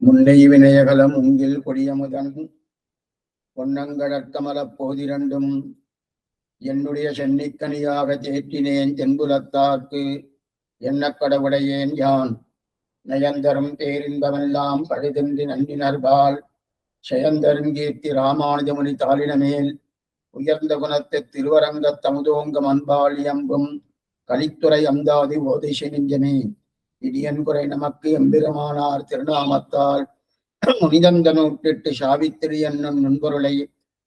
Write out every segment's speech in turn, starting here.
முன்னை வினயகலம் உங்கில் கொடியமுதன் பொன்னங்கடற்கமலப் போதிரண்டும் என்னுடைய சென்னிக்கனியாக தேற்றினேன் தென்புலத்தார்க்கு என்ன கடவுடையேன் யான் நயந்தரும் பேரின்பமெல்லாம் பழுதென்று நன்றினர்பால் செயந்தரும் கீர்த்தி ராமானுஜமுனி தாளினமேல் உயர்ந்த குணத்தை திருவரங்கத் தமுதோங்கம் அன்பால் எம்பும் கலித்துறை அந்தாதி ஓதிசை நெஞ்சமே இடியன் குறை நமக்கு எம்பெருமானார் திருநாமத்தால் முனிதந்த நூற்றிட்டு சாவித்திரி என்னும் நுண்பொருளை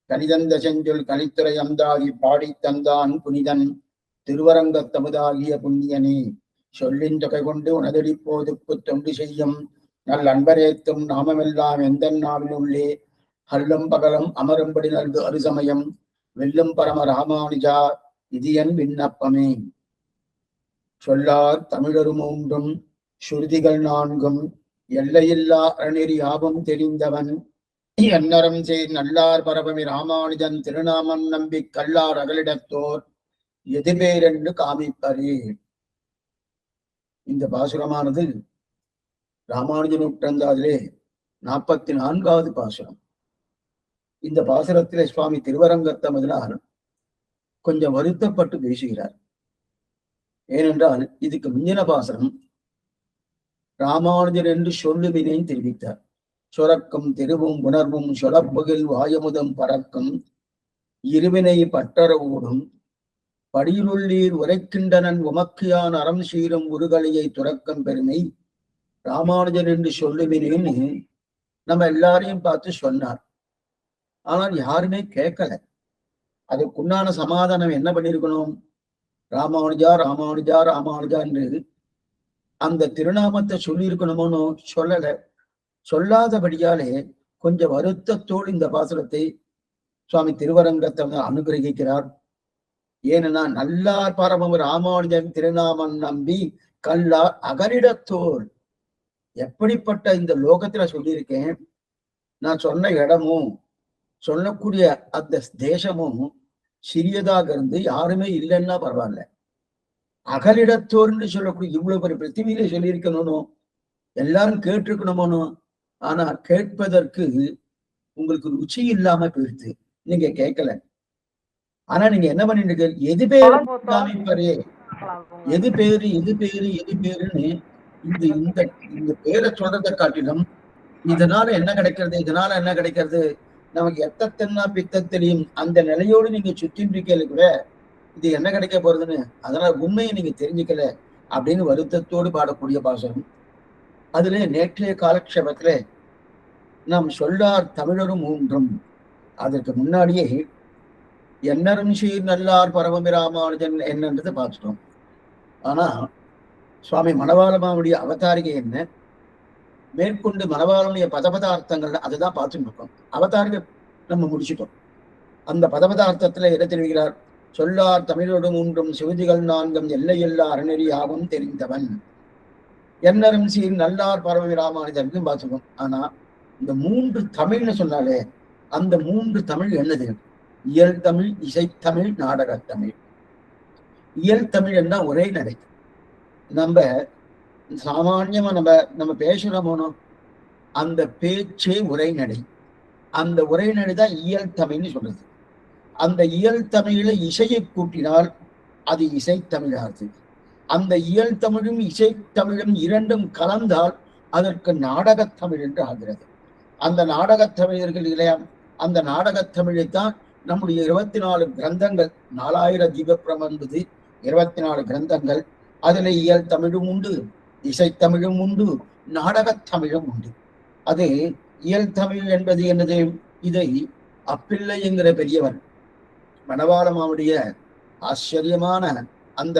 கனிதந்த செஞ்சொல் கலித்துறை அந்தாதி பாடி தந்தான் புனிதன் திருவரங்கத் தமுதாகிய புண்ணியனே சொல்லின் தொகை கொண்டு உனதடிப்போதுக்கு தொண்டு செய்யும் நல் அன்பரேத்தும் நாமமெல்லாம் எந்த நாவிலுள்ளே ஹல்லும் பகலும் அமரும்படி நல்கு அருசமயம் வெல்லும் பரம ராமானுஜா இது என் விண்ணப்பமே. சொல்லார் தமிழரு மூன்றும் சுருதிகள் நான்கும் எல்லையில்லா அறநெறி யாவும் தெரிந்தவன் எண்ணரம் செய் நல்லார் பரபமி ராமானுஜன் திருநாமம் நம்பி கல்லார் அகலிடத்தோர் எதிர்பேரென்று காமிப்பரே. இந்த பாசுரமானது ராமானுஜ நூற்றந்தாதிலே 44வது பாசுரம். இந்த பாசுரத்திலே சுவாமி திருவரங்கத்தமதினார் கொஞ்சம் வருத்தப்பட்டு பேசுகிறார். ஏனென்றால் இதுக்கு முந்தின பாசுரம் ராமானுஜர் என்று சொல்லுவினை தெரிவித்தார். சொரக்கும் திருவும் உணர்வும் சொலப்புகில் வாயமுதம் பறக்கும் இருவினை பட்டற ஓடும் படியிலுள்ளீர் உரைக்கின்றனன் உமக்கியான் அறம் சீரும் உருகலையை துறக்கும் பெருமை ராமானுஜர் என்று சொல்லுவினேன்னு நம்ம எல்லாரையும் பார்த்து சொன்னார். ஆனால் யாருமே கேட்கல. அதுக்குண்டான சமாதானம் என்ன பண்ணிருக்கணும்? ராமானுஜா ராமானுஜா ராமானுஜா என்று அந்த திருநாமத்தை சொல்லியிருக்கணுமோனோ சொல்லல. சொல்லாதபடியாலே கொஞ்சம் வருத்தத்தோடு இந்த பாசுரத்தை சுவாமி திருவரங்கத்தை அனுகிரகிக்கிறார். ஏனென்னா நல்லார் பரமம் ராமானுஜன் திருநாமம் நம்பி கல்லார் அகலிடத்தோர். எப்படிப்பட்ட இந்த லோகத்துல சொல்லியிருக்கேன். நான் சொன்ன இடமும் சொல்லக்கூடிய அந்த தேசமும் சிறியதாக இருந்து யாருமே இல்லைன்னா பரவாயில்ல. அகலிடத்தோர்ன்னு சொல்லக்கூடிய இவ்வளவு பெரிய பிருத்திவியில சொல்லியிருக்கணும், எல்லாரும் கேட்டிருக்கணுமோனோ. ஆனா கேட்பதற்கு உங்களுக்கு ருச்சி இல்லாம போயிடுது, நீங்க கேட்கல. ஆனா நீங்க என்ன பண்ணிட்டு எது பேரு காமிப்பாரே, எது பேரு எது பேரு எது பேருன்னு இந்த இந்த இந்த பேரை சொல்றதை காட்டிலும் இதனால என்ன கிடைக்கிறது, இதனால என்ன கிடைக்கிறது, நமக்கு எத்தனா பித்த தெரியும் அந்த நிலையோடு நீங்க சுத்தின் இருக்கல கூட இது என்ன கிடைக்க போறதுன்னு அதனால உண்மையை நீங்க தெரிஞ்சுக்கல அப்படின்னு வருத்தத்தோடு பாடக்கூடிய பாசனம். அதுல நேற்றைய காலக்ஷேபத்துல நாம் சொல்லார் தமிழரும் மூன்றும் அதற்கு முன்னாடியே என்னரும் சீர் நல்லார் பரமமி ராமானுஜன் என்னன்றதை பார்த்துட்டோம். ஆனா சுவாமி மணவாளமாவுடைய அவதாரிகை என்ன, மேற்கொண்டு மணவாளனுடைய பதபதார்த்தங்கள் அதுதான் பார்த்துட்டு இருக்கோம். அவதாரிகை நம்ம முடிச்சிட்டோம். அந்த பதபதார்த்தத்துல என்ன தெரிவிக்கிறார்? சொல்லார் தமிழோடு மூன்றும் சிவதிகள் நான்கும் எல்லையெல்லா அறநெறி யாவும் தெரிந்தவன் என்னரும் சீர் நல்லார் பரமமி ராமானுஜன் பார்த்துக்கோம். ஆனா இந்த 3 தமிழ்னு சொன்னாலே அந்த 3 தமிழ் என்னது? இயல் தமிழ், இசைத்தமிழ், நாடகத்தமிழ். இயல் தமிழ் என்ன ஒரே நடை. நம்ம சாமான்யமா நம்ம பேசுறோமோனோ அந்த பேச்சே உரை நடை. அந்த உரை நடை தான் இயல் தமிழ்னு சொல்றது. அந்த இயல் தமிழில இசையை கூட்டினால் அது இசைத்தமிழாது. அந்த இயல் தமிழும் இசைத்தமிழும் இரண்டும் கலந்தால் அதற்கு நாடகத்தமிழ் என்று ஆகிறது. அந்த நாடகத்தமிழர்கள் இல்லையா, அந்த நாடகத்தமிழைத்தான் நம்முடைய 24 கிரந்தங்கள், 4000 தீபப்பிரமன்பது 24 கிரந்தங்கள். அதுல இயல் தமிழும் உண்டு, இசைத்தமிழும் உண்டு, நாடகத்தமிழும் உண்டு. அது இயல் தமிழ் என்பது என்னது? இதை அப்பிள்ளை என்கிற பெரியவர் மணவாளமாவுடைய ஆச்சரியமான அந்த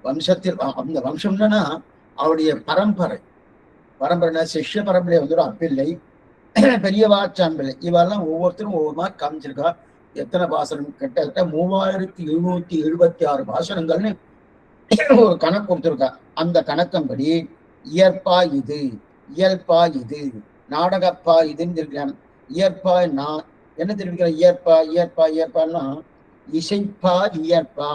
வம்சத்தில், அந்த வம்சம் என்னன்னா அவருடைய பரம்பரை சிஷ்ய பரம்பரை வந்துடும். அப்பிள்ளை, பெரியவாச்சான் பிள்ளை, இவெல்லாம் ஒவ்வொருத்தரும் ஒவ்வொரு மாதிரி காமிச்சிருக்கா. எத்தனை பாசனம்? கிட்டத்தட்ட 3776 பாசனங்கள்னு ஒரு கணக்கு கொடுத்துருக்கா. அந்த கணக்கம்படி இயற்பா இது, இயல்பா இது, நாடகப்பா இதுன்னு தெரிவிக்கிறான். இயற்பா நான் என்ன தெரிவிக்கிறேன்? இயற்பா இயற்பா இயற்பான்னா இசைப்பா இயற்பா.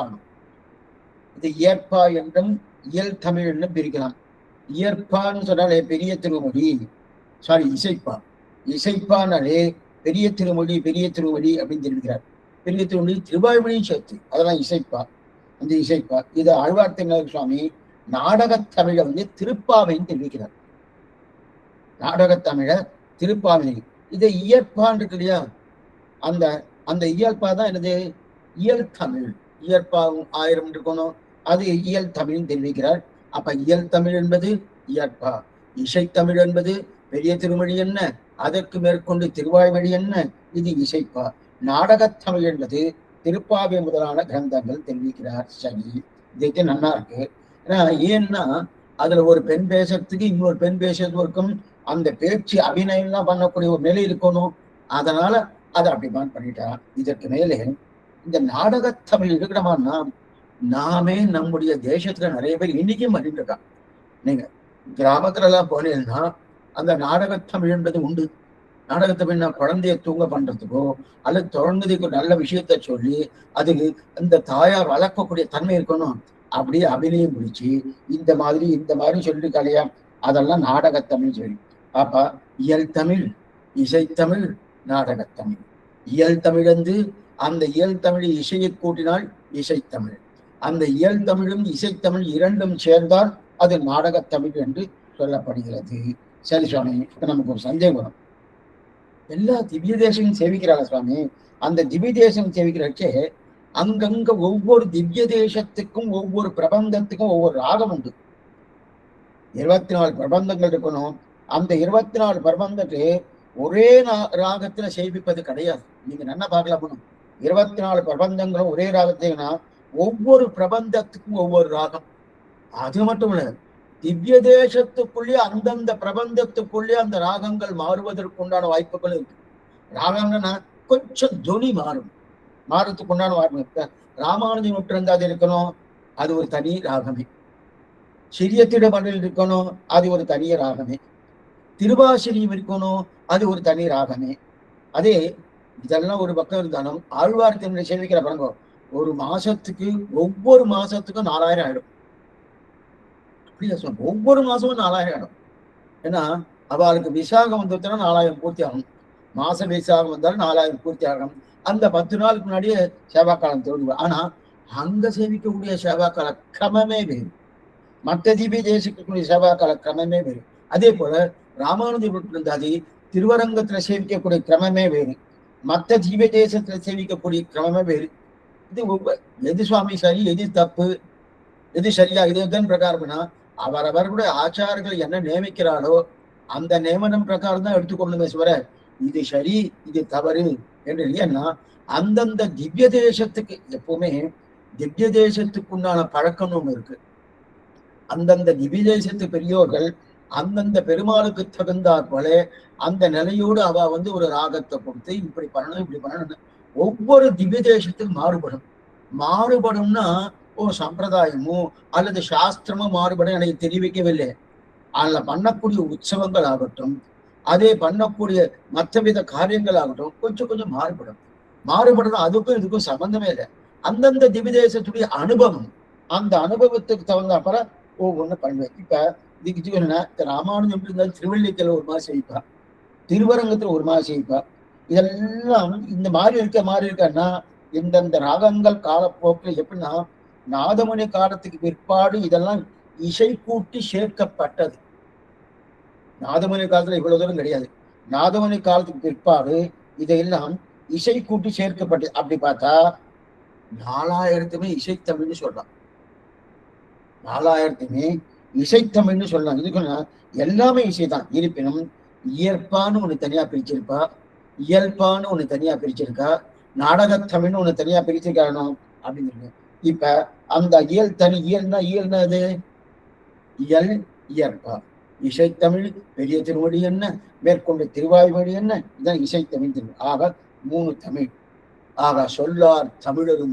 இது இயற்பா என்றும் இயல் தமிழ் என்றும் பிரிக்கலாம். இயற்பான்னு சொன்னாலே பெரிய திருமொழி, இசைப்பா. இசைப்பானாலே பெரிய திருமொழி அப்படின்னு தெரிவிக்கிறார். பெரிய திருமொழி திருவாய்மொழியும் சேர்த்து, அதெல்லாம் இசைப்பா. அந்த இசைப்பா இது ஆழ்வார் திருநகர் சுவாமி நாடகத்தமிழை திருப்பாவைன்னு தெரிவிக்கிறார். நாடகத்தமிழ திருப்பாவை. இதை இயற்பான் இருக்கு இல்லையா, அந்த அந்த இயல்பா தான் என்னது இயல் தமிழ். இயற்பாவும் 1000 இருக்கணும், அது இயல் தமிழ் தெரிவிக்கிறார். அப்ப இயல் தமிழ் என்பது இயற்பா, இசைத்தமிழ் என்பது பெரிய திருமொழி என்ன, அதற்கு மேற்கொண்டு திருவாய்மொழி என்ன, இது இசைப்பா. நாடகத்தமிழ் என்பது திருப்பாவை முதலான கிரந்தங்கள் தெரிவிக்கிறார். சரி, இதுக்கு நல்லா இருக்கு. ஏன்னா அதுல ஒரு பெண் பேசுறதுக்கு இன்னொரு பெண் பேசுறதுக்கும் அந்த பேச்சு அபிநயம்லாம் பண்ணக்கூடிய ஒரு நிலை இருக்கணும். அதனால அதை அப்படிதான் பண்ணிட்டா. இதற்கு மேலே இந்த நாடகத்தமிழ் இருக்கணுமான்னா நாமே நம்முடைய தேசத்துல நிறைய பேர் இன்னைக்கும் பண்ணிட்டு இருக்கா. நீங்க கிராமத்துல எல்லாம் போனீங்கன்னா அந்த நாடகத்தமிழ் என்பது உண்டு. நாடகத்தமிழ் குழந்தைய தூங்க பண்றதுக்கோ அல்லது தொடர்ந்ததுக்கு நல்ல விஷயத்த சொல்லி அதுக்கு அந்த தாயார் வளர்க்கக்கூடிய தன்மை இருக்கணும். அப்படியே அபிநயம் பிடிச்சி இந்த மாதிரி சொல்லிட்டு இல்லையா, அதெல்லாம் நாடகத்தமிழ் சொல்லி. அப்ப இயல் தமிழ், இசைத்தமிழ், நாடகத்தமிழ். இயல் தமிழ் அந்த இயல் தமிழ் இசையை கூட்டினால் இசைத்தமிழ், அந்த இயல் தமிழும் இசைத்தமிழ் இரண்டும் சேர்ந்தால் அது நாடகத்தமிழ் என்று சொல்லப்படுகிறது. சரி சுவாமி, இப்ப நமக்கு ஒரு சந்தேகம் வரும். எல்லா திவ்ய தேசமும் சேவிக்கிறாங்க சுவாமி. அந்த திவ்ய தேசம் சேவிக்கிறச்சே அங்கங்க ஒவ்வொரு திவ்ய தேசத்துக்கும் ஒவ்வொரு பிரபந்தத்துக்கும் ஒவ்வொரு ராகம் உண்டு. 24 பிரபந்தங்கள் இருக்கணும். அந்த 24 பிரபந்தத்தை ஒரே ராகத்துல சேவிப்பது கிடையாது. நீங்க நல்லா பார்க்கலாம். 24 பிரபந்தங்களும் ஒரே ராகத்தைனா ஒவ்வொரு பிரபந்தத்துக்கும் ஒவ்வொரு ராகம். அது மட்டும் இல்ல, திவ்ய தேசத்துக்குள்ளே அந்தந்த பிரபந்தத்துக்குள்ளே அந்த ராகங்கள் மாறுவதற்கு உண்டான வாய்ப்புகள் இருக்கு. ராகம்னா கொஞ்சம் துணி மாறத்துக்கு உண்டான வாய்ப்பு. ராமானுஜ நூற்றந்தாதி இருக்கணும், அது ஒரு தனி ராகமே. சிறிய திருமணில் இருக்கணும், அது ஒரு தனிய ராகமே. திருவாசிரியம் இருக்கணும், அது ஒரு தனி ராகமே. அதே இதெல்லாம் ஒரு பக்கம் இருந்தாலும் ஆழ்வார் திருமணி சேவிக்கிற பாருங்க, ஒரு மாசத்துக்கு ஒவ்வொரு மாசத்துக்கும் 4000 ஆயிடும். அப்படியே சொல்ல, ஒவ்வொரு மாசமும் 4000 ஆயிடும். ஏன்னா அவளுக்கு விசாகம் வந்துச்சுன்னா 4000 பூர்த்தி ஆகும். மாச விசாகம் வந்தாலும் 4000 பூர்த்தி ஆகும். அந்த 10 நாளுக்கு முன்னாடியே சேவாக்காலம் தோல்வி. ஆனா அங்க சேவிக்கக்கூடிய சேவாக்கால கிரமமே வேறு, மற்ற திவ்ய தேசிக்கக்கூடிய சேவாக்கால கிரமமே வேறு. அதே போல ராமானுஜ இருந்தாதி திருவரங்கத்துல சேவிக்கக்கூடிய கிரமமே வேறு, மற்ற திவ்ய தேசத்துல சேவிக்கக்கூடிய கிரமமே வேறு. இது எது சுவாமி சரி, எது தப்பு, எது சரியா, இது எதன் பிரகாரம்னா அவரவர்களுடைய ஆச்சாரர்கள் என்ன நியமிக்கிறாரோ அந்த நியமனம் பிரகாரம் தான் எடுத்துக்கொள்ளுமே சுவர இது சரி இது தவறு என்று. ஏன்னா அந்தந்த திவ்ய தேசத்துக்கு எப்பவுமே திவ்ய தேசத்துக்குண்டான பழக்கம் ஒண்ணு இருக்கு. அந்தந்த திவ்ய தேசத்து பெரியோர்கள் அந்தந்த பெருமாளுக்கு தகுந்தாற் போல அந்த நிலையோடு அவ ஒரு ராகத்தை கொடுத்து இப்படி பண்ணணும் இப்படி பண்ணணும். ஒவ்வொரு திவ்ய தேசத்துக்கும் மாறுபடும்னா ஒரு சம்பிரதாயமோ அல்லது சாஸ்திரமோ மாறுபடும் எனக்கு தெரிவிக்கவில்லை. அதுல பண்ணக்கூடிய உற்சவங்கள் ஆகட்டும், அதே பண்ணக்கூடிய மற்றவித காரியங்கள் ஆகட்டும் கொஞ்சம் கொஞ்சம் மாறுபடும். அதுக்கும் இதுக்கும் சம்பந்தமே இல்லை. அந்தந்த திவ்ய தேசத்துடைய அனுபவம், அந்த அனுபவத்துக்கு தகுந்த அப்புறம் ஒவ்வொன்னு பண்ணுவேன். இப்ப இதுக்கு ராமானுஜம் இருந்தாலும் திருவள்ளிக்கல ஒரு மாதிரி செய்ப்பா, திருவரங்கத்துல ஒரு மாதிரி செய்ப்பா. இதெல்லாம் இந்த மாதிரி இருக்கான்னா இந்தந்த ராகங்கள் காலப்போக்கில் எப்படின்னா நாதமணி காலத்துக்கு பிற்பாடு இதெல்லாம் இசை கூட்டி சேர்க்கப்பட்டது. நாதமணி காலத்துல இவ்வளவு தூரம் கிடையாது. நாதமணி காலத்துக்கு பிற்பாடு இதையெல்லாம் இசை கூட்டி சேர்க்கப்பட்டது. அப்படி பார்த்தா 4000மே இசைத்தமிழ்னு சொல்லலாம். 4000மே இசைத்தமிழ்னு சொல்லலாம். இதுக்குன்னா எல்லாமே இசைதான். இருப்பினும் இயற்பான்னு ஒண்ணு தனியா பிரிச்சிருப்பா, இயல்பான்னு ஒண்ணு தனியா பிரிச்சிருக்கா, நாடகத்தமிழ்னு ஒண்ணு தனியா பிரிச்சிருக்கானோ அப்படின்னு. இப்ப அந்த இயல்னா அது இயல் இயற்பா. இசைத்தமிழ் பெரிய திருமொழி என்ன, மேற்கொண்டு திருவாய்மொழி என்ன, இதுதான் இசைத்தமிழ் திருமொழி. ஆக 3 தமிழ். ஆக சொல்லார் தமிழரு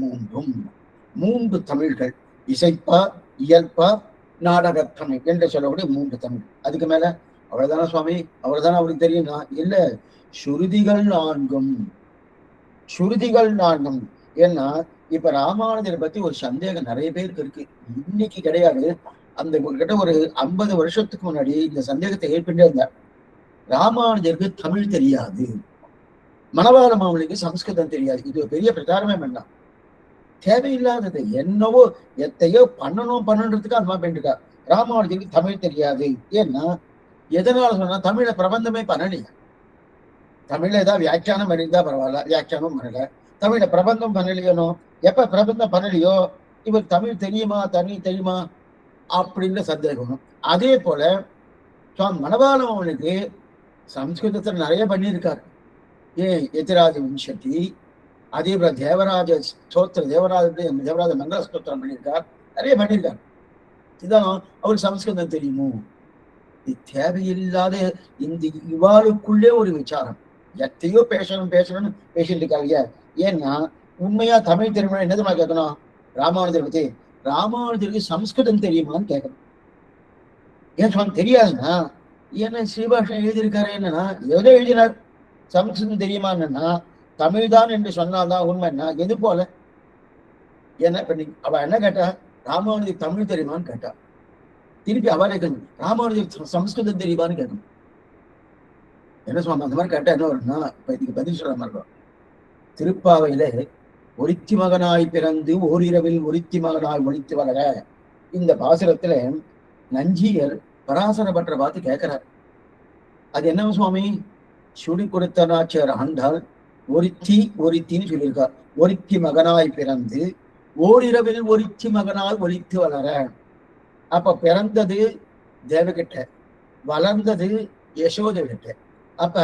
3 தமிழ்கள், இசைப்பா இயல்பா நாடகத்தமிழ் என்று சொல்லக்கூடிய 3 தமிழ். அதுக்கு மேல அவ்வளவுதானா சுவாமி, அவ்வளவுதானே அவருக்கு தெரியும்னா இல்ல, சுருதிகள் 4. ஏன்னா இப்ப ராமானுஜரை பத்தி ஒரு சந்தேகம் நிறைய பேருக்கு இருக்கு. இன்னைக்கு கிடையாது, அந்த கிட்ட ஒரு 50 வருஷத்துக்கு முன்னாடி இந்த சந்தேகத்தை ஏற்பட்டே இருந்தார். ராமானுஜருக்கு தமிழ் தெரியாது, மணவாள மாமனிக்கு சம்ஸ்கிருதம் தெரியாது. இது ஒரு பெரிய பிரச்சாரமே வேண்டாம், தேவையில்லாதது. என்னவோ எத்தையோ பண்ணணுன்றதுக்கு அது மாதிரி பண்ணிருக்கார். ராமானுஜருக்கு தமிழ் தெரியாது. ஏன்னா எதனால சொன்னா, தமிழ பிரபந்தமே பண்ணலையா. தமிழ்ல ஏதாவது வியாக்கியானம் பண்ணியிருந்தா பரவாயில்ல, வியாக்கியானம் பண்ணல. தமிழ பிரபந்தம் பண்ணலையோ, எப்ப பிரபந்தம் பண்ணலையோ இவர் தமிழ் தெரியுமா அப்படின்னு சந்தேகம். அதே போல சுவாமி மணவாள மாமனிக்கு சம்ஸ்கிருதத்துல நிறைய பண்ணியிருக்காரு. எதிராஜ விம்சதி, அதே போல தேவராஜ ஸ்தோத்திர, தேவராஜ மங்கள ஸ்தோத்திரம் பண்ணியிருக்கார், நிறைய பண்ணியிருக்கார். இதான் அவருக்கு சம்ஸ்கிருதம் தெரியுமோ? இது தேவையில்லாத இந்த இவாளுக்குள்ளே ஒரு விசாரம். எத்தையோ பேசணும்னு பேசிட்டு இருக்காங்க. ஏன்னா உண்மையா தமிழ் தெரியுமா என்னதுமா கேட்கணும்? ராமானுஜர் பத்தி, ராமானுஜருக்கு சம்ஸ்கிருதம் தெரியுமான்னு கேட்கணும். ஏன் சுவாமி தெரியாதுன்னா, ஏன்னா ஸ்ரீபாஷன் எழுதியிருக்காரு, என்னன்னா எதோ எழுதினார், சம்ஸ்கிருதம் தெரியுமா என்னன்னா தமிழ் தான் என்று சொன்னால்தான் உண்மைன்னா எது போல. ஏன்னா இப்ப அவ என்ன கேட்டா, ராமானுஜருக்கு தமிழ் தெரியுமான்னு கேட்டா, திருப்பி அவ கேட்கணும் ராமானுஜருக்கு சம்ஸ்கிருதம் தெரியுமான்னு கேட்கணும். என்ன சுவாமி அந்த மாதிரி கேட்டா என்ன வரும்னா, இப்ப இதுக்கு பதில் சொல்ற மாதிரி இருக்கும். திருப்பாவையில ஒருத்தி மகனாய் பிறந்து ஓரிரவில் ஒருத்தி மகனாய் ஒழித்து வளர, இந்த பாசுரத்துல நஞ்சியர் பராசர பற்ற பார்த்து கேட்கிறார். அது என்ன சுவாமி? சுடி கொடுத்த நாச்சியார் ஆண்டால் ஒருத்தின்னு சொல்லியிருக்கார். ஒருத்தி மகனாய் பிறந்து ஓரிரவில் ஒருத்தி மகனாய் ஒழித்து வளர. அப்ப பிறந்தது தேவகிட்ட, வளர்ந்தது யசோதை கிட்ட. அப்ப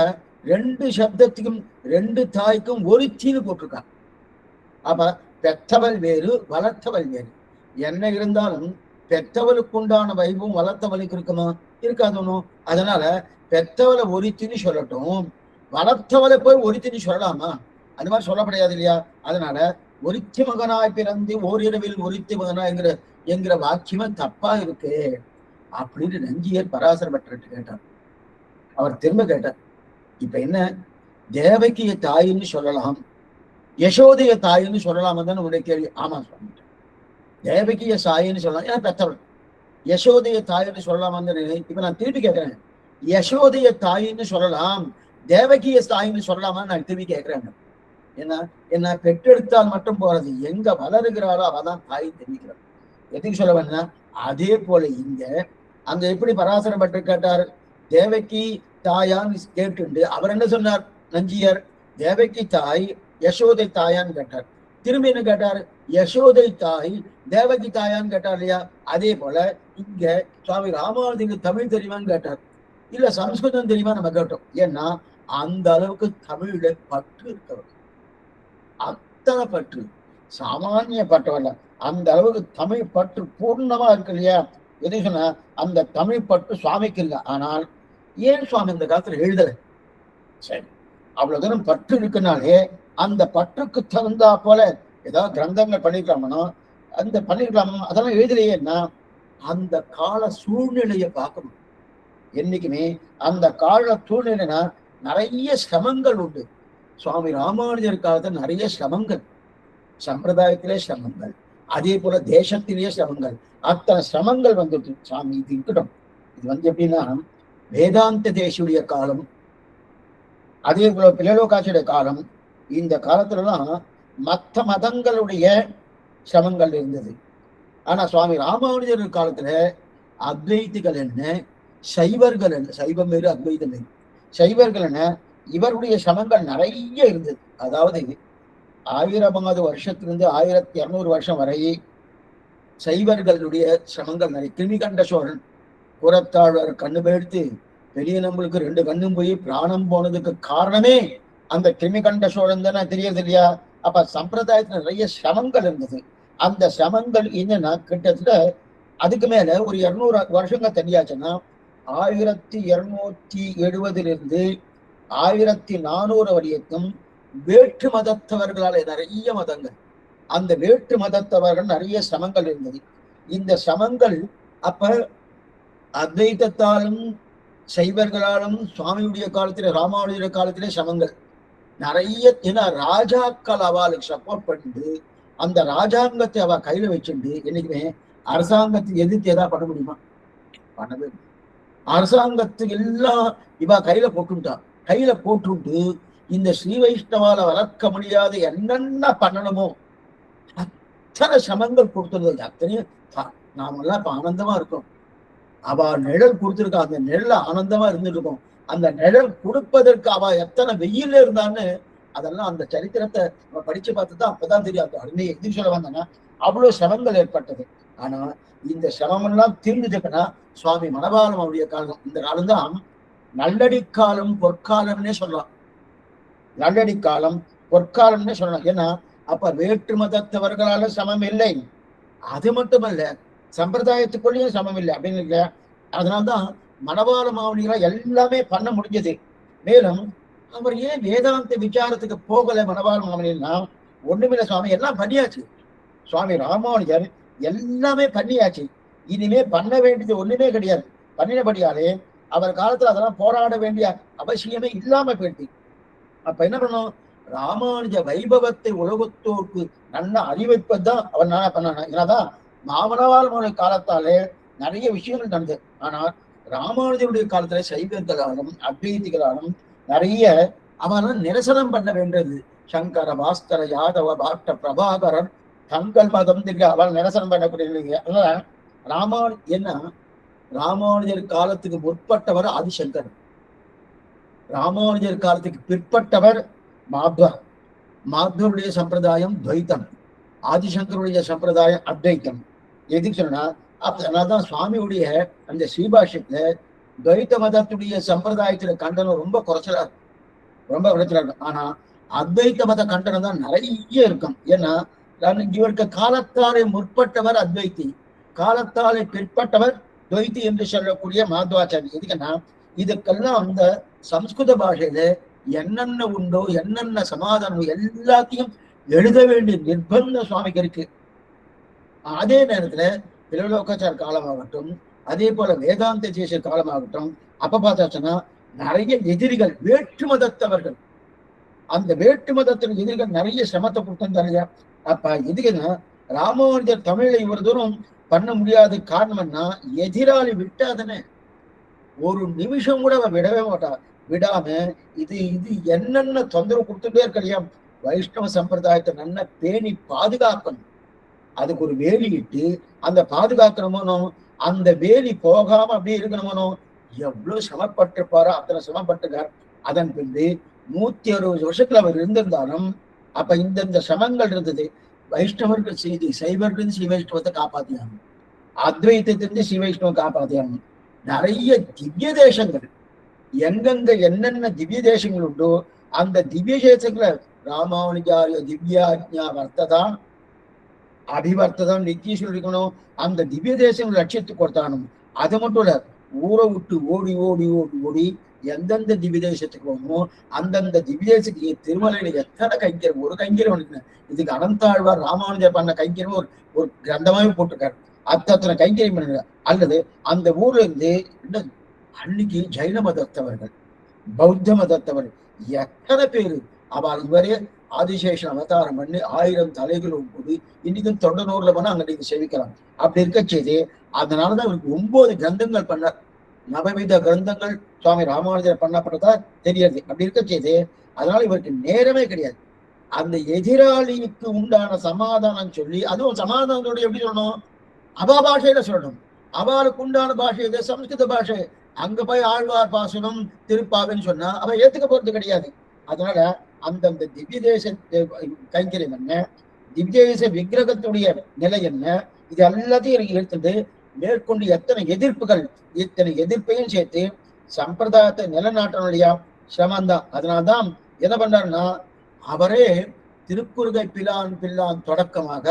ரெண்டு சப்தத்துக்கும் ரெண்டு தாய்க்கும் ஒருத்தின்னு போட்டிருக்கான். அப்ப பெற்றவள் வேறு வளர்த்தவள் வேறு. என்ன இருந்தாலும் பெற்றவளுக்கு உண்டான வைபவம் வளர்த்தவளுக்கு இருக்குமா? இருக்காதுன்னு. அதனால பெற்றவளை ஒருத்தின்னு சொல்லட்டும், வளர்த்தவளை போய் ஒருத்தின்னு சொல்லலாமா? அந்த மாதிரி சொல்லப்படையாது இல்லையா? அதனால ஒருத்தி மகனாய் பிறந்து ஓரிரவில் ஒருத்தி மகனாய் என்கிற வாக்கியமே தப்பா இருக்கு அப்படின்னு நஞ்சியர் பராசர பட்டர்கிட்ட கேட்டார். அவர் திரும்ப கேட்டார், இப்ப என்ன தேவகிய தாயின்னு சொல்லலாம், யசோதைய தாயின்னு சொல்லலாமா தானே உடைய கேள்வி? ஆமா சொல்லிட்டேன், தேவகிய சாயின்னு சொல்லலாம், ஏன்னா பெற்றவள். யசோதைய தாயின்னு சொல்லலாமான்னு இப்ப நான் திருப்பி கேட்கிறேன், யசோதைய தாயின்னு சொல்லலாம், தேவகிய தாயின்னு சொல்லலாமான்னு நான் திருப்பி கேட்கிறேன். என்ன பெற்றெடுத்தால் மட்டும் போறது, எங்க வளருகிறாரோ அவதான் தாய் தெரிவிக்கிறார். எதுக்கு சொல்ல வேணா, அதே போல இங்க அங்க எப்படி பராசர பட்டர் கேட்டார், தேவகி தாயான்னு கேட்டு அவர் என்ன சொன்னார் நஞ்சியர், தேவகி தாய் யசோதை தாயான்னு கேட்டார். திரும்பி என்ன கேட்டார், யசோதை தாய் தேவகி தாயான்னு கேட்டார் இல்லையா? அதே போல இங்க சுவாமி ராமானுஜருக்கு தமிழ் தெரியுமான்னு கேட்டார். இல்ல சம்ஸ்கிருதம் தெரியுமா நம்ம கேட்டோம். ஏன்னா அந்த அளவுக்கு தமிழ்ல பற்று இருக்கவர், அத்தனை பற்று, சாமானிய பற்றவல்ல, அந்த அளவுக்கு தமிழ் பற்று பூர்ணமா இருக்கு இல்லையா? எது சொன்னா அந்த தமிழ் பற்று சுவாமிக்கு இல்லை. ஆனால் ஏன் சுவாமி இந்த காலத்துல எழுதல? சரி, அவ்வளவு தூரம் பற்று இருக்குனாலே அந்த பற்றுக்கு தகுந்தா போல ஏதாவது கிரந்தங்கள் பண்ணிக்கலாமோ, அந்த பண்ணிருக்கலாமோ, அதெல்லாம் எழுதலையேன்னா அந்த கால சூழ்நிலையை பார்க்கணும். என்னைக்குமே அந்த கால சூழ்நிலைனா நிறைய சிரமங்கள் உண்டு. சுவாமி ராமானுஜர் காலத்துல நிறைய சிரமங்கள், சம்பிரதாயத்திலே சிரமங்கள், அதே போல தேசத்திலேயே சிரமங்கள், அத்தனை சிரமங்கள் வந்துட்டு சாமி இது இருக்கட்டும். இது எப்படின்னா வேதாந்த தேசியுடைய காலம், அதே போல பிளலோகாட்சியுடைய காலம். இந்த காலத்துலலாம் மற்ற மதங்களுடைய சிரமங்கள் இருந்தது. ஆனா சுவாமி ராமானுஜர் காலத்துல அத்வைதிகள் என்ன, சைவர்கள் என்ன, சைவம் வேறு அத்வைதம் வேறு, சைவர்கள் என்ன, இவருடைய சிரமங்கள் நிறைய இருந்தது. அதாவது 1000 வருஷத்திலிருந்து 1200 வருஷம் வரை சைவர்களுடைய சிரமங்கள் நிறைய. கிருமிகண்ட சோழன் புறத்தாழ்வார் கண்ணு போயிடுத்து, பெரிய நம்மளுக்கு 2 கண்ணும் போய் பிராணம் போனதுக்கு காரணமே அந்த கிருமிகண்ட சோழன் தானே, தெரியறது இல்லையா? அப்ப சம்பிரதாயத்துல நிறைய சிரமங்கள் இருந்தது. அந்த சிரமங்கள் என்னன்னா கிட்டத்தட்ட அதுக்கு மேல ஒரு 200 வருஷங்கள் தெரியாச்சுன்னா 1270 1400 வரைக்கும் வேற்று மதத்தவர்களால நிறைய மதங்கள், அந்த வேற்று மதத்தவர்கள் நிறைய சிரமங்கள் இருந்தது. இந்த சிரமங்கள் அப்ப அத்வைதத்தாலும் சைவர்களாலும் சுவாமியுடைய காலத்துல ராமானுஜர் காலத்திலே சிரமங்கள் நிறைய. ஏன்னா ராஜாக்கள் அவளுக்கு சப்போர்ட் பண்ணிட்டு அந்த ராஜாங்கத்தை அவ கையில வச்சுட்டு என்னைக்குமே அரசாங்கத்தை எதிர்த்து ஏதாவது பண்ண முடியுமா? பண்ணவே. அரசாங்கத்துக்கு எல்லாம் இவ கையில போட்டுட்டான். கையில போட்டுட்டு இந்த ஸ்ரீ வைஷ்ணவால வளர்க்க முடியாத என்னென்ன பண்ணணுமோ அத்தனை சமங்கள் கொடுத்துருந்தது. அத்தனையும் நாமெல்லாம் இப்ப ஆனந்தமா இருக்கோம். அவ நிழல் கொடுத்திருக்கா, அந்த நிழல் ஆனந்தமா இருந்துட்டு இருக்கும். அந்த நிழல் கொடுப்பதற்கு அவ எத்தனை வெயில்ல இருந்தான்னு அதெல்லாம் அந்த சரித்திரத்தை நம்ம படிச்சு பார்த்துதான் அப்பதான் தெரியும். அந்த அருமையை எது சொல்ல வந்தேன்னா அவ்வளவு சிரமங்கள் ஏற்பட்டது. ஆனா இந்த சிரமம்லாம் தீர்ந்துட்டுன்னா சுவாமி மணவாளம் அவருடைய காலம். இந்த காலம்தான் நல்லடி காலம் பொற்காலம்னே சொல்லலாம். நல்லடி காலம் பொற்காலம்னே சொல்லலாம். ஏன்னா அப்ப வேற்று மதத்தவர்களால சமம் இல்லை, அது மட்டுமல்ல சம்பிரதாயத்துக்குள்ளேயும் சமம் இல்லை அப்படின்னு இல்லையா. அதனால்தான் மணவாள மாவனிகளா எல்லாமே பண்ண முடிஞ்சது. மேலும் அவர் ஏன் வேதாந்த விசாரத்துக்கு போகல மணவாள மாவனிகள்னா ஒண்ணுமில்ல, சுவாமி எல்லாம் பண்ணியாச்சு. சுவாமி ராமானுஜர் எல்லாமே பண்ணியாச்சு, இனிமே பண்ண வேண்டியது ஒண்ணுமே கிடையாது. பண்ணினபடியாலே அவர் காலத்துல அதெல்லாம் போராட வேண்டிய அவசியமே இல்லாம போயிடுச்சு. அப்ப என்ன பண்ணும், ராமானுஜ வைபவத்தை உலகத்தோருக்கு நல்ல அறிவிப்பதுதான் அவர் நானா பண்ணாங்க. ஏன்னாதான் மணவாள காலத்தாலே நிறைய விஷயங்கள் நடந்தது. ஆனால் ராமானுஜருடைய காலத்துல சைவர்களாலும் அத்வைதிகளாலும் நிறைய அவன் நிரசனம் பண்ண வேண்டியது. சங்கர பாஸ்கர யாதவ பாட்ட பிரபாகரன் தங்கள் மதம் அவள் நிரசனம் பண்ணக்கூடிய. அதனால ராமானுஜர் காலத்துக்கு முற்பட்டவர் ஆதிசங்கர், ராமானுஜர் காலத்துக்கு பிற்பட்டவர் மாத்வர். மாத்வருடைய சம்பிரதாயம் துவைத்தம், ஆதிசங்கருடைய சம்பிரதாயம் அத்வைத்தம். எதுக்கு சொன்னா அதனால்தான் சுவாமியுடைய அந்த ஸ்ரீபாஷ்யத்துல துவைத்த மதத்துடைய சம்பிரதாயத்துல கண்டனம் ரொம்ப குறைச்சலா இருக்கும். ஆனா அத்வைத்த மத கண்டனம் தான் நிறைய இருக்கும். ஏன்னா இவருக்கு காலத்தாலே முற்பட்டவர் அத்வைத்தி, காலத்தாலே பிற்பட்டவர் துவைத்தி என்று சொல்லக்கூடிய மாத்வாச்சாரி. எதுக்குன்னா இதுக்கெல்லாம் அந்த சம்ஸ்கிருத பாஷையில என்னென்ன உண்டோ என்னென்ன சமாதானம் எல்லாத்தையும் எழுத வேண்டிய நிர்பந்தம் சுவாமிக்கு இருக்கு. அதே நேரத்துல பிலலோகாச்சார காலமாகட்டும், அதே போல வேதாந்த தேசிய காலமாகட்டும், அப்ப பார்த்தாச்சுன்னா நிறைய எதிரிகள் வேற்று மதத்தவர்கள், அந்த வேற்று மதத்தின் எதிரிகள் நிறைய சிரமத்தை கொடுத்தா. அப்ப எதுக்குன்னா ராமானுஜர் தமிழை இவ்வளவு தூரம் பண்ண முடியாத காரணம்னா எதிராளி விட்டாதானே, ஒரு நிமிஷம் கூட அவ விடவே மாட்டா. விடாம இது என்னென்ன தொந்தரவு கொடுத்துட்டே இருக்கையா, வைஷ்ணவ சம்பிரதாயத்தை நல்லா பேணி பாதுகாக்கணும். அதுக்கு ஒரு வேலி இட்டு அந்த பாதுகாக்கணுமோ, அந்த வேலி போகாம அப்படியே இருக்கணுமோ, எவ்வளவு சிரமப்பட்டிருப்பாரோ அத்தனை சிரமப்பட்டிருக்கார். அதன் பின்பு 160 வருஷத்துல அவர் இருந்திருந்தாலும் அப்ப இந்த சிரமங்கள் இருந்தது. வைஷ்ணவர்கள் செய்தி சைவர்கள் ஸ்ரீ வைஷ்ணவத்தை காப்பாத்தியாங்க, அத்வைத்திலிருந்து ஸ்ரீ வைஷ்ணவம் காப்பாத்தியாங்க. நிறைய திவ்ய தேசங்கள் எங்கெங்க என்னென்ன திவ்ய தேசங்கள் உண்டோ அந்த திவ்ய தேசங்களை ராமானுஜாரிய திவ்யாஜ்ஞா வர்த்ததான் அபிவர்த்ததான் நித்திய சொல்லிக்கணும். அந்த திவ்ய தேசங்கள் லட்சியத்துக்கு கொடுத்தானும். அது மட்டும் இல்ல, ஊரை விட்டு ஓடி ஓடி ஓடி ஓடி எந்தெந்த திவ்ய தேசத்துக்கு போகணுமோ அந்தந்த திவ்ய தேசத்துக்கு திருமலையில எத்தனை கைங்கரம், ஒரு கைங்கரம் ஒண்ணு இதுக்கு அனந்தாழ்வார் ராமானுஜர் பண்ண கைங்கரம் ஒரு கிரந்தமாவே போட்டிருக்காரு. அத்தனை கைங்கரியம் பண்ணுங்க. அல்லது அந்த ஊர்ல இருந்து அன்னைக்கு ஜைன மதத்தவர்கள் பௌத்த மதத்தவர்கள் எத்தனை பேரு அவள் இவரே ஆதிசேஷன் அவதாரம் பண்ணி 1000 தலைகளும் போது இன்னைக்கும் தொண்டனூர்ல போனா அங்க நீங்க சேவிக்கலாம். அப்படி இருக்க செய்து அதனாலதான் இவருக்கு 9 கிரந்தங்கள் பண்ணார். நவவித கிரந்தங்கள் சுவாமி ராமானுஜர் பண்ணப்பட்டதா தெரியாது. அப்படி இருக்க செய்து அதனால இவருக்கு நேரமே கிடையாது. அந்த எதிராளிக்கு உண்டான சமாதானம் சொல்லி, அதுவும் சமாதானத்தோட எப்படி சொல்லணும், அவா பாஷையில சொல்லணும். அவளுக்கு உண்டான பாஷை இது சம்ஸ்கிருத பாஷை. அங்க போய் ஆழ்வார் பாசனம் திருப்பாவின்னு சொன்னா அவ ஏத்துக்க போறது கிடையாது. அதனால அந்தந்த திவ்ய தேச கைங்கரியம் என்ன, திவ்ய தேச விக்கிரகத்துடைய நிலை என்ன, இது எல்லாத்தையும் எடுத்துட்டு மேற்கொண்டு எத்தனை எதிர்ப்புகள், இத்தனை எதிர்ப்பையும் சேர்த்து சம்பிரதாயத்தை நிலநாட்டனுடைய சிரமந்தான். அதனால்தான் என்ன பண்றாருன்னா அவரே திருக்குறுகை பிள்ளான் தொடக்கமாக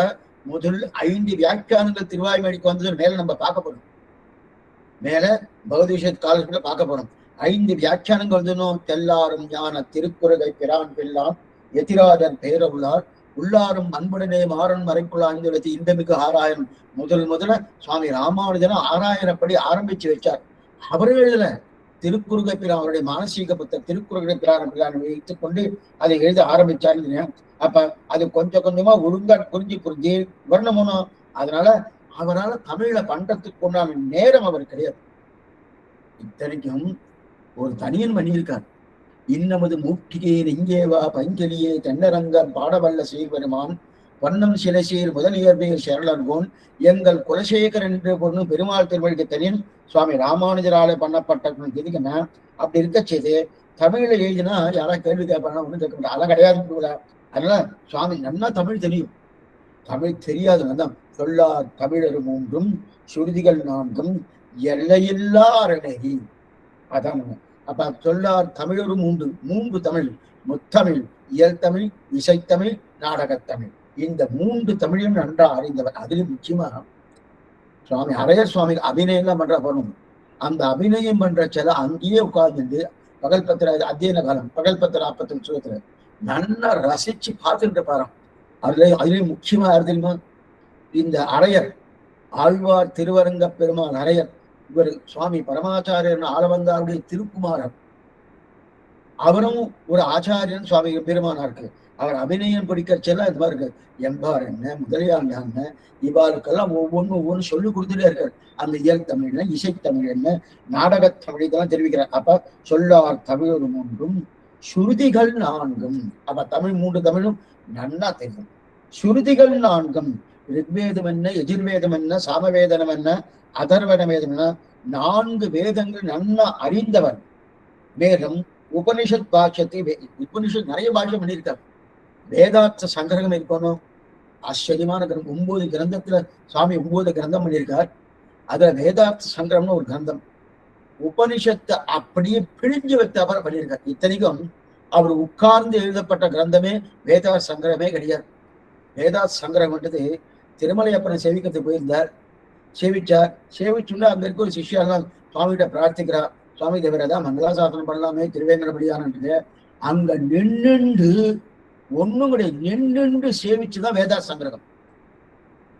முதல் 5 வியாக்கியானங்கள் திருவாய்மொழிக்கு வந்தது மேல நம்ம பார்க்க போறோம். மேல பௌதிஷத் காலத்துல பார்க்க போறோம். 5 வியாக்கியானங்கள் வந்துடும். தெல்லாரும் ஞான திருக்குறுகை பிள்ளான் எதிராஜன் பேரவுள்ளார் உள்ளாரும் அன்புடனே மாறன் மறைப்புள்ளாய்ந்து இன்பமிகு ஆராயன் முதல்ல சுவாமி ராமானுஜன் ஆராயணப்படி ஆரம்பிச்சு வச்சார். அவரே எழுதல, திருக்குறுகை பிரான் அவருடைய மானசீக புத்தர் திருக்குறுகை பிரான் வைத்துக் கொண்டு அதை எழுத ஆரம்பிச்சாரு. அப்ப அது கொஞ்சம் கொஞ்சமா ஒழுங்கா புரிஞ்சு வரணுமோ. அதனால அவரால் தமிழ்ல பண்றதுக்கு உண்டான நேரம் அவர் கிடையாது. இத்தனைக்கும் ஒரு தனியன் பண்ணியிருக்கார். இன்னமது மூட்டியே இங்கேவா பைங்கலியே தென்னரங்கர் பாடவல்ல செய்வருமான் வண்ணம் சிலசீர் முதலியர்வேர் சரளர்கோன் எங்கள் குலசேகர் என்று பொண்ணு பெருமாள் திருவழிக்கு தெரியும் சுவாமி ராமானுஜரால பண்ணப்பட்ட எதுக்குன்னா அப்படி இருக்க செய்து தமிழ்ல எழுதினா யாராவது கேள்வி கேட்பாங்க ஒன்றும் கேட்க மாட்டாங்க. அதெல்லாம் கிடையாது. அதனால சுவாமி நன்னா தமிழ் தெரியும். தமிழ் தெரியாதுதான் சொல்லார் தமிழர் மூன்றும் சுருதிகள் நான்கும் எல்லையில்லா அரணகி. அதான் அப்ப சொல்லார் தமிழொரு மூன்று தமிழ், முத்தமிழ், இயல் தமிழ், இசைத்தமிழ், நாடகத்தமிழ். இந்த மூன்று தமிழையும் நன்றா அறிந்தவர். அதிலும் முக்கியமா சுவாமி அரையர் சுவாமி அபிநயம் எல்லாம் பண்ற போறோம். அந்த அபிநயம் பண்ற சில அங்கேயே உட்கார்ந்து பகல் பத்திர அத்தியன காலம் பகல் பத்திர 40 சுகத்துல நல்லா ரசிச்சு பார்த்துட்டு பாரோம். அதுலயும் முக்கியமா யாரு தெரியுமா? இந்த அரையர் ஆழ்வார் திருவரங்க பெருமாள் அரையர். இவர் சுவாமி பரமாச்சாரியர் ஆளவந்தாருடைய திருக்குமாரர். அவரும் ஒரு ஆச்சாரியன் சுவாமி பெருமானாருக்கு. அவர் அபிநயம் பிடிக்க செல்ல இது மாதிரி இருக்கு. எம்பார் என்ன, முதலியார் என்ன, இவாளுக்கெல்லாம் ஒவ்வொன்னு சொல்லி கொடுத்துட்டே இருக்காரு. அந்த இயல் தமிழ் என்ன, இசைத்தமிழ் என்ன, நாடகத்தமிழ் இதெல்லாம் தெரிவிக்கிறார். அப்ப சொல்லார் தமிழ் மூன்றும் சுருதிகள் நான்கும். அப்ப தமிழ் 3 தமிழும் நன்னா தெரியும். சுருதிகள் நான்கும் ரிக்வேதம் என்ன, எஜுர்வேதம் என்ன, சாமவேதனம் என்ன, அதர்வன வேதம் என்ன, 4 வேதங்கள் நன்னா அறிந்தவர். மேலும் உபனிஷத் பாஷ்யத்தை உபனிஷத் நிறைய பாஷ்யம் பண்ணியிருக்கார். வேதார்த்த சங்கிரகம் இருக்கணும். ஆச்சரியமான கிரந்தம். 9 கிரந்தத்துல சுவாமி 9 கிரந்தம் பண்ணியிருக்கார். அதுல வேதார்த்த சங்கிரம்னு ஒரு கிரந்தம். உபனிஷத்தை அப்படியே பிழிஞ்சு வைத்தவர் பண்ணியிருக்கார். இத்தனைக்கும் அவர் உட்கார்ந்து எழுதப்பட்ட கிரந்தமே வேதார்த்த சங்கிரமே கிடையாது. வேதார்த்த சங்கிரகம்ன்றது திருமலையப்பனை சேவிக்கிறதுக்கு போயிருந்தார். சேவிச்சுள்ள அங்க இருக்க ஒரு சிஷ்யெல்லாம் சுவாமிகிட்ட பிரார்த்திக்கிறா. சுவாமி தேவரதான் மங்களாசாசனம் பண்ணலாமே திருவேங்கடபடியானது. அங்க நின்று ஒண்ணும் கிடையாது, நின்று சேவிச்சுதான் வேதார்த்த சங்கிரகம்.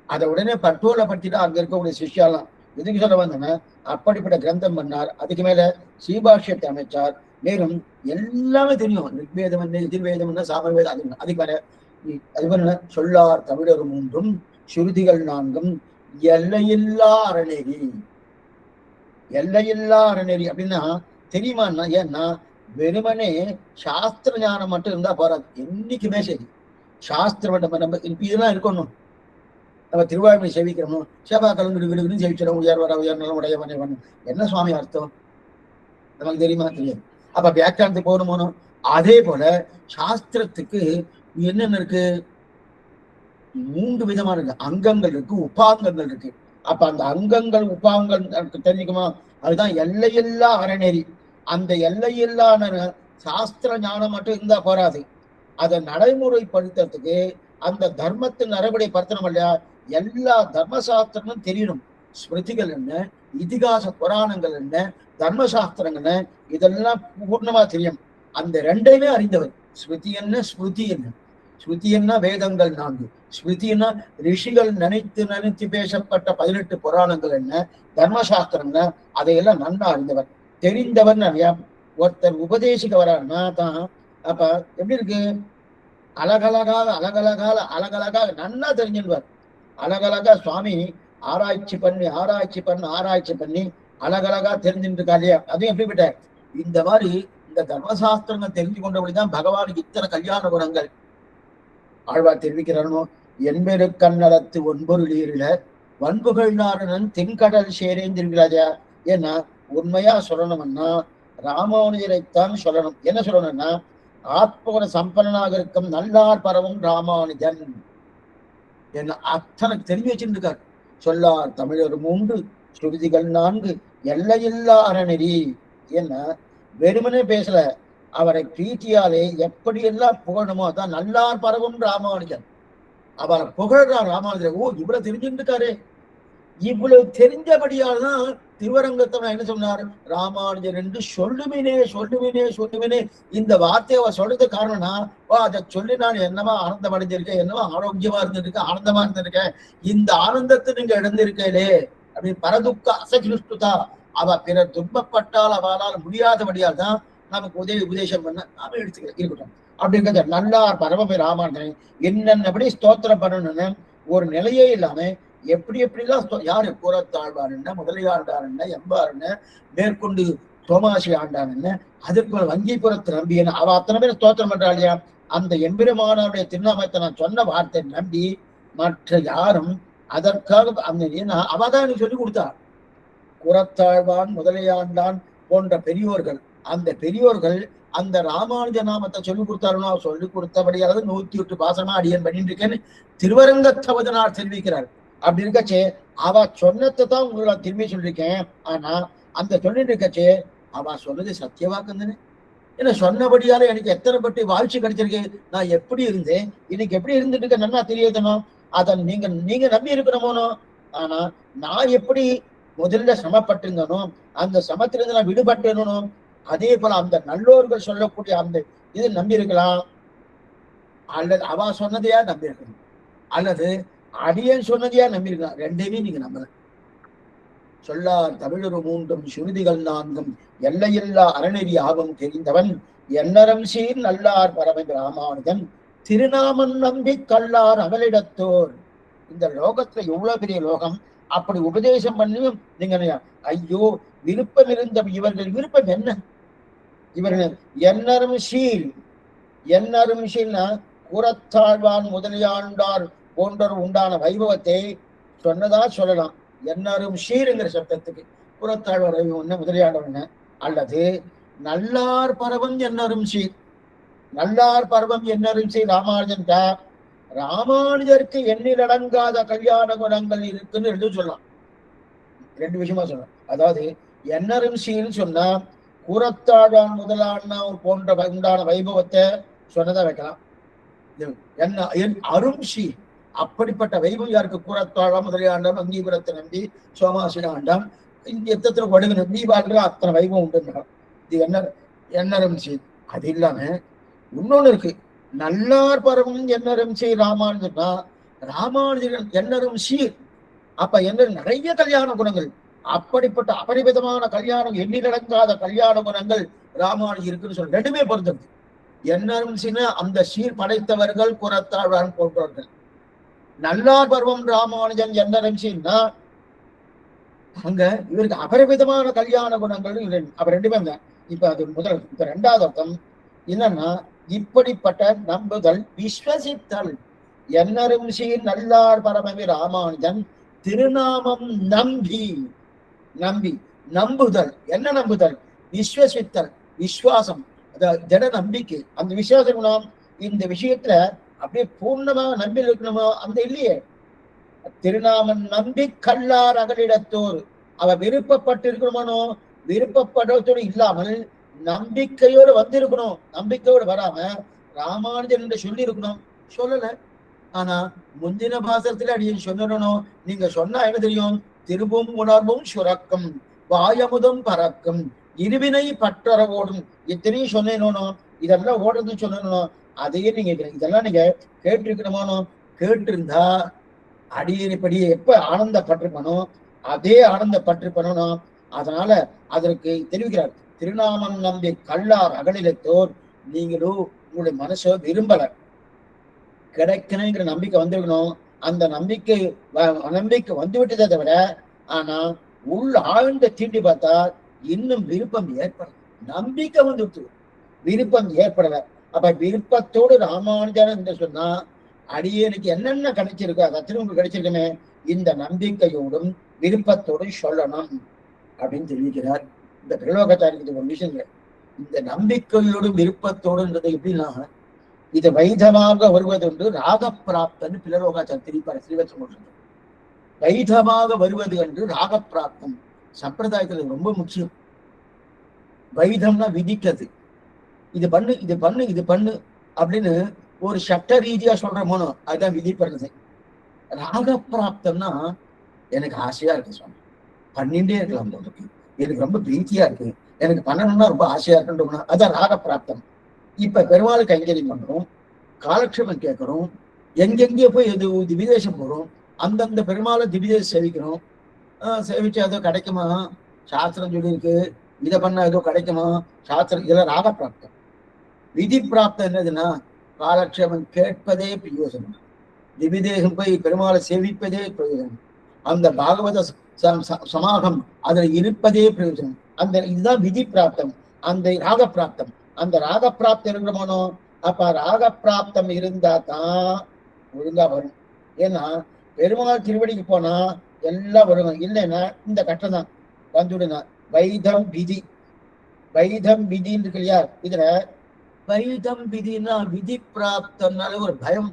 அதை உடனே பட்டோல படுத்திட்டு அங்க இருக்கக்கூடிய சிஷ்யாலாம் எதுக்கு சொல்ல வந்தோன்னா அப்படிப்பட்ட கிரந்தம் பண்ணார். அதுக்கு மேல ஸ்ரீபாஷ்யத்தை அமைச்சார். மேலும் எல்லாமே தெரியும். ரிக்வேதம் என்ன, எதிர்வேதம் என்ன, சாமவேதம். அதுக்கு மேல அது பண்ண சொல்லார் தமிழர் மூன்றும் சுருதிகள் நான்கும் எல்லையில்லா அறநெறி. எல்லையில்லா அறநெறி அப்படின்னா தெரியுமான்னா, ஏன்னா வெறுமனே சாஸ்திர ஞானம் மட்டும் இருந்தா போறாது. என்னைக்குமே சரி சாஸ்திரம் நம்ம இதெல்லாம் இருக்கணும். நம்ம திருவாய்மொழி சேவிக்கிறோம், சேவா கலந்து விடுவிடுன்னு சேவிச்சிடும். உயர்நலம் உடையவன் என்ன சுவாமி அர்த்தம் நமக்கு தெரியுமா? தெரியாது. அப்ப வியாக்கியானத்துக்கு போகணுமோனோ அதே போல சாஸ்திரத்துக்கு என்னென்ன இருக்கு? 3 விதமான இருக்கு. அங்கங்கள் இருக்கு, உபாங்கங்கள் இருக்கு. அப்ப அந்த அங்கங்கள் உபாங்கங்கள் தெரிஞ்சுக்குமா? அதுதான் எல்லையில்லா அறநெறி. அந்த எல்லையில்லா சாஸ்திர ஞானம் மட்டும் இருந்தா போராது. அதை நடைமுறைப்படுத்துறதுக்கு அந்த தர்மத்தின் நடைமுறைப்படுத்தணும் இல்லையா? எல்லா தர்மசாஸ்திரங்களும் தெரியணும். ஸ்மிருதிகள் என்ன, இதிகாச புராணங்கள் என்ன, தர்மசாஸ்திரங்கள் என்ன, இதெல்லாம் பூர்ணமா தெரியும். அந்த 2ஐயுமே அறிந்தவர். ஸ்மிருதி என்ன, ஸ்மிருதி என்ன. ஸ்மிருதி என்ன வேதங்கள் 4, ஸ்மிருதினா ரிஷிகள் நினைத்து பேசப்பட்ட 18 புராணங்கள் என்ன, தர்மசாஸ்திரங்க அதையெல்லாம் நன்னா அறிந்தவர். தெரிந்தவர் நிறையா. ஒருத்தர் உபதேசிக்க வராருன்னா தான் அப்ப எப்படி இருக்கு? அழகழகாக நன்னா தெரிஞ்சிருவார். அழகழகா சுவாமி ஆராய்ச்சி பண்ணி அழகழகா தெரிஞ்சுட்டு இருக்கா இல்லையா? அதுவும் எப்படிப்பட்ட இந்த மாதிரி இந்த தர்மசாஸ்திரங்கள் தெரிஞ்சு கொண்டபடிதான் பகவானுக்கு இத்தனை கல்யாண குணங்கள். ஆழ்வார் தெரிவிக்கிறானோ, என்பெரு கண்ணலத்து 9 வன்புகள் நாரணன் தென்கடல் சேரேந்திருக்கிறாஜா. ஏன்னா உண்மையா சொல்லணும்னா ராமானுஜரைத்தான் சொல்லணும். என்ன சொல்லணும்னா ஆத்மகுண சம்பன்னனாக இருக்கும் நல்லார் பரவும் ராமானுஜன் என்ன அத்தனை தெரிஞ்சு வச்சிருக்கார். சொல்லார் தமிழர் 3 ஸ்ருதிகள் 4 எல்லையில்லா அறநெறி. என்ன வெறுமனே பேசல, அவரை பிரீத்தியாலே எப்படியெல்லாம் புகழணுமோ அதான் நல்லார் பரவும் ராமானுஜன். அவரை புகழ்றார் ராமானுஜர். ஓ இவ்வளவு தெரிஞ்சுட்டு இருக்காரு. இவ்வளவு தெரிஞ்சபடியால்தான் திருவரங்கத்தவன் என்ன சொன்னார்? ராமானுஜர் என்று சொல்லுவினே. இந்த வார்த்தையை அவர் சொல்றது காரணம்னா, அதை சொல்லி நான் என்னவா ஆனந்தம் அடைஞ்சிருக்கேன், என்னவா ஆரோக்கியமா இருந்திருக்கேன், ஆனந்தமா இருந்திருக்கேன். இந்த ஆனந்தத்தை நீங்க இழந்திருக்கே அப்படின்னு பரதுக்க அசகிருஷ்டுதா. அவ பிறர் துன்பப்பட்டால் அவளால் முடியாதபடியால் தான் நமக்கு உபதேசம் பண்ண நாம இருக்கட்டும் அப்படிங்கிறத நல்லார் பரமபி ராமானுஜனை என்னென்னபடி ஸ்தோத்திரம் பண்ணணும்னு ஒரு நிலையே இல்லாம எப்படி எப்படிலாம் யாரு கூறத்தாழ்வார் என்ன, முதலியாண்டார் என்ன, எம்பார் என்ன, மேற்கொண்டு தோமாசி ஆண்டான் என்ன, அதற்கு வங்கிபுரத்து நம்பி என்ன, அவ அத்தனை பேர் ஸ்தோத்திரம் பண்றா இல்லையா? அந்த எம்பெருமானுடைய திருநாமத்தை நான் சொன்ன வார்த்தை நம்பி மற்ற யாரும் அதற்காக அந்த அவதான் எனக்கு சொல்லி கொடுத்தா. கூறத்தாழ்வான் முதலியாண்டான் போன்ற பெரியோர்கள், அந்த பெரியோர்கள் அந்த ராமானுஜ நாமத்தை சொல்லிக் கொடுத்தாருன்னா சொல்லிக் கொடுத்தபடியாவது 108 பாசமா அடியன் பண்ணிட்டு இருக்கேன்னு திருவரங்கத்தவதனார் தெரிவிக்கிறார். அப்படி இருக்கச்சே அவ சொன்னதை தான் உங்களை திரும்பி சொல்லியிருக்கேன். ஆனா அந்த சொல்லிட்டு இருக்கச்சே அவ சொன்னது சத்தியவாக்கம் தானே. ஏன்னா சொன்னபடியால எனக்கு எத்தனை பட்டு வாழ்ச்சி கிடைச்சிருக்கு. நான் எப்படி இருந்தேன், இன்னைக்கு எப்படி இருந்துட்டு இருக்க நல்லா தெரியதனும். அதை நீங்க நம்பி இருக்கணுமோனோ. ஆனா நான் எப்படி முதல்ல சமப்பட்டிருந்தனோ அந்த சமத்திலிருந்து நான் விடுபட்டேனும். அதே போல அந்த நல்லோர்கள் சொல்லக்கூடிய அந்த இது நம்பி இருக்கலாம், அல்லது அவ சொன்னதையா நம்பி இருக்கணும், அல்லது அடியன் சொன்னதையா நம்பி இருக்கலாம். ரெண்டையுமே நீங்க நம்பல. சொல்லார் தமிழொரு மூன்றும் சுருதிகள் 4 எல்லையில்லா அறநெறி ஆகும் தெரிந்தவன் எண்ணரம் சீர் நல்லார் பரமன் ராமானுஜன் திருநாமன் நம்பி கல்லார் அவளிடத்தோர். இந்த லோகத்துல எவ்வளவு பெரிய லோகம், அப்படி உபதேசம் பண்ணியும் நீங்க ஐயோ விருப்பம் இருந்த இவர்கள் விருப்பம் என்ன? இவர்கள் எண்ணரும் சீல், எண்ணரும் சீல்னா கூறத்தாழ்வான் முதலியாண்டார் போன்றோர் உண்டான வைபவத்தை சொன்னதா சொல்லலாம். எண்ணரும் சீருங்கிற சப்தத்துக்கு கூறத்தாழ்வார் வைபவம் முதலியாண்டவன், அல்லது நல்லார் பரவம் எண்ணரும் சீர், நல்லார் பருவம் என்னரும் செய் ராமானுஜன்டா ராமானுஜருக்கு எண்ணில் அடங்காத கல்யாண குணங்கள் இருக்குன்னு எழுத சொல்லலாம். 2 விஷயமா சொல்லலாம். அதாவது எண்ணரும் சீன்னு சொன்னா கூறத்தாழ்வான் முதலான போன்ற உண்டான வைபவத்தை சொன்னதா வைக்கலாம். அரும் ஷீ அப்படிப்பட்ட வைபவம் யாருக்கு? கூறத்தாழ்வான் முதலியாண்டான் அங்கீபுரத்தை நம்பி சோமாசிட ஆண்டான் எத்தனை வடுகு நம்பி வாழ்ற அத்தனை வைபவம் உண்டு. இது எண்ணரும் ஷீ. அது இல்லாம இன்னொன்னு இருக்கு, நல்லார் பரவும் எண்ணரும் சீர் ராமானுஜன்னா ராமானுஜன் எண்ணரும் சீர். அப்ப என்ன நிறைய கல்யாண குணங்கள், அப்படிப்பட்ட அபரிமிதமான கல்யாணம் எண்ணிலடங்காத கல்யாண குணங்கள் ராமானுஜன் இருக்குன்னு சொல்ல 2மே பொருந்தது. எண்ணரும் சீன அந்த சீர் படைத்தவர்கள் கூறத்தாழ்வான் போன்றவர்கள். நல்லார் பருவம் ராமானுஜன் எண்ணரும் சீர்னா அங்க இவருக்கு அபரிமிதமான கல்யாண குணங்கள் அப்ப 2மே தான். இப்ப அது முதல். இப்ப 2வது அர்த்தம் என்னன்னா இப்படிப்பட்ட நம்புதல் விஸ்வசித்தல். எண்ணரும் சீர் நல்லார் பரமவி ராமானுஜன் திருநாமம் நம்பி, நம்பி நம்புதல். என்ன நம்புதல்? விஸ்வசித்தல், விஸ்வாசம், ஜட நம்பிக்கை. அந்த விசுவாச குணம் இந்த விஷயத்துல அப்படியே பூர்ணமாக நம்பி இருக்கணுமோ அந்த இல்லையே. திருநாமம் நம்பி கல்லார் அகலிடத்தோர். அவ விருப்பப்பட்டு இருக்கணுமானோ விருப்பப்படத்தோடு இல்லாமல் நம்பிக்கையோடு வந்திருக்கணும். நம்பிக்கையோடு வராம ராமானுஜன் என்று சொல்லி இருக்கணும், சொல்லல. ஆனா முந்தின பாசத்துல அடியன் சொல்லணும். நீங்க சொன்னா என்ன தெரியும்? திரும்பும் உணர்வும் சுரக்கும் வாயமுதும் பறக்கும் இருவினை பற்றற ஓடும். இத்தனையும் சொன்னேனோனும் இதெல்லாம் ஓடுறதுன்னு சொல்லணும். அதையே நீங்க இதெல்லாம் நீங்க கேட்டிருக்கணுமானோ? கேட்டிருந்தா அடியேப்படி எப்ப ஆனந்தப்பட்டிருக்கணும் அதே ஆனந்தப்பட்டிருக்கணும். அதனால அதற்கு தெரிவிக்கிறார், திருநாமம் நம்பி கல்லார் அகலிடத்தோர். நீங்களும் உங்களுடைய மனசோ விரும்பல, கிடைக்கணுங்கிற நம்பிக்கை வந்திருக்கணும். அந்த நம்பிக்கை வந்துவிட்டதை தவிர ஆனா உள்ள ஆழ்ந்த தீண்டி பார்த்தா இன்னும் விருப்பம் ஏற்படல. நம்பிக்கை வந்துவிட்டு விருப்பம் ஏற்படல. அப்ப விருப்பத்தோடு ராமானுஜன் என்று சொன்னா அடியேனுக்கு என்னென்ன கிடைச்சிருக்கோ அதை திரும்ப கிடைச்சிருக்குமே. இந்த நம்பிக்கையோடும் விருப்பத்தோடும் சொல்லணும் அப்படின்னு தெரிவிக்கிறார். இந்த பிரலோகத்தாருக்கு ஒரு விஷயம், இந்த நம்பிக்கையோடும் விருப்பத்தோடுன்றது எப்படின்னா இது வைதமாக வருவது என்று ராகப்பிராப்தன்னு பிரலோகாச்சார் திரிப்பார். ஸ்ரீவத்சம் வைதமாக வருவது என்று ராகப்பிராப்தம் சம்பிரதாயத்துல ரொம்ப முக்கியம். வைதம்னா விதிக்கிறது, இது பண்ணு இது பண்ணு இது பண்ணு அப்படின்னு ஒரு சட்ட ரீதியா சொல்ற மோனோ அதுதான் விதிப்படுறது. ராகப்பிராப்தம்னா எனக்கு ஆசையா இருக்கு சொன்ன பண்ணிட்டே இருக்கலாம் போதுக்கு, எனக்கு ரொம்ப பிரீத்தியா இருக்கு, எனக்கு பண்ணணும்னா ரொம்ப ஆசையா இருக்குன்றோம்னா அதான் ராகப்பிராப்தம். இப்ப பெருமாள் கைங்கரியம் பண்றோம், காலக்ஷேபம் கேட்கிறோம், எங்கெங்கே போய் எது திவிதேசம் போறோம், அந்தந்த பெருமாளை திவிதேசம் சேவிக்கிறோம். சேவிச்சு ஏதோ கிடைக்குமா, சாஸ்திரம் சொல்லியிருக்கு இதை பண்ணா ஏதோ கிடைக்குமா, சாஸ்திரம் இதெல்லாம் ராகப்பிராப்தம். விதி பிராப்தம் என்னதுன்னா காலக்ஷேபம் கேட்பதே பிரயோசனம், திவிதேசம் போய் பெருமாளை சேவிப்பதே பிரயோஜனம். அந்த பாகவத சமாகம் அதுல இருப்பதே பிரயோஜனம். அந்த இதுதான் விதி பிராப்தம், அந்த ராக பிராப்தம். அந்த ராக பிராப்தம் இருக்கணுமோ, அப்ப ராக பிராப்தம் இருந்தா தான் ஒழுங்கா வரும். ஏன்னா பெருமாள் திருவடிக்கு போனா எல்லாம் வரும். இல்லைன்னா இந்த கட்டம் தான் வந்துடுனா. வைதம் விதி, வைதம் விதின்னு இருக்கு இல்லையா, இதுல வைதம் விதினா விதி பிராப்தம்னால ஒரு பயம்.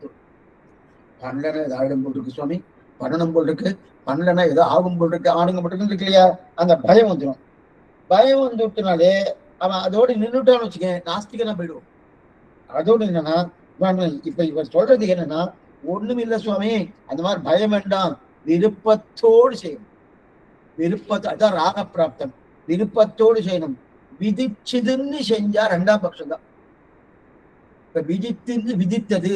பண்ணலன்னா ஏதோ ஆயிடும் போல் இருக்கு சுவாமி, பண்ணணும் போல் இருக்கு, பண்ணலன்னா ஏதோ ஆகும் போல் இருக்கு, ஆணுங்க போட்டு இருக்கு இல்லையா, அந்த பயம் வந்துடும். பயம் வந்துட்டுனாலே அவன் அதோடு நின்றுட்டான்னு வச்சுக்கேன், நாஸ்திகனா போயிடுவோம். அதோடு என்னன்னா, இப்ப இவர் சொல்றது என்னன்னா, ஒண்ணும் இல்லை சுவாமி, அந்த மாதிரி பயம் வேண்டாம், விருப்பத்தோடு செய்யணும். விருப்பத்தை, அதான் ராக பிராப்தம், விருப்பத்தோடு செய்யணும். விதிச்சதுன்னு செஞ்சா ரெண்டாம் பட்சம் தான். இப்ப விதித்து விதித்தது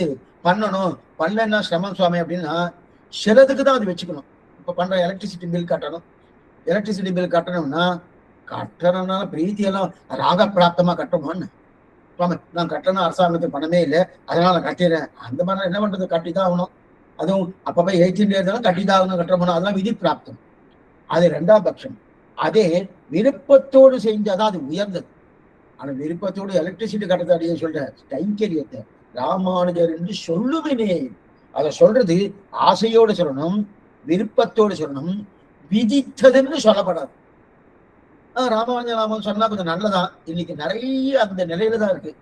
பண்ணணும், பண்ணலன்னா சிரமம் சுவாமி அப்படின்னா சிலதுக்கு தான் அது வச்சுக்கணும். இப்ப பண்ற எலக்ட்ரிசிட்டி பில் கட்டணும், எலக்ட்ரிசிட்டி பில் கட்டணும்னா கட்டணும்னால பிரீத்தியெல்லாம் ராக பிராப்தமா கட்டணும்னு சுவாமி, நான் கட்டணும், அரசாங்கத்துக்கு பணமே இல்லை அதனால நான் கட்டிடுறேன், அந்த மாதிரி என்ன பண்றது, கட்டிதான் ஆகணும். அதுவும் அப்பப்ப 18 இருந்தாலும் கட்டிதான் ஆகணும், கட்டணும், அதெல்லாம் விதி பிராப்தம், அது ரெண்டாம் பட்சம். அதே விருப்பத்தோடு செஞ்சாதான் அது உயர்ந்தது. ஆனா விருப்பத்தோடு எலக்ட்ரிசிட்டி கட்டத்தை அடைய சொல்ற கைங்கரியத்தை ராமானுஜர் என்று சொல்லுவினே, அதை சொல்றது ஆசையோடு சொல்லணும், விருப்பத்தோடு சொல்லணும், விதித்ததுன்னு சொல்லப்படாது. ராமானுஜ நாமம் சொன்னா கொஞ்சம் நல்லதான். இன்னைக்கு நிறைய அந்த நிலையில தான் இருக்கு.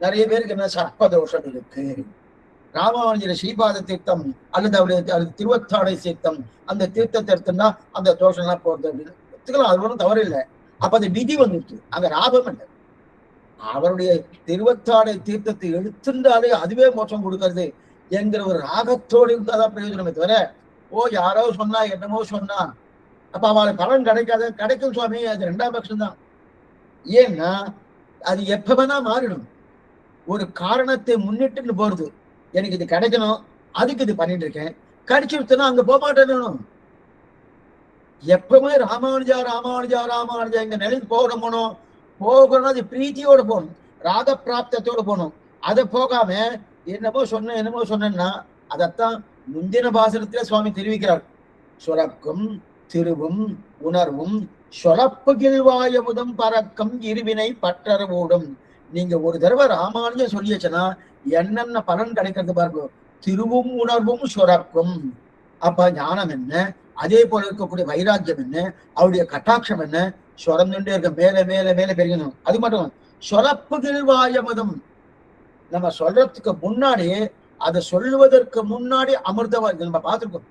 நிறைய பேருக்கு என்ன சர்ப்பதோஷம் இருக்கு. ராமானுஜர ஸ்ரீபாத தீர்த்தம் அல்லது அவருடைய திருவத்தாடை தீர்த்தம், அந்த தீர்த்தத்தை எடுத்துன்னா அந்த தோஷம்லாம் போறது அப்படின்னு எடுத்துக்கலாம், அது ஒன்றும் தவறு இல்லை. அப்ப அது விதி வந்துட்டு அங்க ராபம் இல்லை. அவருடைய திருவத்தாடை தீர்த்தத்தை எடுத்துட்டாலே அதுவே மோட்சம் கொடுக்கறது என்கிற ஒரு ராகத்தோடு இருந்தாதான் பிரயோஜனமே தவிர, ஓ யாரோ சொன்னா என்னமோ சொன்னா அப்ப அவளுக்கு பலன் கிடைக்காத, கிடைக்கும் சுவாமி, அது ரெண்டாம் பட்சம் தான். ஏன்னா அது எப்ப வேணா மாறிடும். ஒரு காரணத்தை முன்னிட்டு போறது, எனக்கு இது கிடைக்கணும் அதுக்கு இது பண்ணிட்டு இருக்கேன், கிடைச்சிருச்சுன்னா அங்க போக மாட்டேன்னு. எப்பவுமே ராமானுஜா ராமானுஜா ராமானுஜா இந்த நிலைக்கு போகணும், போகணும் அது பிரீத்தியோட போகணும், ராக பிராப்தத்தோடு போகணும். அதை போகாம என்னமோ சொன்னா அதைத்தான் முந்தின பாசனத்துல சுவாமி தெரிவிக்கிறார். சுரக்கும் திருவும் உணர்வும் சொலப்பு கிழ்வாயமுதம் பறக்கம் இருவினை பற்றறவோடும். நீங்க ஒரு தடவை ராமானுஜம் சொல்லியாச்சுன்னா என்னென்ன பலன் கிடைக்கிறது பாருங்க. திருவும் உணர்வும் சுரக்கும், அப்ப ஞானம் என்ன, அதே போல இருக்கக்கூடிய வைராக்கியம் என்ன, அவருடைய கட்டாட்சம் என்ன, சுரந்துட்டே இருக்க, மேல மேல மேல பெருகணும். அது மட்டும் சொலப்பு கிழ்வாயமுதம், நம்ம சொல்றதுக்கு முன்னாடி, அதை சொல்லுவதற்கு முன்னாடி அமிர்தமா இருக்கு, நம்ம பார்த்துருக்கோம்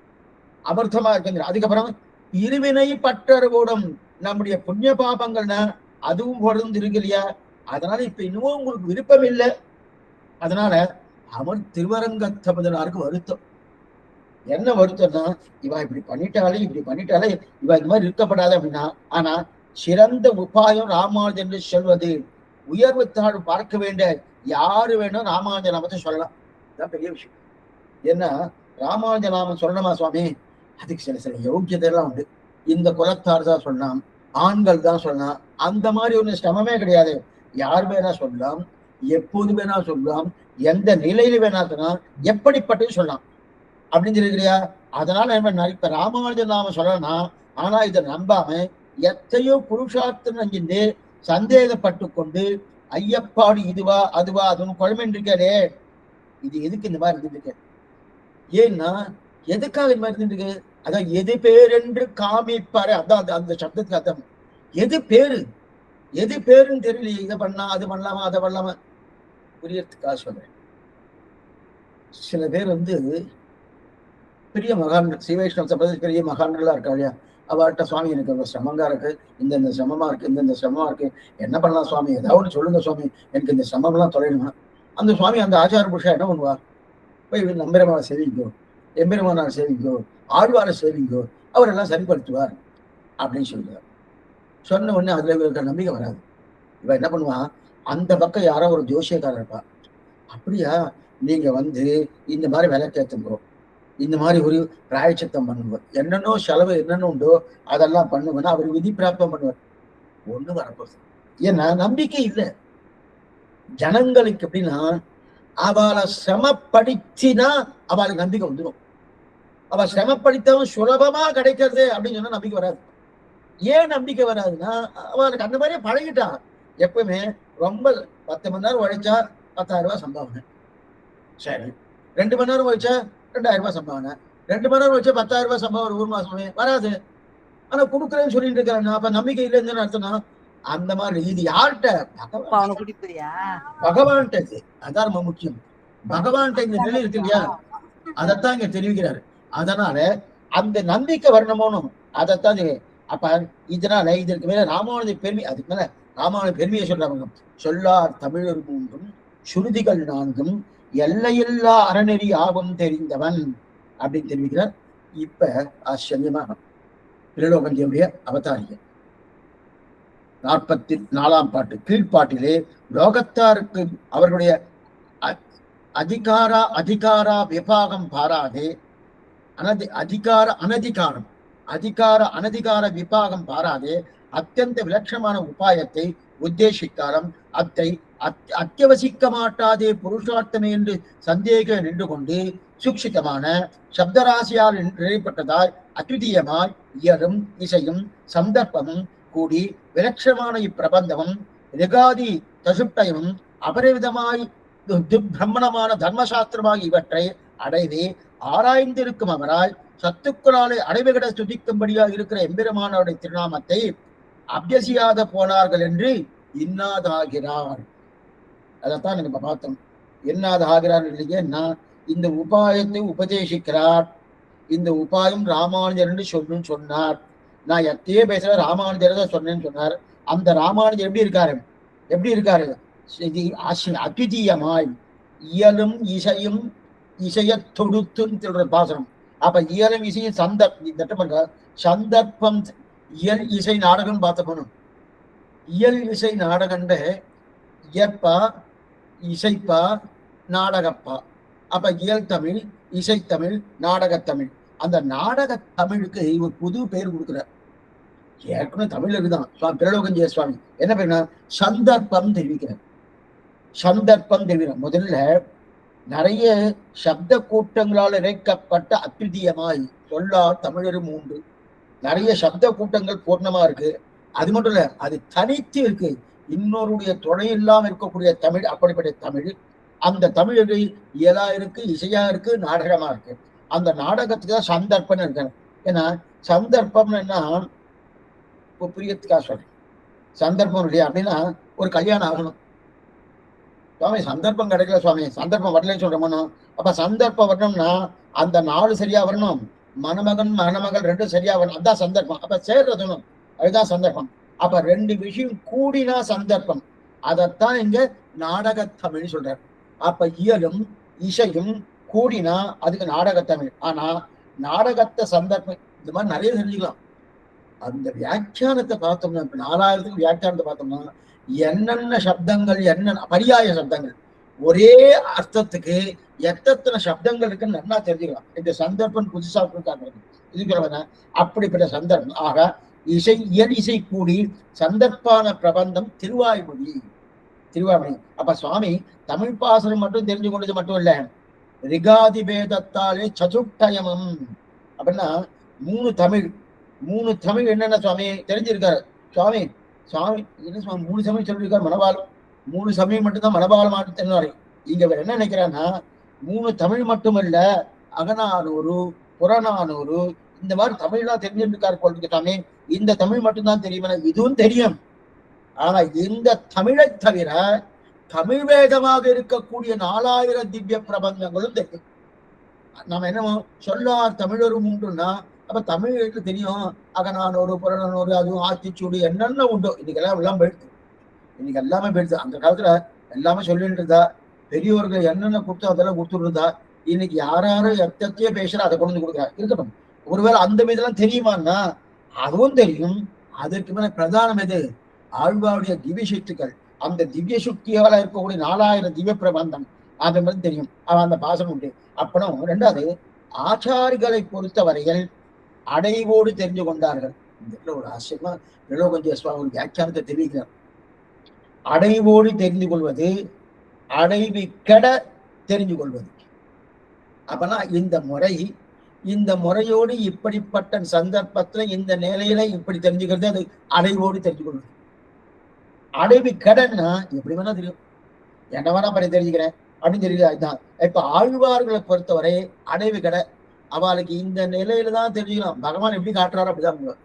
அமிர்தமா இருக்குங்கிற. அதுக்கப்புறம் இருவினை பற்றறவோடும், நம்முடைய புண்ணிய பாபங்கள்னா அதுவும் பொருந்து இருக்கு இல்லையா. அதனால இப்ப இன்னமும் உங்களுக்கு விருப்பம் இல்லை, அதனால அவன் திருவரங்கத்தபதனாருக்கு வருத்தம். என்ன வருத்தம்னா, இவா இப்படி பண்ணிட்டாலே இவா இந்த மாதிரி இருக்கப்படாது அப்படின்னா. ஆனா சிறந்த உபாயம் ராமானுஜன் என்று சொல்வது, உயர்வு தாழ்வு பார்க்க வேண்டிய யாரு வேணும் ராமானுஜ நாமத்தை சொல்லலாம், இதுதான் பெரிய விஷயம். ஏன்னா ராமானுஜ நாமம் சொல்லணுமா சுவாமி, அதுக்கு சில யோக்கியதை எல்லாம் உண்டு. இந்த குலத்தார் தான் சொல்லலாம், ஆண்கள் தான் சொல்லலாம், அந்த மாதிரி ஒண்ணு சிரமமே கிடையாது. யார் வேணா சொல்லலாம், எப்போது வேணா சொல்லலாம், எந்த நிலையில வேணா சொல்லலாம், எப்படிப்பட்டது சொல்லலாம் அப்படின்னு சொல்லிக்கிறியா. அதனால என்ன, இப்ப ராமானுஜன் நாம சொல்லலாம், ஆனா இதை நம்பாம எத்தையோ புருஷார்த்தம் நஞ்சிட்டு சந்தேகப்பட்டு கொண்டு ஐயப்பாடு இதுவா அதுவா அதுவும் குழம்பு இருக்காரு. இது எதுக்கு இந்த மாதிரி இருந்துட்டு இருக்கு, ஏன்னா எதுக்காக இந்த மாதிரி இருந்துருக்கு, அதான் எது பேர் என்று காமிப்பாரு, அதான் அந்த சப்தத்துக்கு அர்த்தம். எது பேரு, எது பேருன்னு தெரியல, இதை பண்ணலாம் அது பண்ணலாமா அதை பண்ணலாமா புரியறதுக்காக சொல்றேன். சில பேர் பெரிய மகான்கள், ஸ்ரீவைஷ்ணவ சம்பந்தத்தில் பெரிய மகான்களா இருக்கா இல்லையா, அவர்கிட்ட சுவாமி எனக்கு ஒரு சிரமங்கா இருக்கு, இந்த சிரமமா இருக்கு, இந்த சிரமமா இருக்கு, என்ன பண்ணலாம் சுவாமி, ஏதாவது சொல்லுங்க சுவாமி, எனக்கு இந்த சிரமம்லாம் தொலைணுமா. அந்த சுவாமி அந்த ஆச்சார புருஷா என்ன பண்ணுவா, போய் நம்பெருமானை சேவிங்கோ, எம்பெருமானார் சேவிங்கோ, ஆழ்வாரை சேவிங்கோ, அவரெல்லாம் சரிப்படுத்துவார் அப்படின்னு சொல்லுவார். சொன்ன உடனே அதுல இவருக்கு நம்பிக்கை வராது. இவ என்ன பண்ணுவா, அந்த பக்கம் யாரோ ஒரு ஜோசியக்காரர் இருப்பா, அப்படியா நீங்க இந்த மாதிரி விலைக்கேற்றுங்கோ, இந்த மாதிரி ஒரு பிராயச்சித்தம் பண்ணுவார், என்னென்னோ செலவு என்னென்ன உண்டோ அதெல்லாம் பண்ணுவேன்னா அவர் விதி பிராப்தம் பண்ணுவார். ஒண்ணு வரப்போகுது, ஏன்னா நம்பிக்கை இல்லை ஜனங்களுக்கு. எப்படின்னா அவளை சிரமப்படுத்தினா அவளுக்கு நம்பிக்கை வந்துடும். அவ சிரமப்படுத்தவும் சுலபமா கிடைக்கிறது அப்படின்னு சொன்னா நம்பிக்கை வராது. ஏன் நம்பிக்கை வராதுன்னா அவளுக்கு அந்த மாதிரியே பழகிட்டான். எப்பவுமே ரொம்ப 10 மணி நேரம் உழைச்சா 10,000 ரூபாய் சம்பாவனை. சரி, 2 மணி நேரம் உழைச்சா 2,000 ரூபாய் சம்பாவனை. 2 மணி நேரம் உழைச்சா 10,000 ரூபாய் சம்பாவனை ஒரு மாசமே வராது. ஆனா கொடுக்குறேன்னு சொல்லிட்டு இருக்காங்க. அப்ப நம்பிக்கை இல்லைன்னு அர்த்தம்னா அந்த மாதிரி இது யார்கிட்ட? பகவான்கிட்ட. அதான் ரொம்ப முக்கியம். பகவான்கிட்ட இந்த நிலை இருக்கு இல்லையா, அதைத்தான் இங்க தெரிவிக்கிறாரு. அதனால அந்த நம்பிக்கை வரணுமோனும் அதைத்தான். அப்ப இதனால இதற்கு மேல ராமானுஜ பெருமை, அதுக்கு மேல ராமானுஜ பெருமையை சொல்றாங்க. சொல்லார் தமிழர் மூன்றும் சுருதிகள் 4ம் எல்லையில்லா அறநெறி ஆகும் தெரிந்தவன் அப்படின்னு தெரிவிக்கிறார். இப்ப ஆச்சரியமா திரிலோகந்தியுடைய அவதாரியம் 44ஆம் பாட்டு கீழ்ப்பாட்டிலே லோகத்தாருக்கு அவர்களுடைய அதிகாரா விபாகம் பாராதே அனதிகார விபாகம் பாராதே அத்தியந்த விலட்சணமான உபாயத்தை உத்தேசிக்காரம் அத்தை அத்தியவசிக்க மாட்டாதே புருஷார்த்தமே என்று சந்தேகம் நின்று கொண்டு சுக்ஷிதமான சப்தராசியால் நிலைப்பட்டதாய் அத்விதீயமாய் இயலும் இசையும் சந்தர்ப்பமும் கூடி விலட்சணமான இப்பிரபந்தமும் ரிகாதி தசுப்டயமும் அபரிவிதமாய் பிரம்மணமான தர்மசாஸ்திரமாக இவற்றை அடைவே ஆராய்ந்திருக்கும் அவராய் சத்துக்களாலே அடைவுகிட துதிக்கும்படியாக இருக்கிற எம்பெருமானோடைய திருநாமத்தை அபியசியாத போனார்கள் என்று இன்னாதாகிறார். அதைத்தான் நம்ம பார்த்தோம். என்னாதாகிறார் இல்லையா, இந்த உபாயத்தை உபதேசிக்கிறார். இந்த உபாயம் ராமானுஜர் என்று சொன்னார். நான் எத்தையே பேசுற ராமானுஜர் தான் சொன்னேன்னு சொன்னார். அந்த ராமானுஜர் எப்படி இருக்காரு? அத்விதீயமாய் இயலும் இசையும் இசைய தொடுத்துன்னு சொல்ற பாசனம். அப்ப இயலும் இசையும் சந்தர்ப்பம் இயல் இசை நாடகம் பார்த்தப்பணும். இயல் இசை நாடகண்ட இயற்பா இசைப்பா நாடகப்பா. அப்ப இயல் தமிழ், இசைத்தமிழ், நாடகத்தமிழ். அந்த நாடக தமிழுக்கு ஒரு புது பேர் கொடுக்குறார். ஏற்கனவே தமிழ் இருக்குதான். திரிலோகந்திய சுவாமி என்ன பேருனா சந்தர்ப்பம் தெரிவிக்கிறார். சந்தர்ப்பம் தெரிவிக்கிறார். முதல்ல நிறைய சப்த கூட்டங்களால் இறைக்கப்பட்ட அத்விதீயமாய் சொல்லார் தமிழர் 3. நிறைய சப்த கூட்டங்கள் பூர்ணமா இருக்கு. அது மட்டும் இல்ல, அது தனித்து இருக்கு. இன்னொருடைய துணை இல்லாம இருக்கக்கூடிய தமிழ். அப்படிப்பட்ட தமிழ். அந்த தமிழ் இயலா இருக்கு, இசையா இருக்கு, நாடகமா இருக்கு. அந்த நாடகத்துக்கு தான் சந்தர்ப்பம் இருக்காங்க. ஏன்னா சந்தர்ப்பம்னு என்ன புரியத்துக்காக சொல்றேன். சந்தர்ப்பம் இல்லையா அப்படின்னா ஒரு கல்யாணம் ஆகணும். சுவாமி சந்தர்ப்பம் கிடைக்கல சுவாமி, சந்தர்ப்பம் வரலன்னு சொல்றோம்னா, அப்ப சந்தர்ப்பம் வரணும்னா அந்த நாடு சரியா வரணும், மணமகன் மணமகள் 2 சரியா வரணும். அதான் சந்தர்ப்பம். அப்ப சேர்றதுணும் அதுதான் சந்தர்ப்பம். அப்ப 2 விஷயம் கூடினா சந்தர்ப்பம். அதைத்தான் இங்க நாடகத்தமிழ் சொல்றாரு. அப்ப இயலும் இசையும் கூடினா அதுக்கு நாடகத்தமிழ். ஆனா நாடகத்தை சந்தர்ப்பம் இந்த மாதிரி நிறைய தெரிஞ்சுக்கலாம். அந்த வியாக்கியானத்தை பார்த்தோம்னா, இப்ப 4000 வியாக்கியானத்தை பார்த்தோம்னா என்னென்ன சப்தங்கள், என்னென்ன பரியாய சப்தங்கள், ஒரே அர்த்தத்துக்கு எத்தனை சப்தங்கள் இருக்குன்னு நல்லா தெரிஞ்சுக்கலாம். இந்த சந்தர்ப்பம் புதுசா இதுக்கிறவன அப்படிப்பட்ட சந்தர்ப்பம். ஆக இயல் இசை கூடி சந்தர்ப்பான பிரபந்தம் திருவாய்மொழி. அப்ப சுவாமி தமிழ் பாசனம் மட்டும் தெரிஞ்சு கொண்டது மட்டும் இல்ல, ரிகாதி பேதத்தாலே சதுர்டயமம் அப்படின்னா 3 தமிழ் என்னென்ன சுவாமி தெரிஞ்சிருக்காரு. சுவாமி என்ன சுவாமி 3 சமயம் சொல்லியிருக்காரு. மனபாலம் 3 சமயம் மட்டும்தான் மனபாலம் மாட்டு. இங்க வேற என்ன நினைக்கிறான்னா 3 தமிழ் மட்டுமல்ல, அகநானூறு, புறநானூறு, இந்த மாதிரி தமிழ்லாம் தெரிஞ்சிருக்காரு போல சாமி. இந்த தமிழ் மட்டும்தான் தெரியும், இதுவும் தெரியும். ஆனா இந்த தமிழை தவிர தமிழ் வேதமாக இருக்கக்கூடிய 4000 திவ்ய பிரபந்தங்களும் தெரியும். நம்ம என்ன சொல்லார் தமிழர் உண்டுன்னா அப்ப தமிழுக்கு தெரியும். அகநானூறு, புறநானூறு, அதுவும் ஆத்திச்சூடு என்னென்ன உண்டோ இன்னைக்கெல்லாம் போயிடுது. இன்னைக்கு எல்லாமே போயிடுது. அந்த காலத்துல எல்லாமே சொல்லிட்டு இருந்தா, பெரியவர்கள் என்னென்ன கொடுத்தோ அதெல்லாம் கொடுத்துருந்தா. இன்னைக்கு யாரும் எத்தையே பேசுற அதை கொண்டு வந்து கொடுக்குறா. இருக்கட்டும், ஒருவேளை அந்த மீதெல்லாம் தெரியுமான்னா அதுவும் தெரியும். அதற்கு மேல பிரதானம் எது? ஆழ்வாருடைய திவ்ய சக்திகள். அந்த திவ்ய சுக்தியால இருக்கக்கூடிய 4000 திவ்ய பிரபந்தம் அது மாதிரி தெரியும். அந்த பாசனம் உண்டு. அப்புறம் 2வது ஆச்சாரிகளை பொறுத்த வரையில் அடைவோடு தெரிஞ்சு கொண்டார்கள். இந்த ஒரு ஆச்சரியமா திரிலோகந்திய சுவாமி ஒரு வியாக்கியானத்தை தெரிவிக்கிறார். அடைவோடு தெரிந்து கொள்வது, அடைவு கெட தெரிஞ்சு கொள்வது. அப்பனா இந்த முறை இந்த முறையோடு இப்படிப்பட்ட சந்தர்ப்பத்துல இந்த நிலையில இப்படி தெரிஞ்சுக்கிறது அது அடைவோடு தெரிஞ்சுக்கணும். அடைவு கடன்னா எப்படி வேணா தெரியும், என்ன வேணா பண்ணி தெரிஞ்சுக்கிறேன் அப்படின்னு தெரியுது. அதுதான் இப்ப ஆழ்வார்களை பொறுத்தவரை அடைவு கடை அவளுக்கு இந்த நிலையில தான் தெரிஞ்சுக்கலாம். பகவான் எப்படி காட்டுறாரு அப்படிதான்.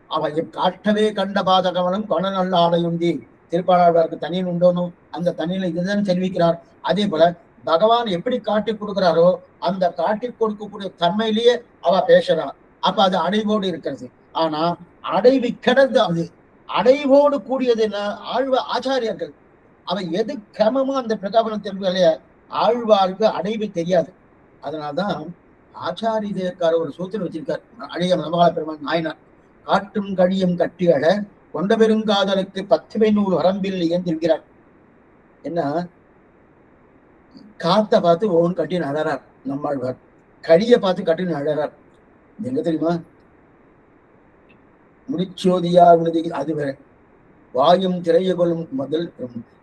அவள் காட்டவே கண்ட பாதகவனும் கொண நல்ல ஆடையுண்டி திருப்பாளருக்கு தனியன் உண்டோனும் அந்த தண்ணியில இதுதான் தெரிவிக்கிறார். அதே போல பகவான் எப்படி காட்டி கொடுக்கிறாரோ அந்த காட்டி கொடுக்கக்கூடிய தன்மையிலேயே அவ பேசுறான். அப்ப அது அடைவோடு இருக்கிறது. ஆனா அடைவு கிடந்து அது அடைவோடு கூடியது என்ன ஆச்சாரியர்கள் அவன் எது கிரமமும் அந்த பிரகாபலம் தெரிவிக்கலைய ஆழ்வாருக்கு அடைவு தெரியாது. அதனால்தான் ஆச்சாரியக்கார ஒரு சூத்திரம் வச்சிருக்கார் அழிய நவகால பெருமான் நாயனார். காட்டும் கழியும் கட்டியட கொண்ட பெருங்காதலுக்கு 10 நூல் வரம்பில் இயந்திருக்கிறார். என்ன காத்த பார்த்து ஓன் கட்டின்னு அழறார் நம்மாழ்வார், கழிய பார்த்து கட்டின்னு அழறார். எங்க தெரியுமா? முடிச்சோதியா விழுதி அது வேற. வாயும் திரையுகலும் முதல்,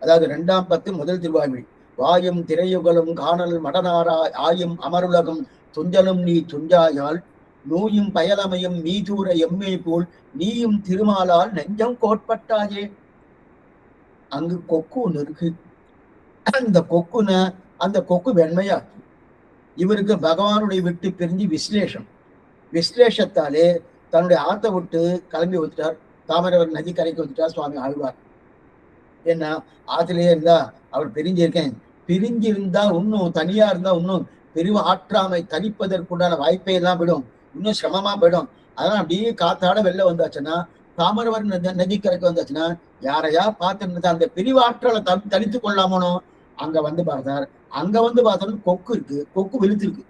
அதாவது 2ஆம் பத்து முதல் திருவாய்மொழி. வாயும் திரையுகலும் காணல் மடனாராய் ஆயும் அமருலகம் துஞ்சலும் நீ துஞ்சாயால் நோயும் பயலமையும் மீதூர எம்மை போல் நீயும் திருமாலால் நெஞ்சம் கோட்பட்டாயே. அங்கு கொக்கு ஒண்ணு இருக்கு. அந்த கொக்குன அந்த கொக்கு வெண்மையா இவருக்கு பகவானுடைய விட்டு பிரிஞ்சு விஸ்லேஷத்தாலே தன்னுடைய ஆத்தை விட்டு கிளம்பி வந்துட்டார். தாமிரவர் நதி கரைக்கு வந்துட்டார் சுவாமி ஆழ்வார். என்ன ஆத்திலேயே இருந்தா அவர் பிரிஞ்சிருக்கேன், பிரிஞ்சிருந்தா இன்னும் தனியா இருந்தா இன்னும் பெரிய ஆற்றாமை தனிப்பதற்குண்டான வாய்ப்பை எல்லாம் விடும், இன்னும் சிரமமா போயிடும். அதெல்லாம் அப்படியே காத்தாட வெளில வந்தாச்சுன்னா தாமிரவர் நதிக்கரைக்கு வந்தாச்சுன்னா யாரையா பார்த்துட்டு அந்த பிரிவாற்றலை தனித்து கொள்ளாமனோ அங்க வந்து பார்த்தார். அங்க வந்து பார்த்தோம்னா கொக்கு இருக்கு, கொக்கு வெளுத்திருக்கு.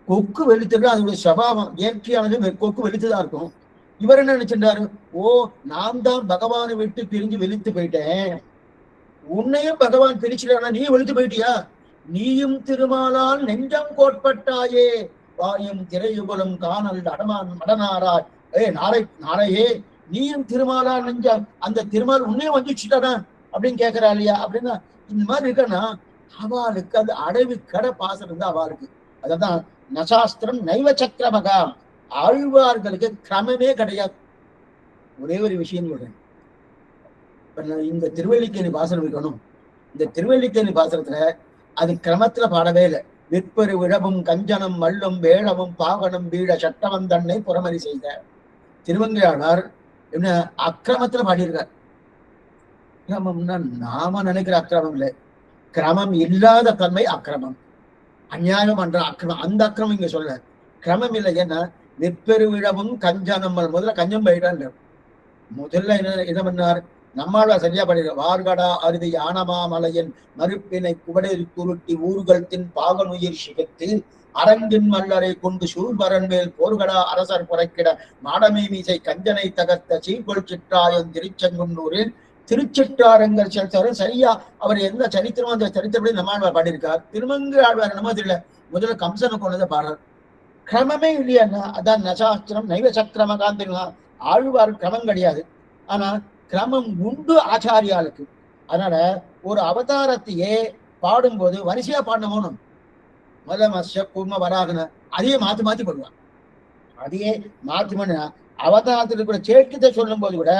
கொக்கு வெளுத்துட்டு அதோடைய சபாவம் இயற்கையானது கொக்கு வெளுத்துதான் இருக்கும். இவர் என்ன நினைச்சிருந்தாரு, ஓ நான் தான் பகவானை விட்டு பிரிஞ்சு வெளுத்து போயிட்டேன், உன்னையும் பகவான் பிரிச்சுட்டானா நீ வெளுத்து போயிட்டியா, நீயும் திருமாலால் நெஞ்சம் கோட்பட்டாயே வாயும் திரையுகலும் காணல் மடனாராய் நாளையே நீயும் திருமாலால் நெஞ்சம் அந்த திருமால் உன்னையும் வந்துச்சுட்டானா அப்படின்னு கேட்கிறா இல்லையா? அப்படின்னா இந்த மாதிரி இருக்கன்னா அவளுக்கு அந்த அடைவு கடை பாசம் இருந்தா அவளுக்கு. அதான் நசாஸ்திரம் நைவ சக்கரமகா. ஆழ்வார்களுக்கு கிரமமே கிடையாது. ஒரே ஒரு விஷயம் சொல்றேன். இந்த திருவல்லிக்கேணி பாசனம் இருக்கணும். இந்த திருவல்லிக்கேணி பாசனத்துல அது கிரமத்துல பாடவே இல்லை. விற்பரு விழவும் கஞ்சனம் மல்லும் வேளவும் பாகனம் வீழ சட்டவன் தன்னை புறமறி செய்த திருவங்கையாளர் என்ன அக்கிரமத்துல பாடியிருக்கார். அக்கிரமம்னா நாம நினைக்கிற அக்கிரமம் இல்லை, கிரமம் இல்லாத தன்மை அக்கிரமம், அநியாயம் பண்ற அக்கிரமம். அந்த அக்கிரமம் இங்க சொல்ல கிரமம் இல்லை. ஏன்னா நிற்பெரு விழவும் கஞ்சனம் முதல்ல கஞ்சம் போயிட்டான். முதல்ல என்ன பண்ணார் நம்மாழ்வார் சரியா பண்ணிடுற. வார்கடா அருவி ஆனமா மலையின் மறுப்பினை குவடை குருட்டி ஊர்கள் தின் பாகனுயிர் சிகத்து அரங்கின் மல்லரை கொண்டு சூழ்வரன் மேல் போர்கடா அரசர் புறக்கிட மாடமை மீசை கஞ்சனை தகர்த்த சீர்கொள் சிற்றாயன் திருச்செங்குன்னூரில் திருச்சிற்றாரங்கள் செலுத்தாரும். சரியா அவர் எந்த சரித்திரமோ அந்த சரித்திரப்படி நம்மாழ்வார் பாடியிருக்கார். திருமங்கு ஆழ்வார் என்னமோ தெரியல, முதல்ல கம்சனை கொண்டதை பாடுறார். கிரமமே இல்லையா? அதான் நசாஸ்திரம் நைவ சக்கரமகாந்தினா. ஆழ்வார் கிரமம் கிடையாது, ஆனா கிரமம் உண்டு ஆச்சாரியாளுக்கு. அதனால ஒரு அவதாரத்தையே பாடும்போது வரிசையா பாடணுமோன்னு முதல்ல மத்ய கூர்ம வராகன அதையே மாத்தி மாத்தி பண்ணுவான். அதையே மாத்தி பண்ண அவதாரத்துக்கு கூட சேக்கியத்தை சொல்லும் போது கூட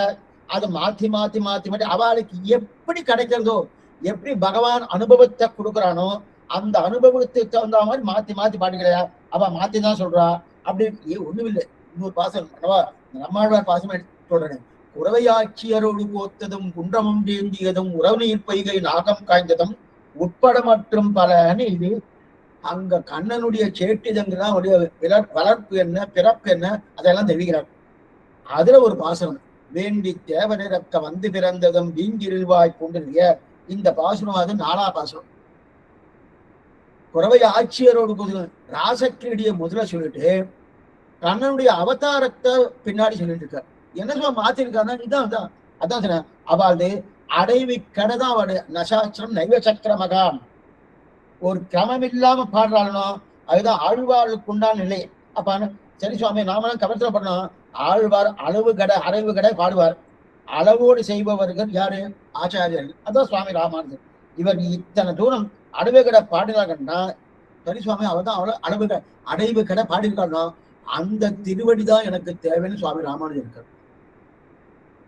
அதை மாத்தி மாத்தி மாத்தி மாத்தி அவளுக்கு எப்படி கிடைக்கிறதோ, எப்படி பகவான் அனுபவத்தை கொடுக்குறானோ அந்த அனுபவத்துக்கு தகுந்த மாதிரி மாத்தி மாத்தி பாடுகிறா. அவ மாத்தி தான் சொல்றா. அப்படி ஒண்ணும் இல்லை. இன்னொரு பாசம் நம்மாழ்வார் பாசம் எடுத்து சொல்றேன். உறவையாட்சியரோடு போத்ததும் குன்றமும் தேந்தியதும் உறவுநீர் பொய்கை நாகம் காய்ந்ததும் உட்பட மற்றும் பலன்னு இது அங்க கண்ணனுடைய சேட்டிதங்கெல்லாம் வளர்ப்பு என்ன பிறப்பு என்ன அதெல்லாம் தெரிவிக்கிறார். அதுல ஒரு பாசனம் வேண்டி தேவனிறக்க வந்து பிறந்ததும் வீங்கிருவாய் கொண்டிருக்க இந்த பாசனம். அது 4ஆம் பாசனம். குறவை ஆட்சியரோடு ராசக்கிரடிய முதல்ல சொல்லிட்டு கண்ணனுடைய அவதாரத்தை பின்னாடி சொல்லிட்டு இருக்கார். என்ன சொல்ல மாத்திருக்காருன்னா இதான் தான் அதான் சொன்னேன். அவாது அடைவி கடைதான் அவடு நசாஸ்திரம் நைவ சக்கரமகான். ஒரு கிரமம் இல்லாம பாடுறாளோ அதுதான் ஆழ்வார்களுக்கு உண்டான நிலை. அப்ப சரி சுவாமி நாமெல்லாம் கவனத்துல பண்ணோம். ஆழ்வார் அளவு கடை அறைவு கடை பாடுவார். அளவோடு செய்பவர்கள் யாரு? ஆச்சாரியர்கள். அதான் சுவாமி ராமானுஜர். இவர் இத்தனை தூரம் அடைவு கடை பாடினாங்கன்னா சரி சுவாமி, அவதான் அவ்வளவு அடைவு கடை பாடியிருக்காருன்னா அந்த திருவடிதான் எனக்கு தேவைன்னு சுவாமி ராமானுஜர் இருக்கார்.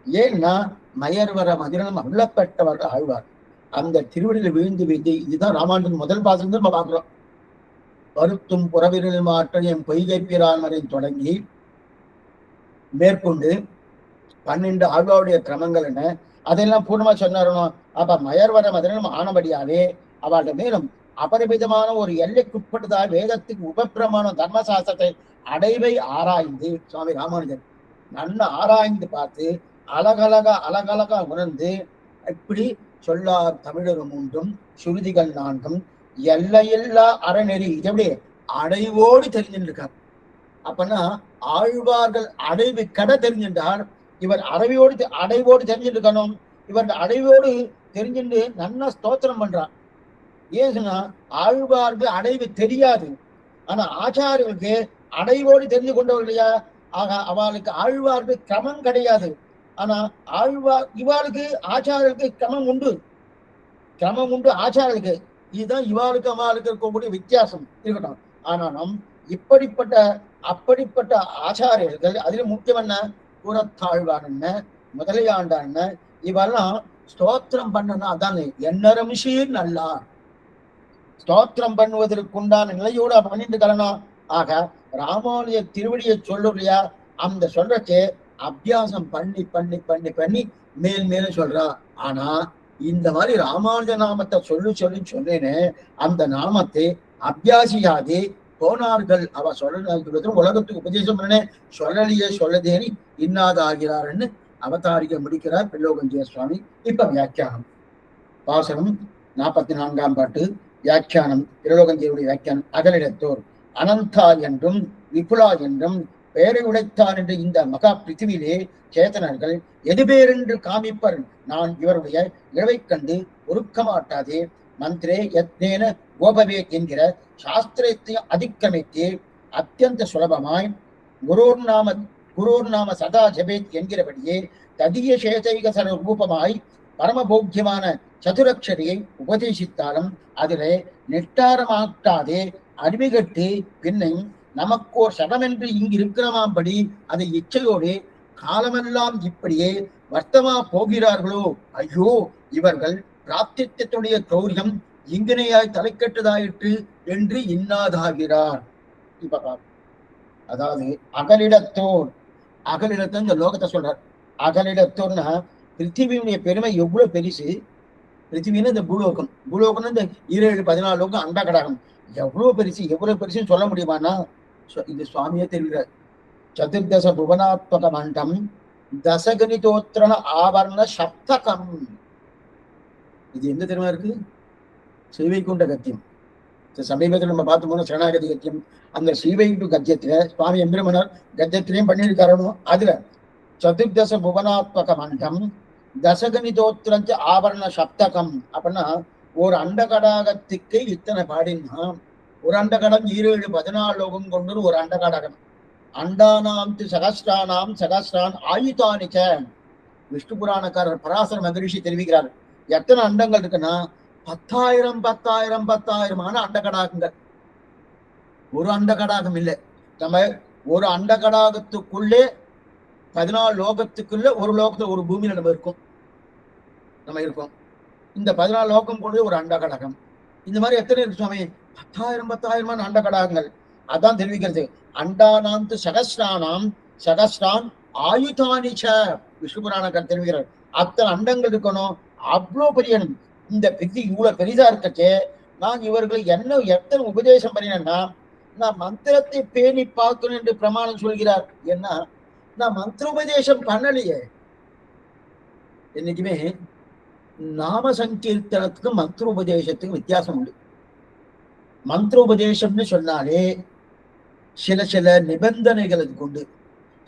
ஏன்னா மயர்வர மதிரம் அருளப்பட்டவர்கள் ஆழ்வார். அந்த திருவடியில விழுந்து விழுந்து, இதுதான் ராமானுஜன் முதல் பாசம் நம்ம பார்க்கிறோம். வருத்தும் புறவிரல் மாற்றம் என் பொய்கை பிரான்மரை தொடங்கி மேற்கொண்டு 12 ஆழ்வாருடைய கிரமங்கள் என்ன அதெல்லாம் பூர்ணமா சொன்னாரோ. அப்ப மயர்வர மதிரம் ஆனபடியாவே அவளோட மேலும் அபரிமிதமான ஒரு எல்லைக்குட்பட்டதா வேதத்துக்கு உபப்பிரமாணம் தர்மசாஸ்திரத்தை அடைவை ஆராய்ந்து சுவாமி ராமானுஜன் நல்ல ஆராய்ந்து பார்த்து அழகழகா உணர்ந்து இப்படி சொல்லார் தமிழரும் ஒன்றும் சுருதிகள் 4 எல்லையில்லா அறநெறி எப்படி அடைவோடு தெரிஞ்சிருக்கார். அப்பனா ஆழ்வார்கள் அடைவு கடை தெரிஞ்சின்றார். இவர் அடைவோடு தெரிஞ்சிருக்கணும். இவர் அடைவோடு தெரிஞ்சுட்டு நல்ல ஸ்தோத்திரம் பண்றார். ஏன் சொன்னா ஆழ்வார்கள் அடைவு தெரியாது, ஆனா ஆச்சாரியர்களுக்கு அடைவோடு தெரிஞ்சு கொண்டவர்களையா ஆக அவளுக்கு ஆழ்வார்கள் கிரமம் கிடையாது. ஆனா இவாளுக்கு ஆச்சாரியர்களுக்கு கிரமம் உண்டு ஆச்சாரியர்களுக்கு. இதுதான் இவாளுக்கு அவளுக்கு இருக்கக்கூடிய வித்தியாசம் இருக்கட்டும். ஆனாலும் அப்படிப்பட்ட ஆச்சாரியர்கள், அதுல முக்கியம் என்ன, புறத்தாழ்வான் என்ன, முதலையாண்டான் என்ன, இவெல்லாம் ஸ்தோத்திரம் பண்ணனா அதான் எண்ணரும் சீர் நல்லார் ஸ்தோத்திரம் பண்ணுவதற்குண்டான நிலையோடு பண்ணிட்டு கலனம். ஆக ராமானுஜ திருவடியை சொல்லுறியா, அந்த சொல்றக்கு அபியாசம் பண்ணி பண்ணி பண்ணி பண்ணி மேலும் சொல்றா. ஆனா இந்த மாதிரி ராமானுஜ நாமத்தை சொன்னேன்னு அந்த நாமத்தை அபியாசியாதி போனார்கள். அவ சொல்ல உலகத்துக்கு உபதேசம் பண்ணே சொல்லதேனி இன்னாத ஆகிறார்ன்னு அவதாரிக்க முடிக்கிறார் பில்லோகஞ்சிய சுவாமி. இப்ப வியாக்கியானம் பாசனம் 44ஆம் பாட்டு வியாக்கியானம் பில்லோகஞ்சியுடைய வியாக்கியானம். அகலிடத்தோர் அனந்தா என்றும் விபுலா என்றும் பெயரை உடைத்தார் என்று இந்த மகா பிரித்திவிலே சேத்தனர்கள் எது பேரென்று காமிப்பர். நான் இவருடைய இழவை கண்டு ஒருக்க மாட்டாதே. மந்திரே யத்னேன கோபவே என்கிற சாஸ்திரத்தை அதிக்கிரமித்து அத்தியந்த சுலபமாய் குரோர் நாம சதா ஜபேத் என்கிறபடியே ததிய சேதைக சர ரூபமாய் பரமபோக்கியமான சதுரக்ஷரியை உபதேசித்தாலும் அதிலே நெட்டாரமாட்டாதே அடிமைகட்டு பின்னை நமக்கோர் சடமென்று இங்கு இருக்கிறமாம்படி அதை இச்சையோடு காலமெல்லாம் இப்படியே வர்த்தமா போகிறார்களோ. ஐயோ, இவர்கள் பிராப்தித்துடைய கௌரியம் இங்கனையாய் தலைக்கட்டுதாயிற்று என்று இன்னாதாகிறார். இப்ப அதாவது அகலிடத்தோர் இந்த லோகத்தை சொல்றார். அகலிடத்தோர்னா பிருத்திவியுடைய பெருமை எவ்வளவு பெருசு. பிருத்திவின்னு இந்த பூலோகம் இந்த 17-14 லோகம் அண்டா கடாகம் எவ்வளவு பெருசுன்னு சொல்ல முடியுமானா இது சுவாமியே தெரிகிற. சதுர்தச புவனாத்மக மண்டம் தசகணிதோத்திரண ஆவரண சப்தகம். இது எந்த தெரியுமா இருக்கு? ஸ்ரீவைகுண்ட கத்தியம். சமீபத்தில் நம்ம பார்த்து போன சரணாகதி கத்தியம். அந்த ஸ்ரீவைகுண்ட கத்தியத்துல சுவாமி எம்பெருமானார் கத்தியத்திலையும் பண்ணியிருக்காரோ. அதுல சதுர்தச புவனாத்மக மண்டம் தசகணிதோத்திரஞ்ச ஆவரண சப்தகம் அப்படின்னா ஒரு அண்டகடாகத்துக்கு இத்தனை பாடினா ஒரு அண்டகடம் 17-14 லோகம் கொண்டு ஒரு அண்டகடகம். அண்டானாம் சகஸ்ரான் ஆயுதானிச்ச. விஷ்ணு புராணக்காரர் பராசர மகரிஷி தெரிவிக்கிறார். எத்தனை அண்டங்கள் இருக்குன்னா 10,000 அண்டகடாகங்கள். ஒரு அண்டகடாகம் இல்லை. நம்ம ஒரு அண்டகடாகத்துக்குள்ளே 14 லோகத்துக்குள்ள ஒரு லோகத்துல ஒரு பூமியில நம்ம இருக்கோம். இந்த 14 லோகம் கொண்டு ஒரு அண்டகடகம். இந்த மாதிரி எத்தனை இருக்கு சுவாமி? 10,000 அண்டகடாகங்கள். அதான் தெரிவிக்கிறது. அண்டானாம் சகஸ்ரான் ஆயுதானிச்ச. விஷ்ணு புராணக்காரர் தெரிவிக்கிறார். அத்தனை அண்டங்கள் இருக்கணும். அவ்வளோ பெரிய இந்த பிரித்தி இவ்வளவு பெரிதா இருக்கச்சே நான் இவர்களை எத்தனை உபதேசம் பண்ணினேன்னா நான் மந்திரத்தை பேணி பார்க்கணும் என்று பிரமாணம் சொல்கிறார். ஏன்னா நான் மந்திர உபதேசம் பண்ணலையே. என்னைக்குமே நாம சங்கீர்த்தனத்துக்கு மந்திர உபதேசத்துக்கு வித்தியாசம் உண்டு. மந்திர உபதேசம்னு சொன்னாலே சில நிபந்தனைகள் அதுக்கு உண்டு,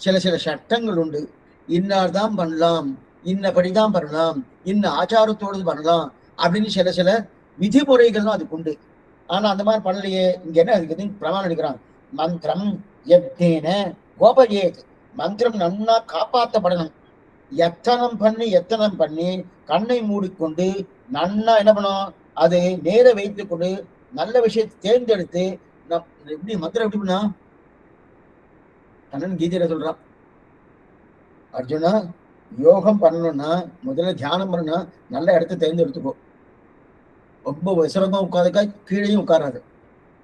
சில சட்டங்கள் உண்டு. இன்னார் தான் பண்ணலாம், இன்னபடிதான் பண்ணலாம், இன்ன ஆச்சாரத்தோடு பண்ணலாம் அப்படின்னு சில விதிமுறைகள்லாம் அதுக்கு உண்டு. ஆனா அந்த மாதிரி பண்ணலையே. இங்க என்ன அதுக்கு பிரமாணம் எடுக்கிறான். மந்திரம் யத்னேன கோபயேத். மந்திரம் நன்னா காப்பாற்றப்படணும். எத்தனம் பண்ணி கண்ணை மூடிக்கொண்டு நன்னா என்ன பண்ணும், அதை நேர வைத்துக் கொண்டு நல்ல விஷயத்தை தேர்ந்தெடுத்து எப்படி மந்திரம் எப்படின்னா கண்ணன் கீதையில சொல்றான், அர்ஜுனா யோகம் பண்ணணும்னா முதல்ல தியானம் பண்ணா நல்ல இடத்த தேர்ந்தெடுத்துக்கோ. ரொம்ப விசரமா உட்காந்துக்கா, கீழேயும் உட்காராது.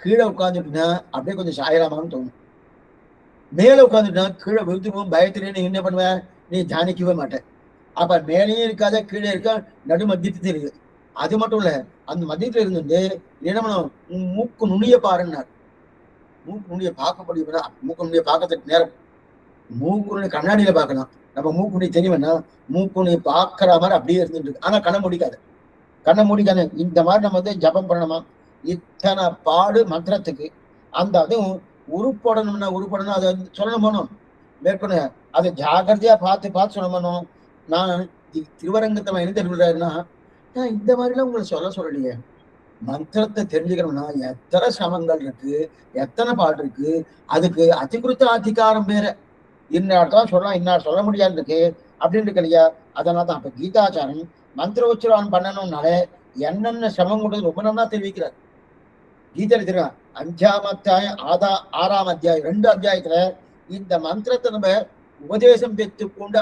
கீழே உட்காந்துட்டுனா அப்படியே கொஞ்சம் சாயலாமான்னு தோணும். மேல உட்காந்துட்டா கீழே விழுந்துருவோம் பயத்திலே நீ என்ன பண்ணுவேன், நீ தியானிக்கவே மாட்டேன். அப்ப மேலேயும் இருக்காத கீழே இருக்கா, நடு மத்தியத்துல இருக்கு. அது மட்டும் இல்ல, அந்த மத்தியத்துல இருந்து என்ன பண்ணும், மூக்கு நுனிய பாருன்னார். மூக்கு நுனிய பார்க்க முடியும்னா மூக்கு நுனிய பார்க்கறதுக்கு நேரம் மூக்கு நுனி கண்ணாடியில பார்க்கலாம். நம்ம மூக்கு நுனி தெரியும்னா மூக்கு நுனி பார்க்கிற மாதிரி அப்படியே இருந்துட்டு இருக்கு. ஆனா கண்ணை முடிக்காது. கண்ணை முடிக்காது. இந்த மாதிரி நம்ம ஜபம் பண்ணணுமா, இத்தனை பாடு மந்திரத்துக்கு. அந்த அதுவும் உருப்படணும்னா உருப்படணும், அதை சொல்லணும் போனோம் மேற்கொண்டு அதை ஜாகிரதையா பார்த்து பார்த்து சொல்லணும். நான் திருவரங்கத்தை என்ன தெரிவிக்கிறாருன்னா, நான் இந்த மாதிரிலாம் உங்களை சொல்லலையே. மந்திரத்தை தெரிஞ்சுக்கணும்னா எத்தனை சிரமங்கள் இருக்கு, எத்தனை பாடு இருக்கு. அதுக்கு அதிகிருத்த அதிகாரம் வேற. இன்னார்தான் சொல்லலாம், இன்னார் சொல்ல முடியாது இருக்கு அப்படின்னு இருக்கு இல்லையா. அதனாலதான் அப்ப கீதாச்சாரம் மந்திர உச்சரம் பண்ணணும்னாலே என்னென்ன சிரமம் கொண்டது ரொம்ப நல்லா தெரிவிக்கிறார். கீதையில தெரியும் 5ஆம் அத்தியாயம் 6ஆம் அத்தியாயம் 2 அத்தியாயத்துல இந்த மந்திரத்தை நம்ம உபதேசம் பெற்றுக்கொண்டு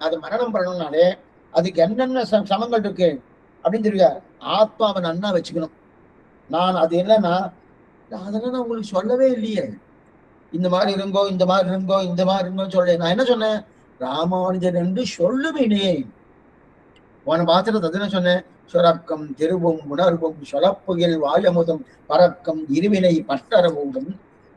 அதை மரணம் பண்ணணும்னாலே அதுக்கு என்னென்ன சமங்கள் இருக்கு அப்படின்னு தெரியுங்க. ஆத்மாவை நன்னா வச்சுக்கணும். நான் அது என்னன்னா, அதெல்லாம் நான் உங்களுக்கு சொல்லவே இல்லையே. இந்த மாதிரி இருங்கோ, இந்த மாதிரி இருங்கோ, இந்த மாதிரி இருங்கோ சொல்ல. நான் என்ன சொன்னேன், ராமானுஜன் என்று சொல்லுவேனே. போன பாத்திரத்தை என்ன சொன்னேன், சுரக்கம் திருவும் உணர்வும் சொலப்புகில் வாயமுதம் பறக்கம் இருவினை பட்டரவோடும்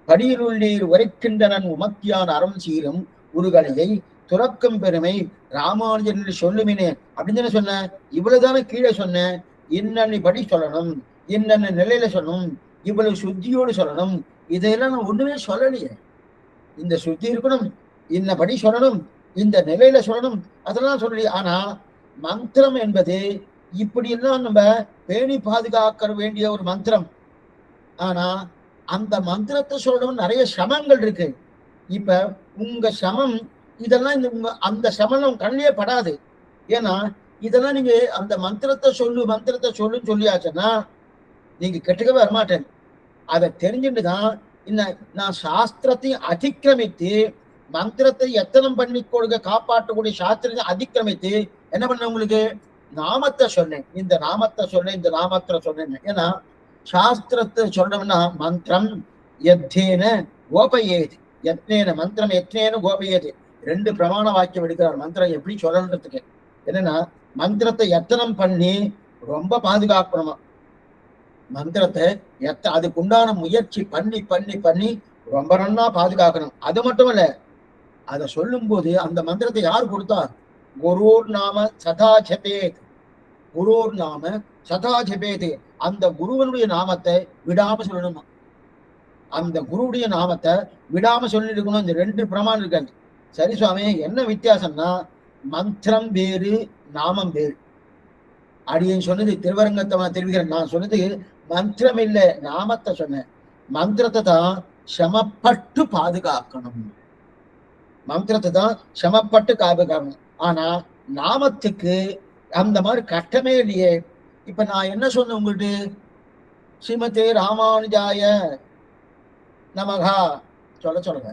படியிருள்ளீர் உரைக்கின்றனன் உமக்கியான அறம் சீரும் உருகலையை துறக்கும் பெருமை ராமானுஜன் என்று சொல்லுமினே அப்படின்னு தானே சொன்னேன். இவ்வளவுதானே கீழே சொன்னேன். இன்னன்னு படி சொல்லணும், என்னென்ன நிலையில சொல்லணும், இவ்வளவு சுத்தியோடு சொல்லணும். இதையெல்லாம் நான் ஒண்ணுமே சொல்லலையே. இந்த சுத்தி இருக்கணும், இன்னபடி சொல்லணும், இந்த நிலையில சொல்லணும், அதெல்லாம் சொல்லலையே. ஆனா மந்திரம் என்பது இப்படி எல்லாம் நம்ம பேணி பாதுகாக்க வேண்டிய ஒரு மந்திரம். ஆனா அந்த மந்திரத்தை சொல்லணும் நிறைய சமங்கள் இருக்கு. இப்ப உங்க சமம் இதெல்லாம் உங்க அந்த சமம் கண்ணிலே படாது. ஏன்னா இதெல்லாம் நீங்க அந்த மந்திரத்தை சொல்லுன்னு சொல்லியாச்சுன்னா நீங்க கெட்டுக்கவே வரமாட்டேன். அதை தெரிஞ்சுட்டுதான் நான் சாஸ்திரத்தையும் அதிக்கிரமித்து மந்திரத்தை எத்தனம் பண்ணி கொடுக்க காப்பாற்றக்கூடிய சாஸ்திரத்தை அதிக்கிரமித்து என்ன பண்ண உங்களுக்கு நாமத்தை சொன்னேன். இந்த நாமத்தை சொன்னேன். ஏன்னா சாஸ்திரத்தை சொல்லணும்னா மந்திரம் எத்தேன கோபயேது, எத்தேன மந்திரம் எத்தேன கோபயேது 2 பிரமாண வாக்கியம் எடுக்கிறார். மந்திரம் எப்படி சொல்லணுன்றதுக்கு என்னன்னா, மந்திரத்தை எத்தனம் பண்ணி ரொம்ப பாதுகாக்கணுமா. மந்திரத்தை அதுக்கு உண்டான முயற்சி பண்ணி பண்ணி பண்ணி ரொம்ப நன்னா பாதுகாக்கணும். அது மட்டும் இல்ல, அதை சொல்லும் போது அந்த மந்திரத்தை யார் கொடுத்தார், குருர் நாம சதா ஜபேத், குருர் நாம சதா ஜபேத். அந்த குருவனுடைய நாமத்தை விடாம சொல்லணுமா. அந்த குருவுடைய நாமத்தை விடாம சொல்லி இருக்கணும். இந்த 2 பிரமாணம் இருக்காது. சரி சுவாமி, என்ன வித்தியாசம்னா மந்திரம் வேறு நாமம் வேறு. அடியேன் சொன்னது திருவரங்கத்தை தெரிவிக்கிறேன். நான் சொன்னது மந்திரம் இல்ல, நாமத்தை சொன்னேன். மந்திரத்தை தான் சமப்பட்டு பாதுகாக்கணும். மந்திரத்தை தான் சமப்பட்டு பாதுகாக்கணும். ஆனா நாமத்துக்கு அந்த மாதிரி கட்டமே இல்லையே. இப்ப நான் என்ன சொன்னேன் உங்கள்கிட்ட, ஸ்ரீமதே ராமானுஜாய நமகா சொல்லுங்க,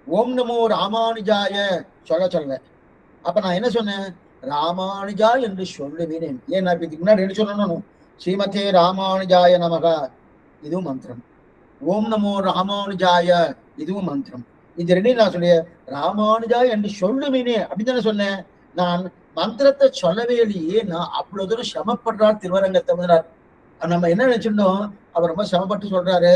ஓம் நமோ ராமானுஜாய சொல்ல. அப்ப நான் என்ன சொன்னேன், ராமானுஜா என்று சொல்லுவேன். ஏன் இதுக்கு முன்னாடி என்ன சொல்லணும், ஸ்ரீமதே ராமானுஜாய நமகா இதுவும் மந்திரம், ஓம் நமோ ராமானுஜாய இதுவும் மந்திரம். இது 2 நான் சொல்லிய ராமானுஜா என்று சொல்லுவேனே அப்படின்னு தானே சொன்னேன். நான் மந்திரத்தை சொல்லவே இல்லையே. நான் அவ்வளவு தூரம் சிரமப்படுறார் திருவரங்கத்தை. நம்ம என்ன நினைச்சிருந்தோம், அவர் ரொம்ப சிரமப்பட்டு சொல்றாரு,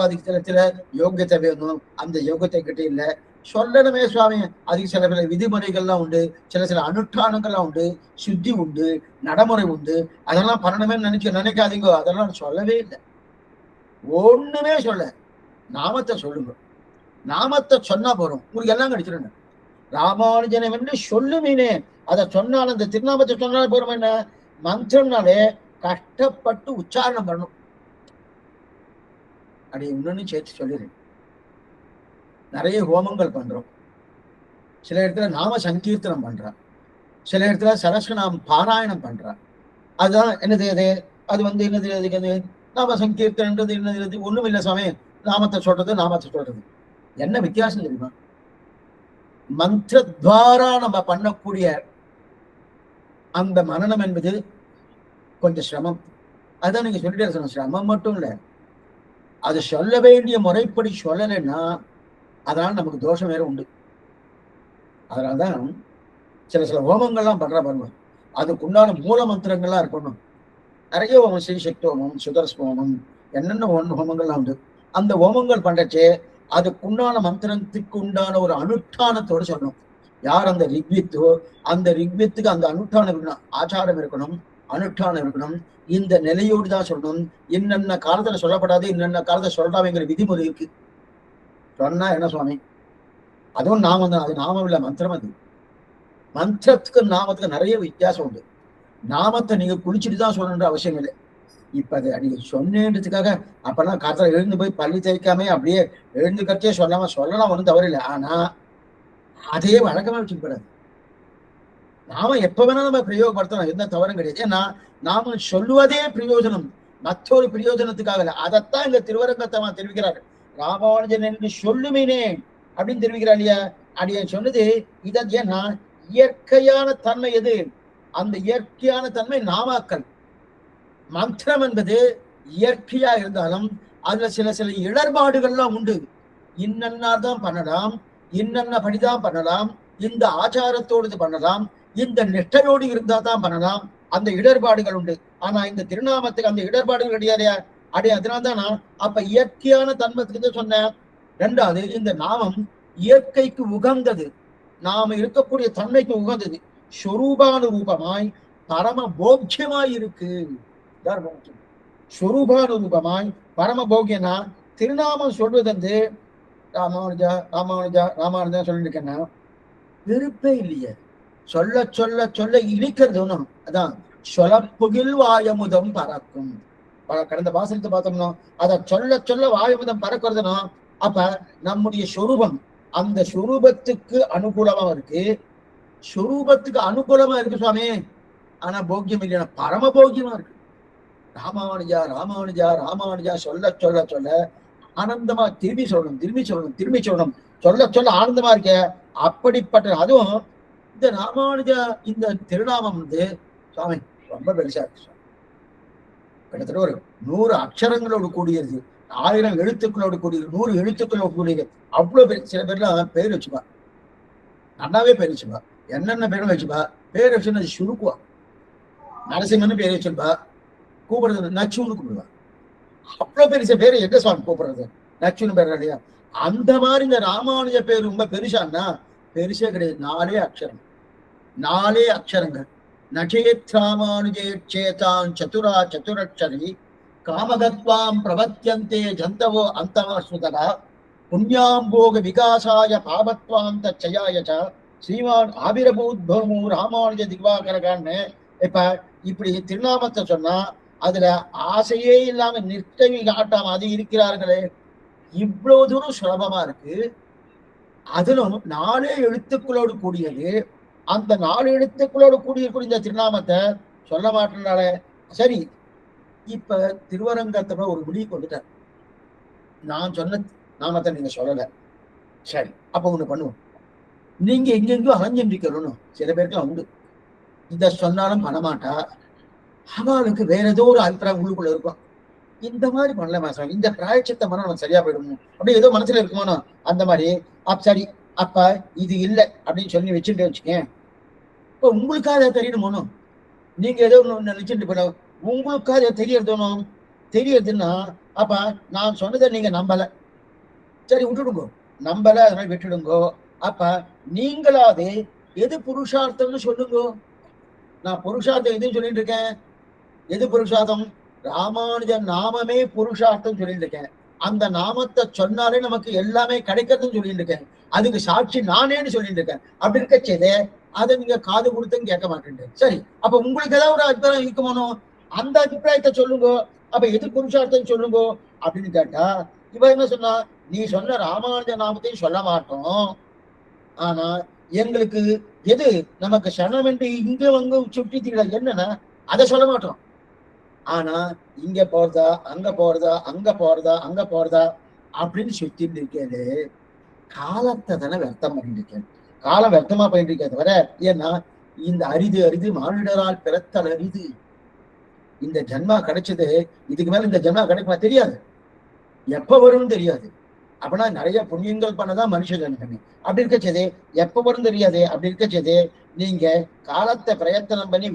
அதுக்கு சில யோகியத்தை வேணும், அந்த யோகத்தை கிட்ட இல்லை. சொல்லணுமே சுவாமி, அதுக்கு சில விதிமுறைகள்லாம் உண்டு, சில அனுஷ்டானங்கள்லாம் உண்டு, சுத்தி உண்டு, நடைமுறை உண்டு. அதெல்லாம் பண்ணணுமே நினைக்காதீங்க. அதெல்லாம் சொல்லவே இல்லை, ஒண்ணுமே சொல்ல. நாமத்தை சொல்லுங்க, நாமத்தை சொன்னா போறோம், உங்களுக்கு எல்லாம் கிடைச்சிடணும். ராமானுஜனம் என்று சொல்லுமீனே, அதை சொன்னாலும் அந்த திருநாமத்தை சொன்னாலும் போறோம். என்ன மந்திரம்னாலே கஷ்டப்பட்டு உச்சாரணம் பண்ணணும். அப்படி இன்னொன்னு சேர்த்து சொல்லிடுறேன். நிறைய ஹோமங்கள் பண்றோம், சில இடத்துல நாம சங்கீர்த்தனம் பண்றான், சில இடத்துல சரஸ்வநாம பாராயணம் பண்றான். அதுதான் என்னது, அது என்னது, அதுக்கு நாம சங்கீர்த்தன்றது என்ன ஒண்ணும் இல்லை சுவாமி. நாமத்தை சொல்றது என்ன வித்தியாசம் தெரியுமா? மந்திரத்வாரா நம்ம பண்ணக்கூடிய அந்த மனனம் என்பது கொஞ்சம் சிரமம். அதான் நீங்க சொல்லிட்டே இருக்கணும். சிரமம் மட்டும் இல்ல, அது சொல்ல வேண்டிய முறைப்படி சொல்லலைன்னா அதனால நமக்கு தோஷம் வேற உண்டு. அதனாலதான் சில ஹோமங்கள்லாம் பண்ற பாருங்க, அதுக்குண்டான மூல மந்திரங்கள்லாம் இருக்கணும். நிறைய ஹோமம், ஸ்ரீசக்தி ஹோமம், சுதர்ஸ் ஹோமம், என்னென்ன ஹோமங்கள்லாம் உண்டு. அந்த ஹோமங்கள் பண்றச்சே அதுக்குண்டான மந்திரத்துக்கு உண்டான ஒரு அனுஷ்டானத்தோடு சொல்லணும். யார் அந்த ரிக்வித்தோ அந்த ரிக்வித்துக்கு அந்த அனுஷ்டானம் இருக்கணும், ஆச்சாரம் இருக்கணும், அனுஷ்டானம் இருக்கணும். இந்த நிலையோடு தான் சொல்லணும். இன்னென்ன காலத்துல சொல்லப்படாது, இன்னென்ன காலத்தை சொல்றாங்கிற விதிமுறை இருக்கு. சொன்னா என்ன சுவாமி? அதுவும் நாமம் தான். அது நாமம் இல்ல, மந்திரம். அது மந்திரத்துக்கு நாமத்துக்கு நிறைய வித்தியாசம் உண்டு. நாமத்தை நீங்க குளிச்சுட்டு தான் சொல்லணுன்ற அவசியம் இல்லை. இப்ப அது நீங்க சொன்னேன்றதுக்காக அப்பெல்லாம் காலத்துல எழுந்து போய் பள்ளி தேய்க்காம அப்படியே எழுந்து கட்டே சொல்லலாம், ஒன்றும் தவறு இல்லை. ஆனா அதே வழக்கமா வச்சுக்கூடாது. நாம எப்ப வேணா நம்ம பிரயோகப்படுத்தலாம், எந்த தவறும் கிடையாது. ஏன்னா நாம சொல்லுவதே பிரயோஜனம், மற்றொரு பிரயோஜனத்துக்காக இல்லை. அதைத்தான் இங்க திருவரங்கத்தமா தெரிவிக்கிறார். ராமானுஜன் என்று சொல்லுமினே அப்படின்னு தெரிவிக்கிறார் இல்லையா? அடியன் சொன்னது இதை. ஏன்னா இயற்கையான தன்மை எது? அந்த இயற்கையான தன்மை நாமாக்கள். மந்திரம் என்பது இயற்கையா இருந்தாலும் அதுல சில இடர்பாடுகள்லாம் உண்டு. இன்னதான் பண்ணலாம், இன்னென்ன படிதான் பண்ணலாம், இந்த ஆச்சாரத்தோடு பண்ணலாம், இந்த நிஷ்டையோடு இருந்தா தான் பண்ணலாம். அந்த இடர்பாடுகள் உண்டு. ஆனா இந்த திருநாமத்துக்கு அந்த இடர்பாடுகள் கிடையாது. அதனால்தான் நான் அப்ப இயற்கையான தன்மத்துக்கு சொன்னேன். ரெண்டாவது, இந்த நாமம் இயற்கைக்கு உகந்தது, நாம இருக்கக்கூடிய தன்மைக்கு உகந்தது, ஸ்வரூபானுரூபமாய் பரம போக்கியமாய் இருக்கு. ஸ்வரூபானுரூபமாய் பரம போக்கியனா திருநாமம் சொல்வதென்று ராமானுஜா ராமானுஜா ராமானுஜா சொல்லிட்டு இருக்கேன்னா வெறுப்பே இல்லையே. சொல்ல சொல்ல சொல்ல இழிக்கிறது ஒண்ணும். அதான் சொலப்புகில் வாயமுதம் பறக்கும். கடந்த பாசனத்தை பார்த்தோம்னா அத சொல்ல சொல்ல வாயமுதம் பறக்கிறதுனா அப்ப நம்முடைய சொரூபம் அந்த சொரூபத்துக்கு அனுகூலமா இருக்கு. சொரூபத்துக்கு அனுகூலமா இருக்கு சுவாமி. ஆனா போக்கியம் இல்லையா, பரம போக்கியமா இருக்கு. ராமானுஜா ராமானுஜா ராமானுஜா சொல்ல சொல்ல சொல்ல ஆனந்தமா திரும்பி சொல்லணும், சொல்ல சொல்ல ஆனந்தமா இருக்க. அப்படிப்பட்ட அதுவும் இந்த ராமானுஜா இந்த திருநாமம் வந்து சுவாமி ரொம்ப பெருசா இருக்கு. கிட்டத்தட்ட ஒரு 100 அக்ஷரங்களோடு கூடியது, 1000 எழுத்துக்களோடு கூடியது, 100 எழுத்துக்களோடு கூடியது. அவ்வளவு பேர். சில பேர்லாம் பேர் வச்சுப்பா, நல்லாவே பேர் வச்சுப்பா, என்னென்ன பேரும் வச்சுப்பா. பேர் வச்சு சுருக்குவா. நரசிம்மன்னு பேர் வச்சிருப்பா, கூப்பிடுறது நச்சுன்னு கூப்பிடுவா. அவ்வளவு பெருச பேரு எங்க சுவாமி கூப்பிடுறது? நச்சுன்னு பேர் இல்லையா? அந்த மாதிரி இந்த ராமானுஜ பேர் ரொம்ப பெருசான்னா பெருசே கிடையாது. 4 அக்ஷரங்கள். நச்சேத் ராமானுஜேச்சேதான் சதுரா சதுரக்ஷரி காமகத்வாம் பிரபத்தியந்தே ஜந்தவோ அந்தமாஸ்ருதா புண்ணியாம்போக விகாசாய பாபத்வாம் தச்சயாய ஸ்ரீமான் ஆபிரபூத்பூமு ராமானுஜ திவாகரகான்னு. இப்ப இப்படி திருநாமத்தை சொன்னா அதுல ஆசையே இல்லாம நிற்கவி காட்டாம அது இருக்கிறார்களே, இவ்வளவு தூரம் சுலபமா இருக்கு. அதிலும் 4 எழுத்துக்களோடு கூடியது. அந்த 4 எழுத்துக்களோடு கூடிய இந்த திருநாமத்தை சொல்ல மாட்டேனால சரி. இப்ப திருவரங்கத்தை ஒரு முடிவுக்கு வந்துட்டார். நான் சொன்ன நாமத்தை நீங்க சொல்லல, சரி அப்ப ஒண்ணு பண்ணுவோம். நீங்க எங்கெங்கோ அலைஞ்சிருக்கணும். சில பேருக்குலாம் உண்டு, இத சொன்னாலும் பண்ணமாட்டா, அவளுக்கு வேற ஏதோ ஒரு அபிப்பிராயம் உள்ளுக்குள்ள இருக்கும். இந்த மாதிரி பண்ணலாமா சார், இந்த பிராயச்சித்த மனம் நமக்கு சரியா போயிடும் அப்படி ஏதோ மனசுல இருக்குமானோ அந்த மாதிரி. சரி அப்ப இது இல்லை அப்படின்னு சொல்லி வச்சுட்டு வச்சுக்கேன். இப்ப உங்களுக்காக தெரியணுமோனோ, நீங்க ஏதோ ஒண்ணு நினைச்சுட்டு போயிட உங்களுக்காக தெரியறதுனோ தெரியறதுன்னா அப்ப நான் சொன்னதை நீங்க நம்பல, சரி விட்டுடுங்கோ. நம்பல, அதனால விட்டுடுங்கோ. அப்ப நீங்களாவது எது புருஷார்த்தம்னு சொல்லுங்கோ. நான் புருஷார்த்தம் எதுவும் சொல்லிட்டு இருக்கேன். எது புருஷார்த்தம்? ராமானுஜன் நாமமே புருஷார்த்தம் சொல்லிட்டு இருக்கேன். அந்த நாமத்தை சொன்னாலே நமக்கு எல்லாமே கிடைக்கிறதுன்னு சொல்லிட்டு இருக்கேன். அதுக்கு சாட்சி நானேன்னு சொல்லிட்டு இருக்கேன். அப்படி இருக்க செய்தே அதை நீங்க காது கொடுத்துன்னு கேட்க மாட்டேன். சரி அப்ப உங்களுக்கு ஏதாவது ஒரு அபிப்பிராயம் இருக்குமானோ, அந்த அபிப்பிராயத்தை சொல்லுங்க. அப்ப எது புருஷார்த்தம் சொல்லுங்க அப்படின்னு கேட்டா இவ என்ன சொன்னா, நீ சொன்ன ராமானுஜ நாமத்தையும் சொல்ல மாட்டோம், ஆனா எங்களுக்கு எது நமக்கு சரணம் என்று இங்க வந்து சுற்றி தீர என்னன்னா அதை சொல்ல மாட்டோம். ஆனா இங்க போறதா அங்க போறதா அங்க போறதா அங்க போறதா அப்படின்னு சுத்திட்டு இருக்கிறது காலத்தை தானே வியர்த்தம் பண்ணிட்டு இருக்கேன். காலம் வியர்த்தமா போயிட்டு இருக்கே தவிர, ஏன்னா இந்த அரிது அரிது மானிடரால் பிறத்தல் அரிது. இந்த ஜென்மா கிடைச்சது, இதுக்கு மேல இந்த ஜென்மா கிடைக்குமா தெரியாது, எப்ப வரும்னு தெரியாது. அப்படின்னா நிறைய புண்ணியங்கள் பண்ணதான் மனுஷ ஜென்மமே. அப்படி இருக்கச்சது எப்ப வரும் தெரியாது. அப்படி இருக்கச்சது நீங்க காலத்தை பிரயத்தனம் பண்ணி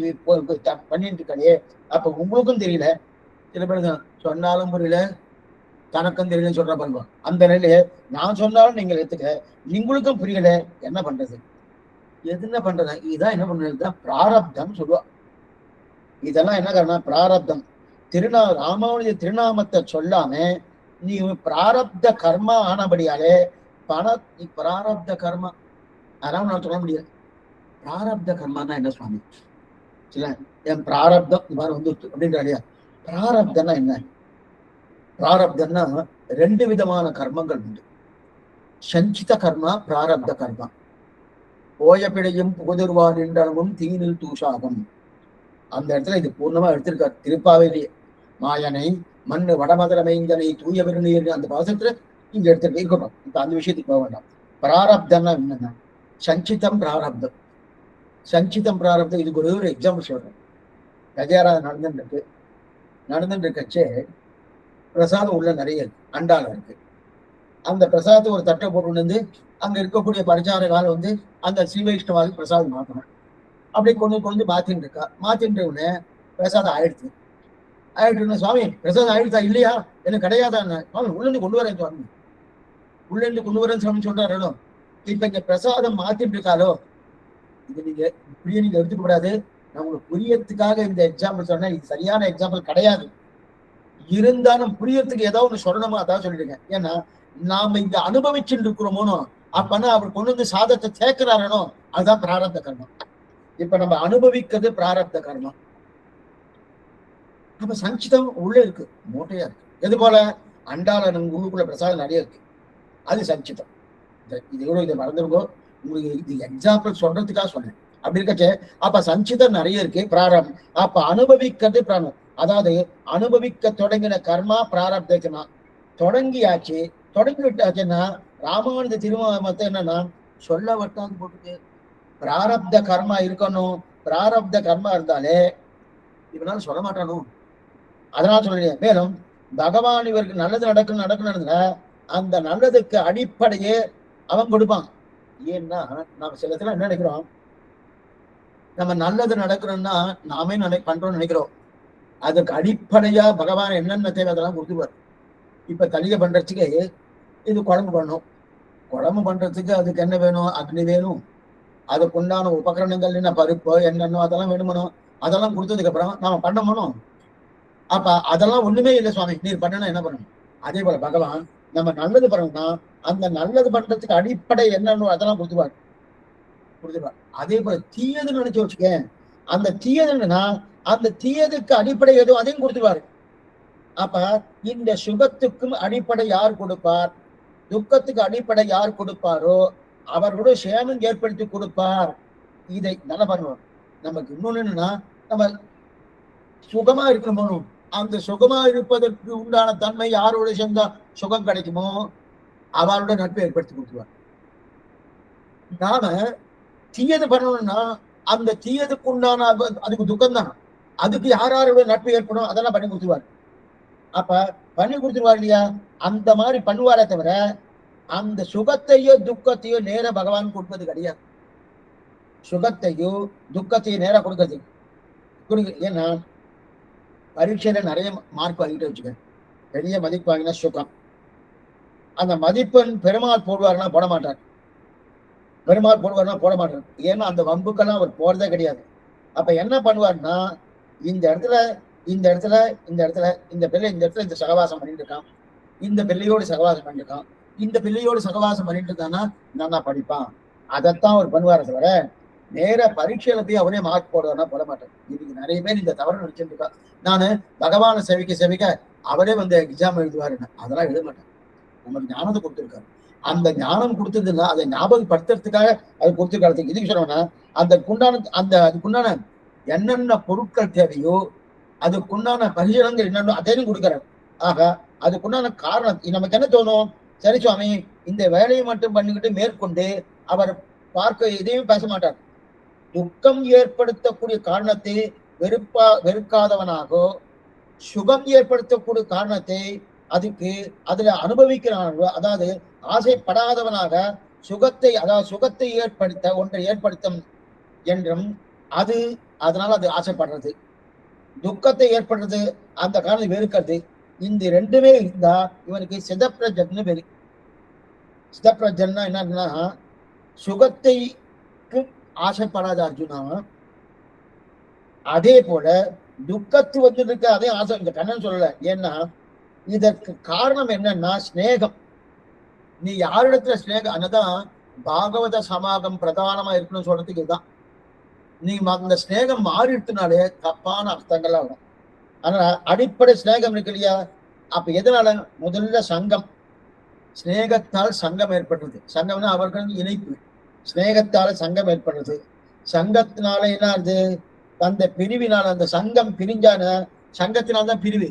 பண்ணிட்டு இருக்காளே, அப்ப உங்களுக்கும் தெரியல. சில பேர் சொன்னாலும் புரியல, தனக்கும் தெரியலன்னு சொல்ற பாருங்க. அந்த நிலையில நான் சொன்னாலும் நீங்க எடுத்துக்க, உங்களுக்கும் புரியல, என்ன பண்றது? எது என்ன பண்றது? இதுதான் என்ன பண்றதுதான் பிராரப்தம் சொல்லுவா. இதெல்லாம் என்ன காரணம்? பிராரப்தம். ராமானுஜ திருநாமத்தை சொல்லாம நீ பிராரப்த கர்மா ஆனபடியாலே பிராரப்த கர்மா அதான் நான் சொல்ல முடியாது. பிராரப்த கர்மானா என்ன சுவாமி? சில என் பிராரப்தம் இந்த மாதிரி வந்து அப்படின்றாடியா. பிராரப்தம்னா என்ன? பிராரப்தம்னா 2 விதமான கர்மங்கள் உண்டு. சஞ்சித கர்மா, பிராரப்த கர்மா. ஓயப்பிழையும் புகுதிர்வான் என்றளவும் தீனில் தூஷாகம். அந்த இடத்துல இது பூர்ணமா எடுத்திருக்காரு திருப்பாவையிலேயே. மாயனை மண்ணு வடமதுரமைந்தனை தூய பெருநீர் அந்த பாசத்துல இங்க எடுத்துட்டு இருக்கணும். இப்ப அந்த விஷயத்துக்கு போக வேண்டாம். பிராரப்தம்னா என்னன்னா சஞ்சிதம் பிராரப்தம். சஞ்சிதம் பிராரப்தம் இதுக்கு ஒரு எக்ஸாம்பிள் சொல்றேன். கஜாராதம் நடந்துட்டு இருக்கச்சே பிரசாதம் உள்ள நிறைய இருக்கு, அண்டால இருக்கு. அந்த பிரசாதத்தை ஒரு தட்டை போட்டு வந்து அங்க இருக்கக்கூடிய பரிசாரகால வந்து அந்த ஸ்ரீ வைஷ்ணவாவுக்கு பிரசாதம் மாற்றணும். அப்படி கொண்டு மாத்தின்னு இருக்கா. மாத்தின்ற உடனே பிரசாதம் ஆயிடுச்சு சுவாமி, பிரசாதம் ஆயிடுச்சா இல்லையா, எனக்கு கிடையாதான்னு சுவாமி உள்ள இருந்து கொண்டு வரேன் சுவாமி, உள்ள இருந்து கொண்டு வரேன்னு சுவாமி சொல்றாரோ. இப்ப இங்க பிரசாதம் மாத்திட்டு இருக்காளோ, இது நீங்க இப்படியே நீங்க எடுத்துக்க கூடாது. நான் உங்களுக்கு புரியறதுக்காக இந்த எக்ஸாம்பிள் சொன்னேன். இது சரியான எக்ஸாம்பிள் கிடையாது. இருந்தாலும் புரியறதுக்கு ஏதாவது ஒண்ணு சொல்லணுமா அதான் சொல்லிடுங்க. ஏன்னா நாம இங்க அனுபவிச்சுட்டு இருக்கிறோமோனோ, அப்பனா அவர் கொண்டு வந்து சாதத்தை சேர்க்கிறாரனோ, அதுதான் பிராரப்த கர்மம். இப்ப நம்ம அனுபவிக்கிறது பிராரப்த கர்மம். அப்ப சஞ்சிதம் உள்ள இருக்கு, மூட்டையா இருக்கு. எது போல அண்டால நம்ம உள்ளுக்குள்ள பிரசாதம் நிறைய இருக்கு, அது சஞ்சிதம். இது எவ்வளவு இதை மறந்துருக்கோ, உங்களுக்கு இது எக்ஸாம்பிள் சொல்றதுக்காக சொன்னேன். அப்படி இருக்கச்சே அப்ப சஞ்சிதம் நிறைய இருக்கு, பிராரப்தம். அப்ப அனுபவிக்கிறது பிராணம். அதாவது அனுபவிக்க தொடங்கின கர்மா பிராரப்தமா தொடங்கியாச்சு. தொடங்கி விட்டாச்சுன்னா ராமானுஜ திருமணத்தை என்னன்னா சொல்ல வட்டாது போட்டுட்டு பிராரப்த கர்மா இருக்கணும். பிராரப்த கர்மா இருந்தாலே இவனால சொல்ல மாட்டானோ, அதனால சொல்றேன். மேலும் பகவான் இவருக்கு நல்லது நடக்குன்னு அந்த நல்லதுக்கு அடிப்படையே அவன் கொடுப்பான். ஏன்னா நம்ம சில இடத்துல என்ன நினைக்கிறோம், நம்ம நல்லது நடக்கணும்னா நாமே பண்றோம்னு நினைக்கிறோம். அதுக்கு அடிப்படையா பகவான் என்னென்ன தேவை அதெல்லாம் கொடுத்துருவார். இப்ப தலிகை பண்றதுக்கு இது குழம்பு பண்ணும். குழம்பு பண்றதுக்கு அதுக்கு என்ன வேணும்? அக்னி வேணும். அதுக்கு உண்டான உபகரணங்கள் என்ன, பருப்பு என்னென்னோ அதெல்லாம் வேணுமணும். அதெல்லாம் கொடுத்ததுக்கு அப்புறம் நாம பண்ணணும். அப்ப அதெல்லாம் ஒண்ணுமே இல்லை சுவாமி, நீர் பண்ணணும் என்ன பண்ணணும்? அதே போல பகவான் நம்ம நல்லது பண்ணணும்னா அந்த நல்லது பண்றதுக்கு அடிப்படை என்னன்னு அதெல்லாம் கொடுத்துருவார். அதே போல தீயதுன்னு நினைச்சு வச்சுக்க, அந்த தீயதுன்னா அந்த தீயதுக்கு அடிப்படை எதுவும் அதையும் கொடுத்துருவாரு. அப்ப இந்த சுகத்துக்கும் அடிப்படை யார் கொடுப்பார்? துக்கத்துக்கு அடிப்படை யார் கொடுப்பாரோ அவர்களோட சேமம் ஏற்படுத்தி கொடுப்பார். இதை நல்லா பண்ணுவோம். நமக்கு இன்னொன்னு என்னன்னா, நம்ம சுகமா இருக்கணும். அந்த சுகமா இருப்பதற்கு உண்டான தன்மை யாரோட சேர்ந்தா சுகம் கிடைக்குமோ அவரோட நட்பை ஏற்படுத்தி கொடுத்துருவார். நாம தீயது பண்ணணும்னா அந்த தீயதுக்கு உண்டான அதுக்கு துக்கம் தான். அதுக்கு யாரோட நட்பு ஏற்படும் அதெல்லாம் பண்ணி கொடுத்துருவார். அப்ப பண்ணி கொடுத்துருவார் இல்லையா? அந்த மாதிரி பண்ணுவாரே தவிர அந்த சுகத்தையோ துக்கத்தையோ நேர பகவான் கொடுப்பது கிடையாது. சுகத்தையோ துக்கத்தையோ நேர கொடுக்கறது. ஏன்னா பரீட்சையில நிறைய மார்க் வாங்கிட்டு வச்சுக்க, பெரிய மதிப்பு வாங்கினா சுகம். அந்த மதிப்பெண் பெருமாள் போடுவாருன்னா போட மாட்டார். பெருமாள் போடுவாருன்னா போட மாட்டார். ஏன்னா அந்த வம்புக்கெல்லாம் அவர் போறதே கிடையாது. அப்ப என்ன பண்ணுவார்னா, இந்த இடத்துல இந்த இடத்துல இந்த இடத்துல இந்த பிள்ளை இந்த இடத்துல இந்த சகவாசம் பண்ணிட்டு இருக்கான், இந்த பிள்ளையோடு சகவாசம் பண்ணிட்டு இருக்கான், இந்த பிள்ளையோடு சகவாசம் பண்ணிட்டு இருக்கான்னா நல்லா படிப்பான். அதைத்தான் அவர் பண்ணுவார தவிர நேர பரீட்சையில போய் அவரே மார்க் போடுவார்னா போட மாட்டேன். இதுக்கு நிறைய பேர் இந்த தவறு நினைச்சிட்டு இருக்கா. நானு பகவானை செவிக்க அவரே வந்து எக்ஸாம் எழுதுவாருன்னு அதெல்லாம் எழுத மாட்டேன். நமக்கு ஞானத்தை கொடுத்துருக்காரு. அந்த ஞானம் கொடுத்ததுன்னா அதை ஞாபகப்படுத்துறதுக்காக அது கொடுத்துருக்காரு. இதுக்கு சொன்னோம்னா அதுக்குண்டான என்னென்ன பொருட்கள் தேவையோ அதுக்குண்டான பரிசீலங்கள் என்னன்னு அதையும் கொடுக்குறாரு. ஆக அதுக்குண்டான காரணம் நமக்கு என்ன தோணும்? சரி சுவாமி, இந்த வேலையை மட்டும் பண்ணிக்கிட்டு மேற்கொண்டு அவர் பார்க்க எதையும் பேச மாட்டார். துக்கம் ஏற்படுத்தக்கூடிய காரணத்தை வெறுக்காதவனாகோ, சுகம் ஏற்படுத்தக்கூடிய காரணத்தை அதுல அனுபவிக்கிறானோ, அதாவது ஆசைப்படாதவனாக சுகத்தை ஒன்றை ஏற்படுத்தும் என்றும் அதனால அது ஆசைப்படுறது, துக்கத்தை ஏற்படுறது அந்த காரணத்தை வெறுக்கிறது. இந்த ரெண்டுமே இருந்தா இவனுக்கு சிதப்பிரஜன்னு பேரு. சிதப்பிரஜன்னா என்னன்னா, சுகத்தைக்கு ஆசைப்படாத அர்ஜுனா, அதே போல துக்கத்து இருக்க அதே ஆசை இந்த கண்ணன் சொல்லல. ஏன்னா இதற்கு காரணம் என்னன்னா ஸ்நேகம். நீ யாரிடத்துல ஸ்நேகம், அதுதான் பாகவத சமாகம் பிரதானமா இருக்குன்னு சொல்றதுக்கு இதுதான். நீ அந்த ஸ்நேகம் மாறிடுத்துனாலே தப்பான அர்த்தங்கள்லாம் வரும். ஆனா அடிப்படை ஸ்நேகம் இருக்கு இல்லையா? அப்ப எதனால? முதல்ல சங்கம், ஸ்நேகத்தால் சங்கம் ஏற்படுறது. சங்கம்னா அவர்கள் இணைப்பு, ஸ்நேகத்தால சங்கம் ஏற்படுறது. சங்கத்தினால என்ன ஆகுது? அந்த பிரிவினால அந்த சங்கம் பிரிஞ்சான சங்கத்தினால்தான் பிரிவு.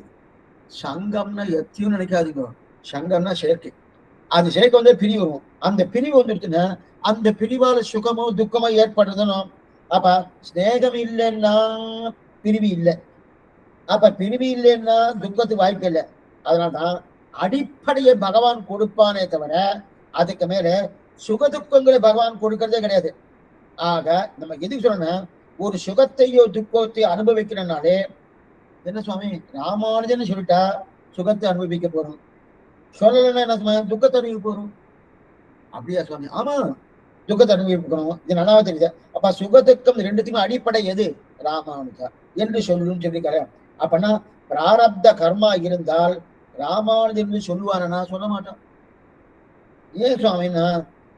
சங்கம்னா எத்தையும் நினைக்காதீங்க, சங்கம்னா சேர்க்கை. அது சேர்க்கை பிரிவு வரும். அந்த பிரிவு வந்துருச்சுன்னா அந்த பிரிவால சுகமோ துக்கமோ ஏற்படுறதுன்னு. அப்ப ஸ்நேகம் இல்லைன்னா பிரிவு இல்லை, அப்ப பிரிவு இல்லைன்னா துக்கத்துக்கு வாய்ப்பு இல்லை. அதனால்தான் அடிப்படையை பகவான் கொடுப்பானே தவிர அதுக்கு மேல சுக துக்கங்களை பகவான் கொடுக்கறதே கிடையாது. ஆக நம்ம எதுக்கு சொல்லணும்? ஒரு சுகத்தையோ துக்கத்தையோ அனுபவிக்கிறனாலே என்ன சுவாமி, ராமானுஜன்னு சொல்லிட்டா சுகத்தை அனுபவிக்க போறோம், சொல்லலைன்னா என்ன சுவாமி துக்கத்தை அனுபவிக்க போறோம்? அப்படியா சுவாமி? ஆமா, துக்கத்தை அனுபவிக்கணும். இது நல்லா தெரியுது. அப்ப சுகதுக்கம் ரெண்டுத்துக்கும் அடிப்படை எது? ராமானுஜா என்று சொல்லும் சொல்லிக்கிறேன். அப்பனா பிராரப்த கர்மா இருந்தால் ராமானுஜன் சொல்லுவானா? சொல்ல மாட்டான். ஏன் சுவாமின்னா,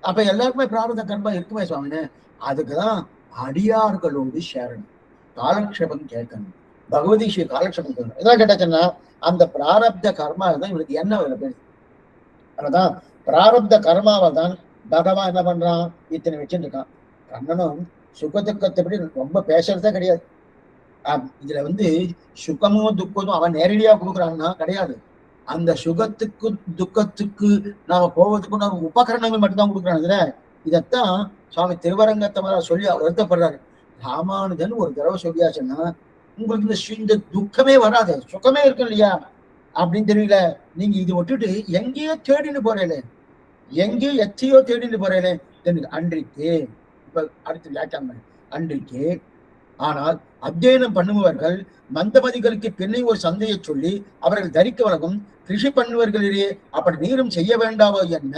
அப்ப எல்லாருக்குமே பிராரப்த கர்மா இருக்குமே சுவாமின்னு. அதுக்குதான் அடியார்களோடு சேரணும், காலக்ஷேபம் கேட்கணும், பகவதி ஸ்ரீ காலக்ஷேபம் கேட்கணும். எதாவது கேட்டாச்சுன்னா அந்த பிராரப்த கர்மா தான் இவனுக்கு என்ன வேலை பேரு. அதனாதான் பிராரப்த கர்மாவை தான் பகவான் என்ன பண்றான், இத்தனை வச்சுட்டு இருக்கான். கண்ணனும் சுகதுக்கத்தை பற்றி ரொம்ப பேசுறதே கிடையாது. இதுல சுகமும் துக்கமும் அவன் நேரடியா கொடுக்குறான்னா கிடையாது. அந்த சுகத்துக்கு துக்கத்துக்கு நாம போவதுக்கு நாம உபகரணங்கள் மட்டும்தான் கொடுக்குறான். இதுல இதத்தான் சுவாமி திருவரங்கத்தமரா சொல்லி வருத்தப்படுறாரு. ராமானுஜன் ஒரு தடவை சொல்லியாச்சுன்னா உங்களுக்கு இந்த துக்கமே வராது, சுகமே இருக்கு இல்லையா அப்படின்னு தெரியல. நீங்க இது விட்டுட்டு எங்கேயோ தேடின்னு போறேன், எங்கேயோ எச்சையோ தேடின்னு போறேன் அன்றைக்கு. இப்ப அடுத்து வியாக்கியானம் அன்றைக்கு. ஆனால் அத்தியனம் பண்ணுபவர்கள் மந்தமதிகளுக்கு பெண்ணை ஒரு சந்தையை சொல்லி அவர்கள் தரிக்க வழங்கும் கிருஷி பண்ணுவர்களிலே அப்படி நீரும் செய்ய வேண்டாவோ என்ன?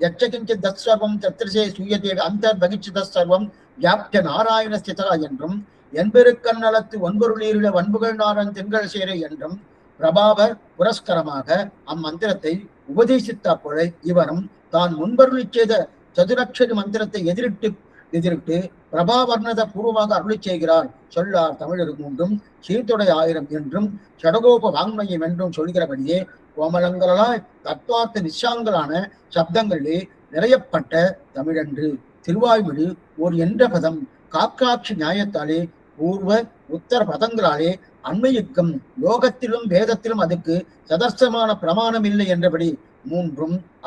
யட்சகிஞ்ச தற்சர்வம் சத்திரசே சூயதே அந்தர் பகிச்சித சர்வம் வியாப்த நாராயண ஸ்திதரா என்றும் என்பெருக்கண் நலத்து ஒன்பொருளீரில வன்புகள் நாரன் தென்கள் சேரை என்றும் பிரபாவ புரஸ்கரமாக அம்மந்திரத்தை உபதேசித்த போல இவரும் தான் முன்பருளி செய்த சதுரக்ஷரி மந்திரத்தை எதிரிட்டு பிரபாவர்ணத பூர்வமாக அருளி செய்கிறார். சொல்லார் தமிழருக்கு ஒன்றும் சீர்தொடை 1000 என்றும் சடகோப வாங்மயம் என்றும் சொல்கிறபடியே கோமலங்களாய் தத்துவார்த்த நிச்சாங்களான சப்தங்களிலே நிறையப்பட்ட தமிழன்று திருவாய்மொழி ஓர் என்ற பதம் காக்காட்சி நியாயத்தாலே பூர்வ உத்தர பதங்களாலே அண்மையுக்கம் லோகத்திலும் வேதத்திலும் அதுக்கு சதர்சமான பிரமாணம் இல்லை என்றபடி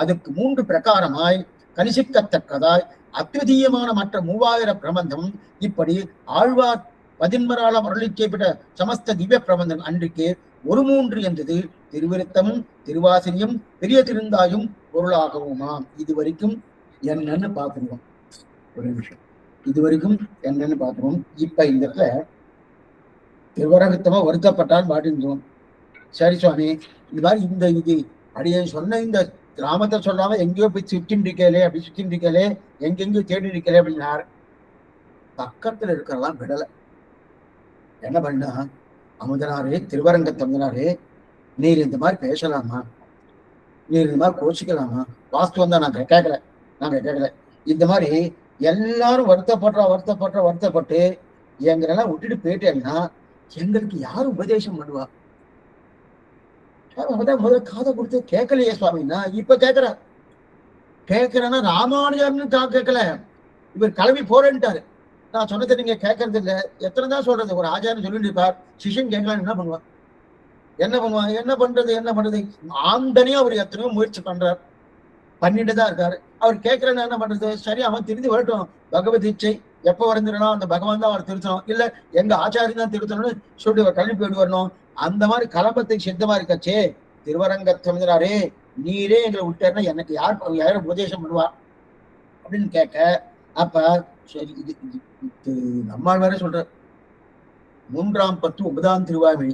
அதுக்கு 3 பிரகாரமாய் கணிசிக்கத்தக்கதாய் அத்விதீயமான மற்ற 3000 பிரபந்தம் இப்படி ஆழ்வார் 11 அருளி செய்யப்பட்ட சமஸ்த திவ்ய பிரபந்தம் அன்றைக்கு 1/3 என்றது திருவிருத்தமும் திருவாசிரியும் பெரிய திருந்தாயும் பொருளாகவுமாம். இதுவரைக்கும் என்னன்னு பார்த்துருவோம். ஒரு நிமிஷம், இதுவரைக்கும் என்னன்னு பார்த்துருவோம். இப்ப இந்த இடத்துல திருவரகத்தமா வருத்தப்பட்டால் பாட்டிருந்தோம். சரி சுவாமி, இது மாதிரி இது அடியே சொன்ன இந்த கிராமத்தை சொல்லாம எங்கேயோ போய் சுற்றின்னு இருக்கலே, அப்படி சுற்றின்னு இருக்கலே, எங்கெங்கயோ தேடி இருக்கலே அப்படின்னார். பக்கத்துல இருக்கிறதெல்லாம் விடலை. என்ன பண்ணா, அமுதனாரே, திருவரங்கத்து அமுதனாரே, நீர் இந்த மாதிரி பேசலாமா? நீர் இந்த மாதிரி கோச்சிக்கலாமா? வாஸ்துவம் தான் நாங்க கேட்கல. இந்த மாதிரி எல்லாரும் வருத்தப்பட்டு எங்களெல்லாம் விட்டுட்டு போயிட்டேன்னா எங்களுக்கு யாரு உபதேசம் பண்ணுவா? முதல்ல காதை கொடுத்து கேட்கலையே சுவாமின்னா இப்ப கேட்கிறேன்னா ராமானுஜர்னு கேட்கல, இவர் கிளம்பி போறேன்ட்டாரு. நான் சொன்னதை நீங்க கேட்கறது இல்லை. எத்தனை தான் சொல்றது? ஒரு ஆச்சாரம் சொல்லிட்டு இருப்பார், சிஷன் கேட்கலாம் என்ன பண்ணுவான்? என்ன பண்றது? ஆந்தனையும் அவர் எத்தனையோ முயற்சி பண்றார், பண்ணிட்டு தான் இருக்காரு. அவர் கேட்கறேன்னு என்ன பண்றது? சரி, அவன் திருந்தி வரட்டும். பகவத் இச்சை எப்ப வரந்துடணும், அந்த பகவான் தான் அவர் திருத்தணும், இல்ல எங்க ஆச்சாரியம் தான் திருத்தணும்னு சொல்லி கிளம்பி போயிட்டு வரணும். அந்த மாதிரி கலம்பத்துக்கு சித்தமா இருக்கச்சே திருவரங்கத்தமிழரே, நீரே எங்களை விட்டாருன்னா எனக்கு யாரும் உபதேசம் பண்ணுவா அப்படின்னு கேட்க, அப்ப சரி இது நம்மால் வேற சொல்ற 3ஆம் பத்து 9ஆம் திருவாய்மொழி,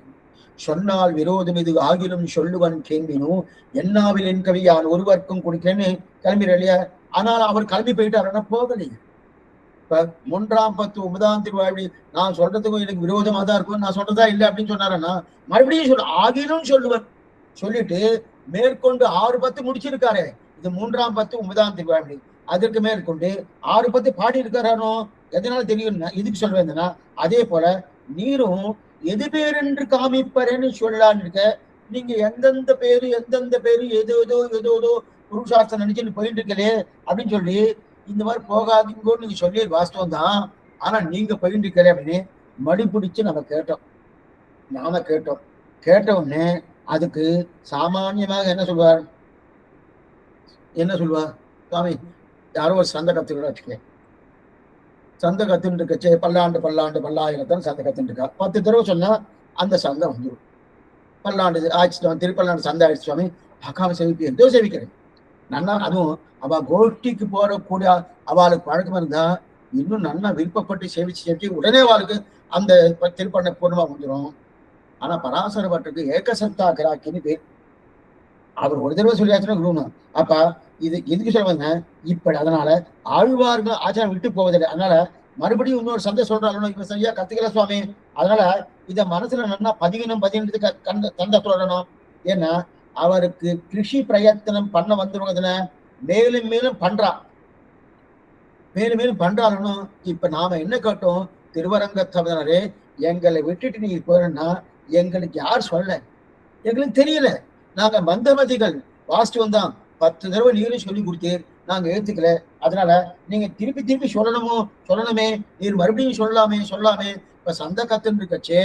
சொன்னால் விரோதம் இது ஆகிலும் சொல்லுவன் கேள்வினும் என்னாவில் என் கவியால் ஒருவருக்கும் கொடுக்கிறேன்னு கிளம்பிட இல்லையா? ஆனால் அவர் கிளம்பி போயிட்டாருன்னா போகலையே. இப்ப 3ஆம் பத்து 9ஆம் திருவாய்மொழி நான் சொல்றதுக்கும் எனக்கு விரோதமா தான் இருக்கும், நான் சொல்றதா இல்லை அப்படின்னு சொன்னாருன்னா மறுபடியும் சொல்ல ஆகிலும் சொல்லுவன் சொல்லிட்டு மேற்கொண்டு 6 பத்து முடிச்சிருக்காரு. இது 3ஆம் பத்து 9ஆம் திருவாய்மொழி. அதற்கு மேற்கொண்டு 6 பத்து பாடி இருக்காரோ, எதனால தெரியும்னா இதுக்கு சொல்றேன்னா, அதே போல நீரும் எது பேர் என்று காமிப்பறேன்னு சொல்லலான்னு இருக்க. நீங்க எந்தெந்த பேரு ஏதோ புருஷார்த்தம் நினைச்சுன்னு போயிட்டு இருக்கலே அப்படின்னு சொல்லி இந்த மாதிரி போகாதீங்கன்னு நீங்க சொல்லி வாஸ்தவம் தான். ஆனா நீங்க போயிட்டு இருக்கலே அப்படின்னு மடி பிடிச்சு நம்ம கேட்டோம். கேட்ட உடனே அதுக்கு சாமான்யமாக என்ன சொல்வார் சுவாமி, யாரோ ஒரு சந்தை கத்துக்கிற வச்சுக்கேன், சந்தை கத்துன்னு இருக்கச்சே பல்லாயிரத்தான் சந்தை கத்துன்னு இருக்கா. 10 தடவை சொன்னா அந்த சந்தை வந்துடும். பல்லாண்டு ஆயிடுச்சு, திருப்பல்லாண்டு சந்தை ஆயிடுச்சு சுவாமி, அக்காவை சேவிக்க எந்தோ சேவிக்கிறேன் நன்னா. அதுவும் அவ கோஷ்டிக்கு போறக்கூடிய அவளுக்கு பழக்கம் இருந்தா இன்னும் நன்னா விருப்பப்பட்டு சேவிச்சு உடனே அவளுக்கு அந்த திருப்பண்ணை பூர்ணமா வந்துடும். ஆனா பராசர பட்டருக்கு ஏகசத்தா கிராக்கின்னு பேர். அவர் ஒரு தடவை சொல்லியாச்சுன்னா குருணும். அப்ப இது எதுக்கு சொல்லுவாங்க இப்படி? அதனால ஆழ்வார்கள் ஆச்சாரம் விட்டு போவதில்லை. அதனால மறுபடியும் இன்னொரு சந்தை சொல்றாங்க, இப்ப சரியா கத்துக்கல சுவாமி. அதனால இத மனசுல நல்லா பதினெட்டு தந்தை சொல்லணும். ஏன்னா அவருக்கு கிருஷி பிரயத்தனம் பண்ண வந்துருவதுல மேலும் மேலும் பண்றாருன்னு. இப்ப நாம என்ன கேட்டோம், திருவரங்கத்தவரே எங்களை விட்டுட்டு நீங்க போறேன்னா எங்களுக்கு யார் சொல்ல, எங்களுக்கு தெரியல, நாங்க மந்தமதிகள் வாஸ்தவம் தான், 10 தடவை நீரும் சொல்லி கொடுத்தீர், நாங்க ஏத்துக்கல. அதனால நீங்க திருப்பி சொல்லணுமே, நீர் மறுபடியும் சொல்லாமே. இப்ப சந்தை கத்துன்னு இருக்கச்சே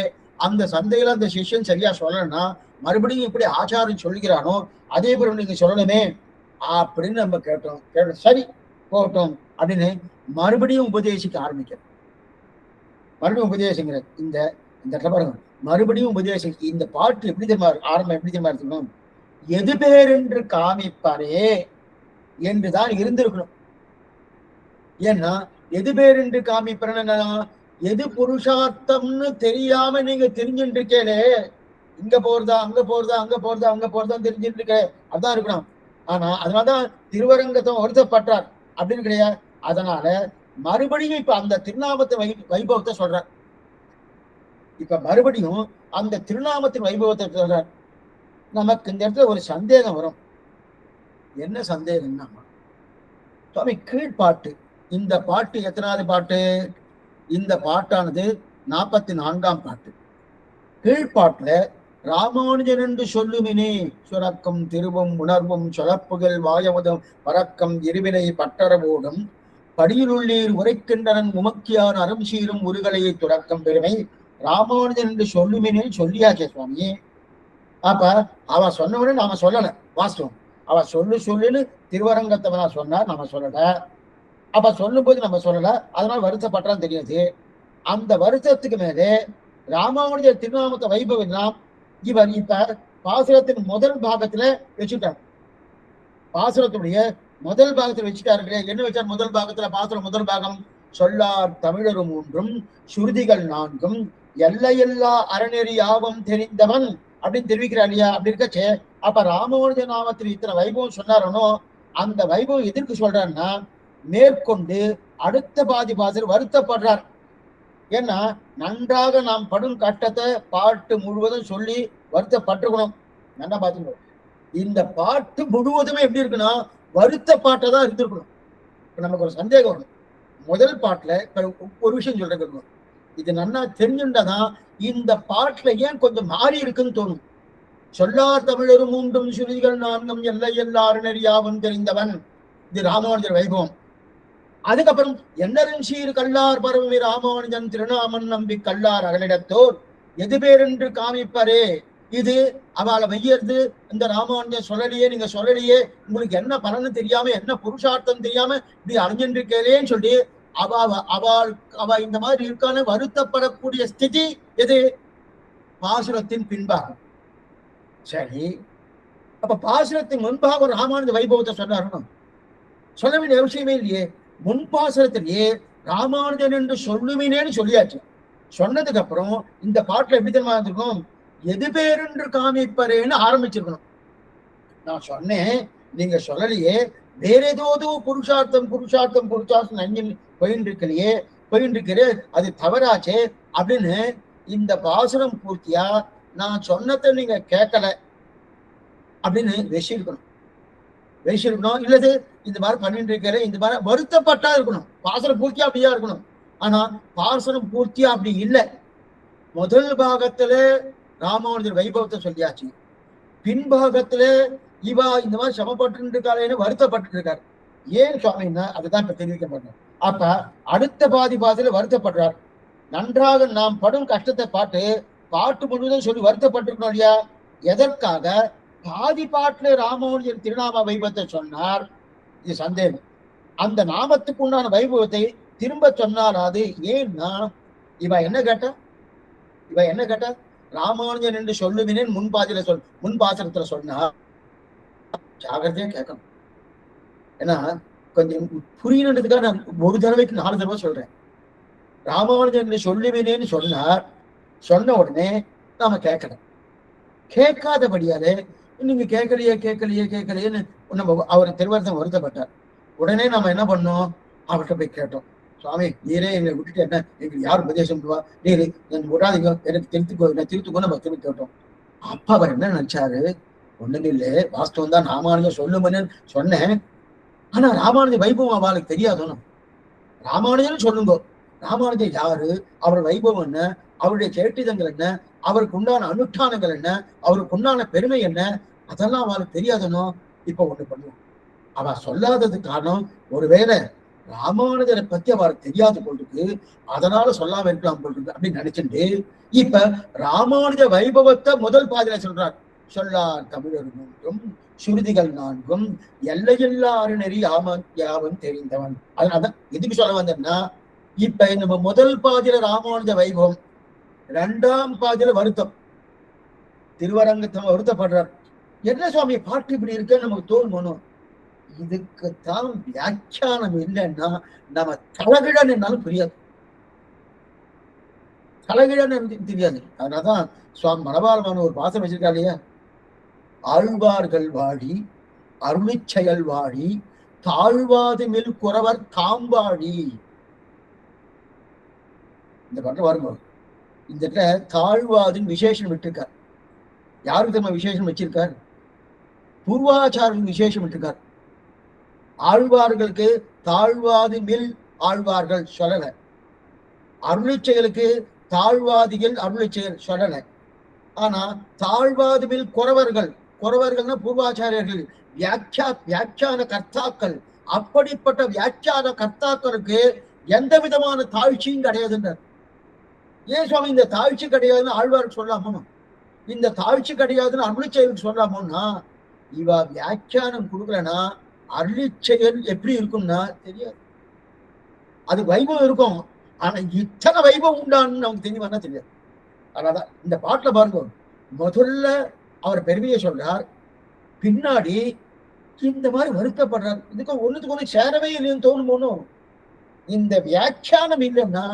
அந்த சந்தையில அந்த சிஷ்யன் சரியா சொல்லணும்னா மறுபடியும் இப்படி ஆச்சாரம் சொல்லுகிறானோ அதே போல நீங்க சொல்லணுமே அப்படின்னு நம்ம கேட்டோம். சரி போகட்டும் அப்படின்னு மறுபடியும் உபதேசிக்க ஆரம்பிக்கிறோம். மறுபடியும் உபதேசிங்கிற இந்த பாருங்க, மறுபடியும் உபதேசம். இந்த பாட்டு எப்படி தெரியுமா ஆரம்பம், எப்படி தெரியுமா இருக்கணும், எது பேர் என்று காமிப்பாரே என்றுதான் இருந்திருக்கணும். ஏன்னா எது பேர் என்று காமிப்பாருன்னா எது புருஷார்த்தம்னு தெரியாம நீங்க தெரிஞ்சுட்டு இருக்கேனே, இங்க போறதா அங்க போறதா தெரிஞ்சுட்டு இருக்க, அதான் இருக்கணும். ஆனா அதனாலதான் திருவரங்கத்தை வருத்தப்பட்டார் அப்படின்னு கிடையாது. அதனால மறுபடியும் இப்ப அந்த திருநாமத்தை வைபவத்தை சொல்றார். இப்ப மறுபடியும் அந்த திருநாமத்தின் வைபவத்தை சொல்றார். நமக்கு இந்த இடத்துல ஒரு சந்தேகம் வரும். என்ன சந்தேகம்னா, சுவாமி கீழ்பாட்டு, இந்த பாட்டு எத்தனாவது பாட்டு? இந்த பாட்டானது 44ஆம் பாட்டு. கீழ்பாட்டுல ராமானுஜன் என்று சொல்லுமினே சுரக்கம் திருவும் உணர்வும் சொலப்புகள் வாயமுதம் பறக்கம் இருவினை பட்டரவோடும் படியிலுள்ளீர் உரைக்கின்றனன் உமக்கியார் அறம் சீரும் உருகலையை துறக்கம் பெருமை ராமானுஜன் என்று சொல்லுமினே சொல்லியாச்சே சுவாமி. அப்ப அவ சொன்னவனு நாம சொல்லல, வாஸ்தவம். அவ சொல்லுன்னு திருவரங்கத்தவனா சொன்னா நம்ம சொல்லல. அப்ப சொல்லும் போது நம்ம சொல்லல, அதனால வருத்தப்பட்டான்னு தெரியாது. அந்த வருத்தத்துக்கு மேலே ராமானுஜர் திருநாமத்தை வைபவம் நாம் இவர் இப்ப பாசுரத்தின் முதல் பாகத்துல வச்சுட்டார். பாசுரத்துடைய முதல் பாகத்துல வச்சுட்டாரு. என்ன வச்சார் முதல் பாகத்துல? பாசுரம் முதல் பாகம் சொல்லார் தமிழரும் 3 சுருதிகள் 4 எல்லையெல்லா அறநெறி யாவும் தெரிந்தவன் அப்படின்னு தெரிவிக்கிறார் இல்லையா? அப்படி இருக்கச்சே அப்ப ராமானுஜ நாமத்தில் இத்தனை வைபவம் சொன்னாரனோ அந்த வைபவம் எதற்கு சொல்றாருன்னா மேற்கொண்டு அடுத்த பாதி பாசர் வருத்தப்படுறார். ஏன்னா நன்றாக நாம் படும் கட்டத்தை பாட்டு முழுவதும் சொல்லி வருத்தப்பட்டுக்கணும். நல்லா பாத்துக்கணும். இந்த பாட்டு முழுவதுமே எப்படி இருக்குன்னா வருத்த பாட்டை தான் இருந்திருக்கணும். இப்ப நமக்கு ஒரு சந்தேகம் வரும். முதல் பாட்டுல ஒரு விஷயம் சொல்றேன், இது நல்லா தெரிஞ்சுட்டாதான் இந்த பாட்டுல ஏன் கொஞ்சம் மாறி இருக்குன்னு தோணும். சொல்லார் தமிழரும் 3 சுருதிகள் 4 எல்லை எல்லாரும் நெறியாவும் தெரிந்தவன், இது ராமானுஜர் வைபவம். அதுக்கப்புறம் என்னரின் சீர் கல்லார் பரவி ராமானுஜன் திருநாமன் நம்பி கல்லார் அகலிடத்தோர் எது பேர் என்று காமிப்பாரே. இது அவளை வையறது இந்த ராமானுஜன் சொல்லலையே, நீங்க சொல்லலையே, உங்களுக்கு என்ன பலன்னு தெரியாம என்ன புருஷார்த்தம் தெரியாம இப்படி அழிஞ்சிருக்கேன்னு சொல்லி அவ இந்த மாதிரி இருக்கான்னு வருத்தப்படக்கூடிய ஸ்திதி எது? பாசுரத்தின் பின்பாகம். சரி, அப்ப பாசுரத்தின் முன்பாக ஒரு ராமானுஜ வைபவத்தை சொன்னாருன்னு சொல்ல வேண்டிய அவசியமே இல்லையே. முன்பாசுரத்திலேயே ராமானுஜன் என்று சொல்லுவினேன்னு சொல்லியாச்சு. சொன்னதுக்கு அப்புறம் இந்த பாட்டுல எப்படி தெரியுமா இருந்திருக்கும்? எது பேர் என்று காமிப்பறேன்னு ஆரம்பிச்சிருக்கணும். நான் சொன்னேன், நீங்க சொல்லலையே, வேற ஏதோ புருஷார்த்தம் புருஷார்த்தம் புருஷார்த்தம் நஞ்சில் போயின்னு இருக்கிறே, அது தவறாச்சே அப்படின்னு இந்த பாசுரம் பூர்த்தியா நான் சொன்னதை நீங்க கேட்கல அப்படின்னு வெசிருக்கணும். இல்லது இந்த மாதிரி பண்ணிட்டு இருக்கிற இந்த மாதிரி வருத்தப்பட்டா இருக்கணும். பாசுரம் பூர்த்தியா அப்படியா இருக்கணும். ஆனா பாசுரம் பூர்த்தியா அப்படி இல்லை. முதல் பாகத்துல ராமானுஜர் வைபவத்தை சொல்லியாச்சு, பின்பாகத்துல இவா இந்த மாதிரி சமப்பட்டு இருக்காளேன்னு வருத்தப்பட்டு இருக்காரு. ஏன் சுவாமின்னா அதுதான் இப்ப தெரிவிக்கப்பட்டோம். அப்ப அடுத்த பாதியில வருத்தப்படுறார். நன்றாக நாம் படும் கஷ்டத்தை பாட்டு முழுவதும் சொல்லி வருத்தப்பட்டிருக்கணும் இல்லையா? எதற்காக பாதி பாட்டுல ராமானுஜர் திருநாம வைபவத்தை சொன்னார்? இது சந்தேகம். அந்த நாமத்துக்கு உண்டான வைபவத்தை திரும்ப சொன்னார். அது ஏன்னா இவ என்ன கேட்டா ராமானுஜன் என்று சொல்லுவினேன் முன்பாசனத்துல சொன்னா ஜாகிரதையா கேட்கணும். ஏன்னா கொஞ்சம் புரியணுன்றதுக்காக நான் ஒரு தடவைக்கு 4 தடவை சொல்றேன். ராமானுஜன் என்று சொல்லுவினேன்னு சொன்ன உடனே நாம கேட்கணும். கேட்காதபடியாலே நீங்க கேட்கலையேன்னு நம்ம அவர் திருவரசம் வருத்தப்பட்டார். உடனே நம்ம என்ன பண்ணோம்? அவர்கிட்ட போய் கேட்டோம், சுவாமி நீரே என்னை விட்டுட்டு என்ன எங்களுக்கு யார் உபதேசம் பண்ணுவா, நீரு விடாதீங்க, எனக்கு திருத்துக்கோ நம்ம திரும்பி கேட்டோம். அப்ப அவர் என்ன நினைச்சாரு? ஒண்ணுமே இல்லை, வாஸ்தவம் தான், ராமானுஜன் சொல்லுமன்னு சொன்னேன். ஆனா ராமானுஜ வைபவம் அவளுக்கு தெரியாதுன்னு. ராமானுஜன் சொல்லுங்க, ராமானுஜன் யாரு, அவர் வைபவம் என்ன, அவருடைய சேட்டிதங்கள் என்ன, அவருக்கு உண்டான அனுஷ்டானங்கள் என்ன, அவருக்கு உண்டான பெருமை என்ன, அதெல்லாம் அவளுக்கு தெரியாதுன்னு. இப்ப ஒண்ணு பண்ணுவோம், அவ சொல்லாதது காரணம் ஒருவேளை ராமானுஜரை பத்தி அவருக்கு தெரியாது போட்டுருக்கு, அதனால சொல்லாம இருக்கலாம் போட்டுருக்கு அப்படின்னு நினைச்சுட்டு இப்ப ராமானுஜ வைபவத்தை முதல் பாதியில சொல்றார். சொல்லார் தமிழர் மூன்றும் சுருதிகள் 4 எல்லையில்லாறு நெறி யாவன் தெரிந்தவன். அதனாலதான் எதுக்கு சொல்ல வந்தேன்னா, இப்ப நம்ம முதல் பாதியில ராமானுஜ வைபவம், 2ஆம் பாதியில வருத்தம், திருவரங்கத்தை வருத்தப்படுறார். என்ன சுவாமி பாட்டு இப்படி இருக்குன்னு நமக்கு தோணும். இதுக்குத்தான் வியாக்கியானம் இல்லைன்னா நம்ம தலைகிழன்னாலும் புரியாது, தெரியாது. அதனாலதான் சுவாமி மனபாலமான ஒரு பாசம் வச்சிருக்கா இல்லையா? ஆழ்வார்கள் வாடி அருளிச்செயல் வாடி தாழ்வாது மில் குறவர் காம்பாடி. இந்த பாட்டு வரும்போது இந்த இடத்துல தாழ்வாதுன்னு விசேஷம் விட்டுருக்கார். யாருக்கு நம்ம விசேஷம் வச்சிருக்கார்? பூர்வாச்சாரின் விசேஷம் விட்டுருக்கார். ஆழ்வார்களுக்கு தாழ்வாது மில் ஆழ்வார்கள் சொல்லல, அருளிச்செயலுக்கு தாழ்வாதிகள் அருளிச்செயல் சொல்லல. ஆனா தாழ்வாது மில் குறவர்கள்னா பூர்வாச்சாரியர்கள், வியாக்கியான கர்த்தாக்கள். அப்படிப்பட்ட வியாக்கியான கர்த்தாக்களுக்கு எந்த விதமான தாழ்ச்சியும் கிடையாதுன்றார். ஏன் சுவாமி இந்த தாழ்ச்சி கிடையாதுன்னு ஆழ்வாருக்கு சொல்லாமோ, இந்த தாழ்ச்சி கிடையாதுன்னு அருளிச்செயலுக்கு சொல்லாமோன்னா, இவ வியாக்கியானம் கொடுக்கலன்னா அருளிச்செயல் எப்படி இருக்கும்னா தெரியாது. அது வைபவம் இருக்கும், ஆனா இத்தனை வைபவம் உண்டான்னு நமக்கு தெரியுமானா தெரியாது. அதனாலதான் இந்த பாட்டுல பாருங்க, முதல்ல அவர் பெருமையை சொல்றார், பின்னாடி இந்த மாதிரி வருத்தப்படுறார். இதுக்கு ஒண்ணுத்துக்கு ஒண்ணு சேரவே இல்லைன்னு தோணும் போனும். இந்த வியாக்கியானம் இல்லைன்னா